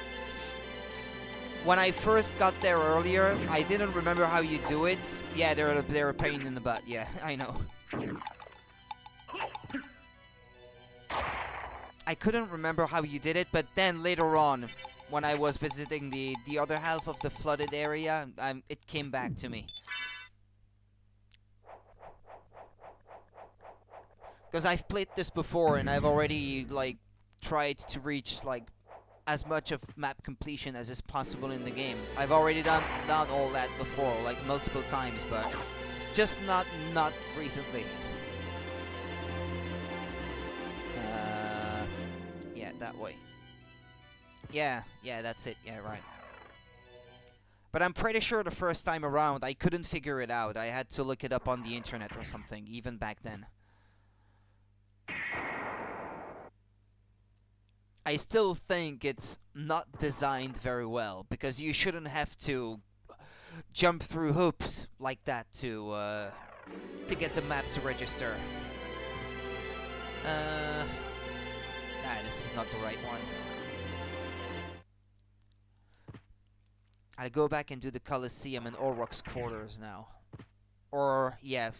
Speaker 1: When I first got there earlier, I didn't remember how you do it. Yeah, they're a pain in the butt. Yeah, I know. I couldn't remember how you did it, but then later on, when I was visiting the other half of the flooded area, it came back to me. Because I've played this before, and I've already, like, tried to reach, like, as much of map completion as is possible in the game. I've already done all that before, like, multiple times, but just not recently. Yeah, that way. Yeah, that's it. Yeah, right. But I'm pretty sure the first time around, I couldn't figure it out. I had to look it up on the internet or something, even back then. I still think it's not designed very well, because you shouldn't have to jump through hoops like that to get the map to register. This is not the right one. I'll go back and do the Colosseum and Oroc's Quarters now. Or, yeah,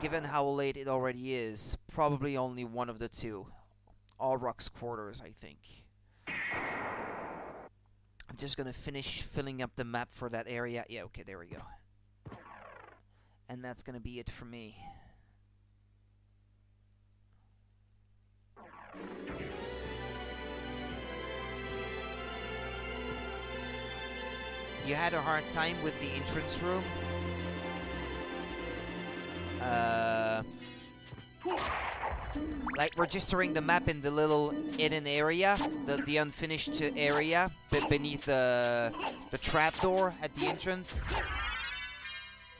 Speaker 1: given how late it already is, probably only one of the two. Oroc's Quarters, I think. I'm just gonna finish filling up the map for that area. Yeah, okay, there we go. And that's gonna be it for me. You had a hard time with the entrance room? Like registering the map in the little hidden area, the unfinished area beneath the trapdoor at the entrance.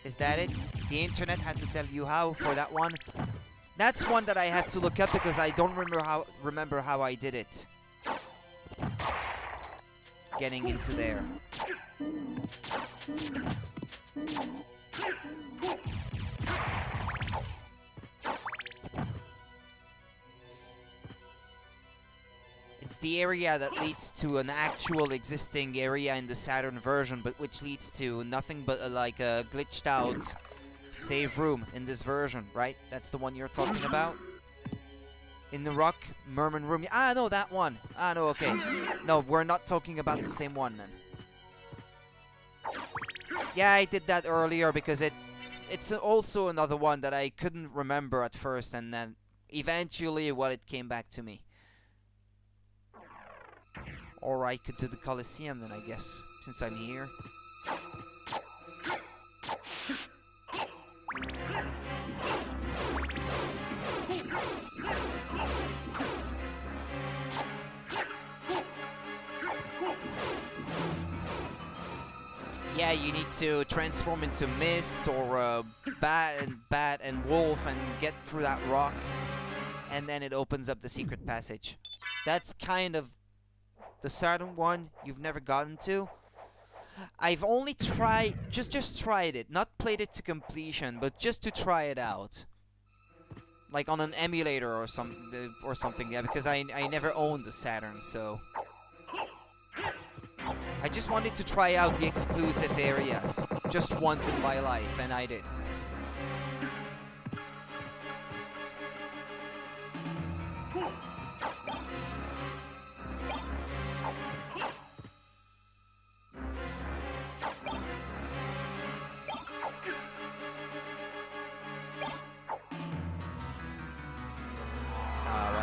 Speaker 1: Is that it? The internet had to tell you how for that one. That's one that I have to look up because I don't remember how I did it. Getting into there. It's the area that leads to an actual existing area in the Saturn version, but which leads to nothing but like a glitched out save room in this version, right? That's the one you're talking about? In the rock, Merman room. Ah, no, that one. Ah, no, okay. No, we're not talking about the same one then. Yeah, I did that earlier because it's also another one that I couldn't remember at first, and then eventually, well, it came back to me. Or I could do the Colosseum then, I guess, since I'm here. Yeah, you need to transform into mist or bat and wolf and get through that rock, and then it opens up the secret passage. That's kind of the Saturn one you've never gotten to. I've only tried, just tried it, not played it to completion, but just to try it out, like on an emulator or something. Yeah, because I never owned the Saturn, so I just wanted to try out the exclusive areas just once in my life, and I did. Well,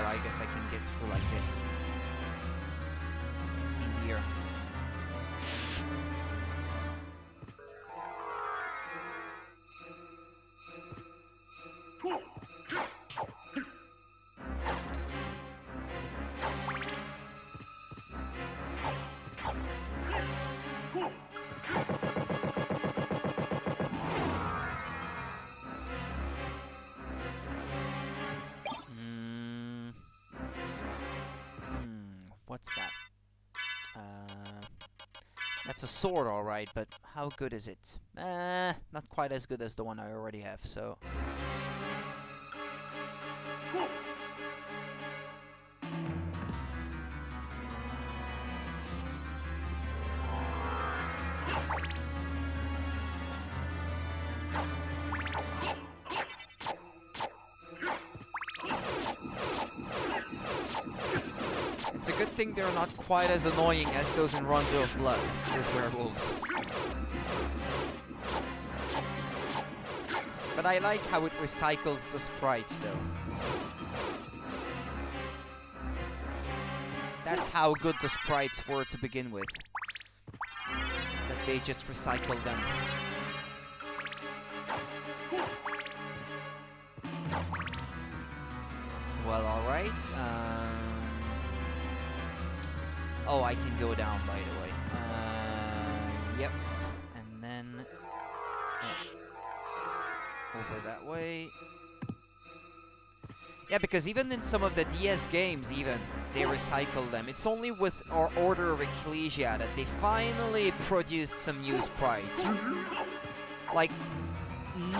Speaker 1: I guess I can get through like this. It's easier. What's that? That's a sword, alright, but how good is it? Not quite as good as the one I already have, so... It's a good thing they're not quite as annoying as those in Rondo of Blood, those werewolves. But I like how it recycles the sprites, though. That's how good the sprites were to begin with. That they just recycled them. Well, alright. Oh, I can go down, by the way. Yep. And then... over that way. Yeah, because even in some of the DS games, even, they recycle them. It's only with our Order of Ecclesia that they finally produced some new sprites. Like,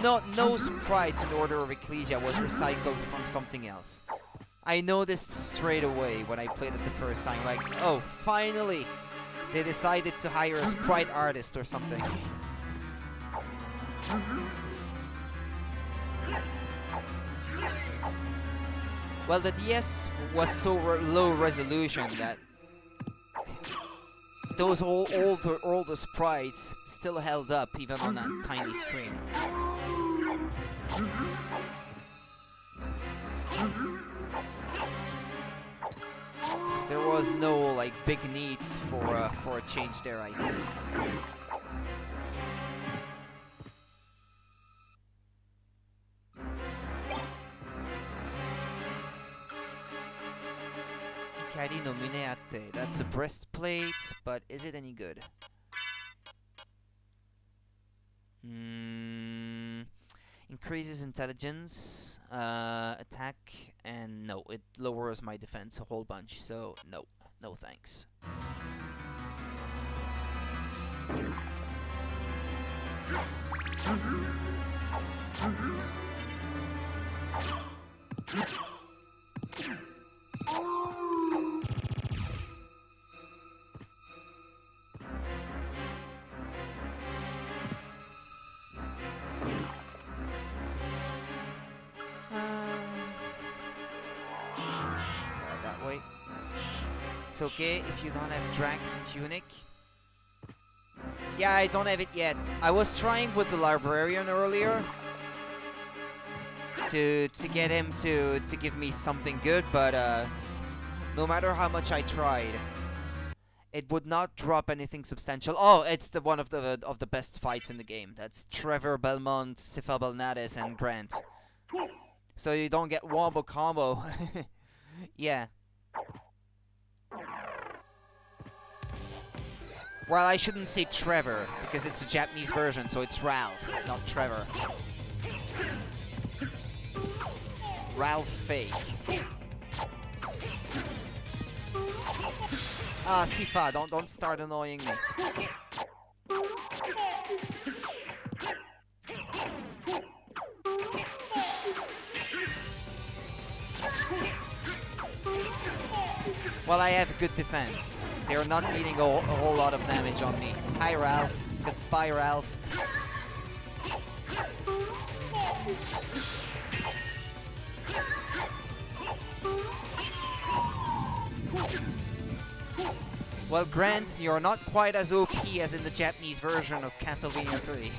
Speaker 1: no sprites in Order of Ecclesia was recycled from something else. I noticed straight away when I played it the first time, like, oh, finally, they decided to hire a sprite artist or something. Well, the DS was so low resolution that those older sprites still held up even on that tiny screen. So there was no like big need for a change there, I guess. Ikari no Muneate. That's a breastplate, but is it any good? Increases intelligence, attack, and no, it lowers my defense a whole bunch, so no thanks. That way. It's okay if you don't have Drax Tunic. Yeah, I don't have it yet. I was trying with the Librarian earlier to get him to give me something good, but no matter how much I tried, it would not drop anything substantial. Oh, it's the one of the best fights in the game. That's Trevor, Belmont, Sifal Belnades, and Grant. So you don't get wombo combo. Yeah. Well, I shouldn't say Trevor, because it's a Japanese version, so it's Ralph, not Trevor. Ralph Fake. Ah, Sifa, don't start annoying me. Well, I have good defense. they're not dealing a whole lot of damage on me. Hi, Ralph. Goodbye, Ralph. Well, Grant, you're not quite as OP as in the Japanese version of Castlevania 3.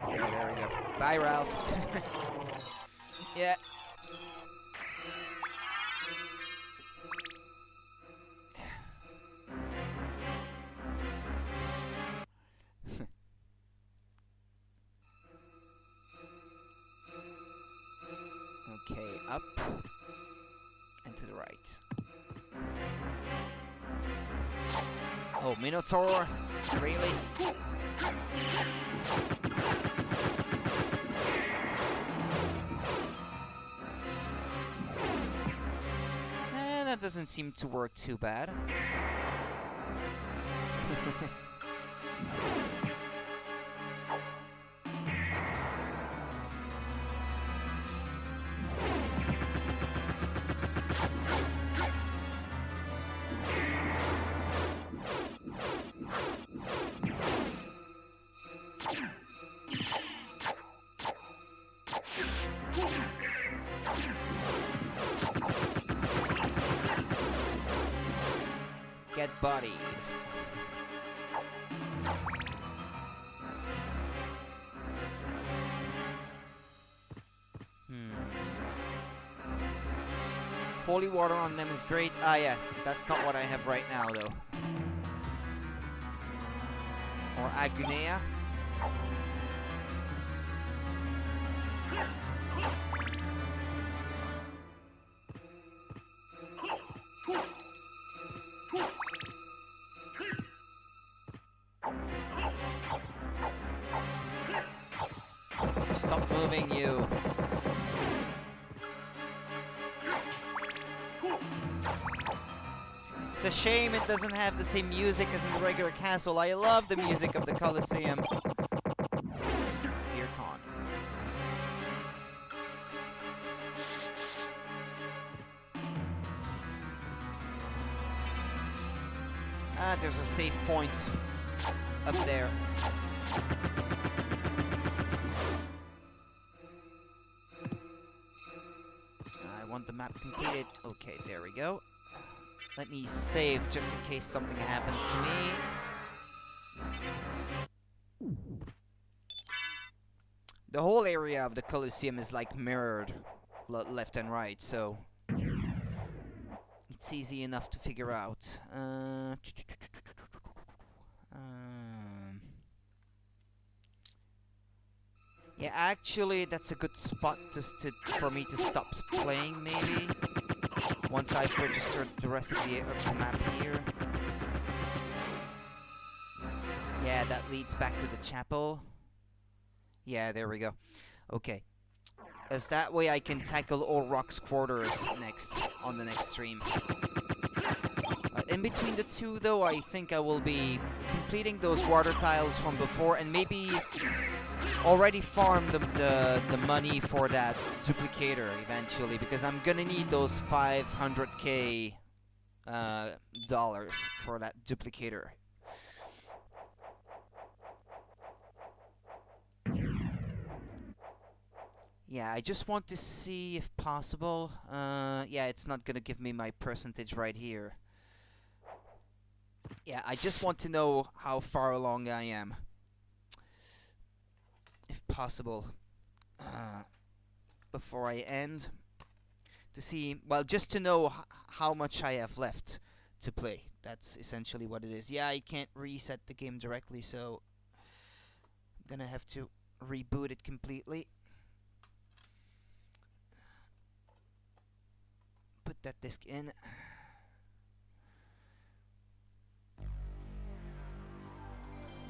Speaker 1: Oh, there we go. Bye, Ralph. Yeah. Okay, up and to the right. Oh, Minotaur? Really? That doesn't seem to work too bad. Get bodied. Holy water on them is great. Ah, yeah, that's not what I have right now, though. Or Agunea. Stop moving, you. It's a shame it doesn't have the same music as in the regular castle. I love the music of the Colosseum. Zircon. Ah, there's a safe point up there. I want the map completed. Okay, there we go. Let me save just in case something happens to me. The whole area of the Colosseum is like mirrored left and right, so it's easy enough to figure out. Yeah, actually, that's a good spot for me to stop playing, maybe. Once I've registered the rest of the map here. Yeah, that leads back to the chapel. Yeah, there we go. Okay. As that way I can tackle all Rock's quarters next, on the next stream. In between the two, though, I think I will be completing those water tiles from before and maybe already farm the money for that duplicator eventually, because I'm gonna need those 500k dollars for that duplicator. Yeah, I just want to see if possible. Yeah, it's not gonna give me my percentage right here. Yeah, I just want to know how far along I am, if possible, before I end, to see, well, just to know how much I have left to play. That's essentially what it is. Yeah, I can't reset the game directly, so I'm gonna have to reboot it completely. Put that disc in.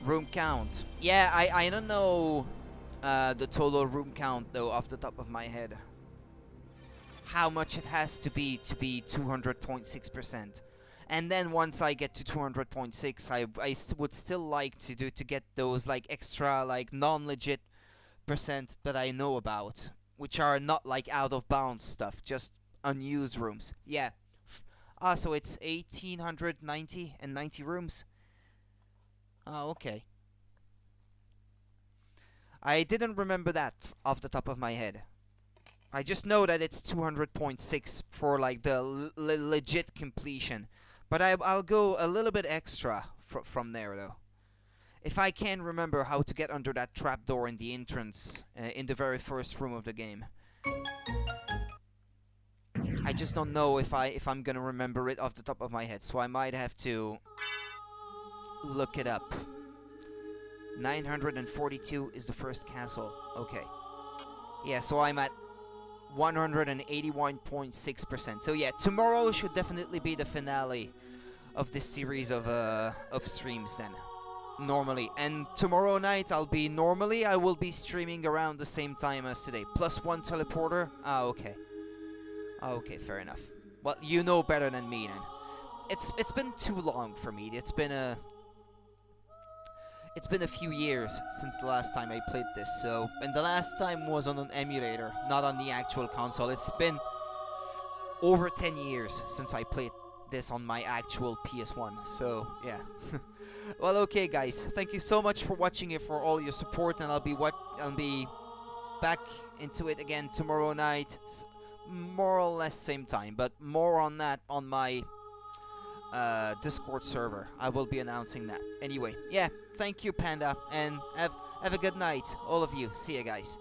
Speaker 1: Room count. Yeah, I don't know the total room count, though, off the top of my head. How much it has to be 200.6%. And then once I get to 200.6, I would still like to get those like extra like non-legit percent that I know about, which are not like out of bounds stuff, just unused rooms. Yeah. So it's 1890 and 90 rooms. Oh, okay. I didn't remember that off the top of my head. I just know that it's 200.6 for like the legit completion. But I'll go a little bit extra from there though. If I can remember how to get under that trapdoor in the entrance in the very first room of the game. I just don't know if I'm gonna remember it off the top of my head, so I might have to look it up. 942 is the first castle. Okay. Yeah, so I'm at 181.6%. So yeah, tomorrow should definitely be the finale of this series of streams then. Normally. And tomorrow night I will be streaming around the same time as today. +1 teleporter. Ah, okay. Okay, fair enough. Well, you know better than me then. It's been too long for me. It's been a few years since the last time I played this, so... And the last time was on an emulator, not on the actual console. It's been over 10 years since I played this on my actual PS1, so, yeah. Well, okay, guys. Thank you so much for watching it, for all your support, and I'll be back into it again tomorrow night. More or less same time, but more on that on my... Discord server. I will be announcing that. Anyway, yeah, thank you, Panda, and have a good night, all of you. See ya, guys.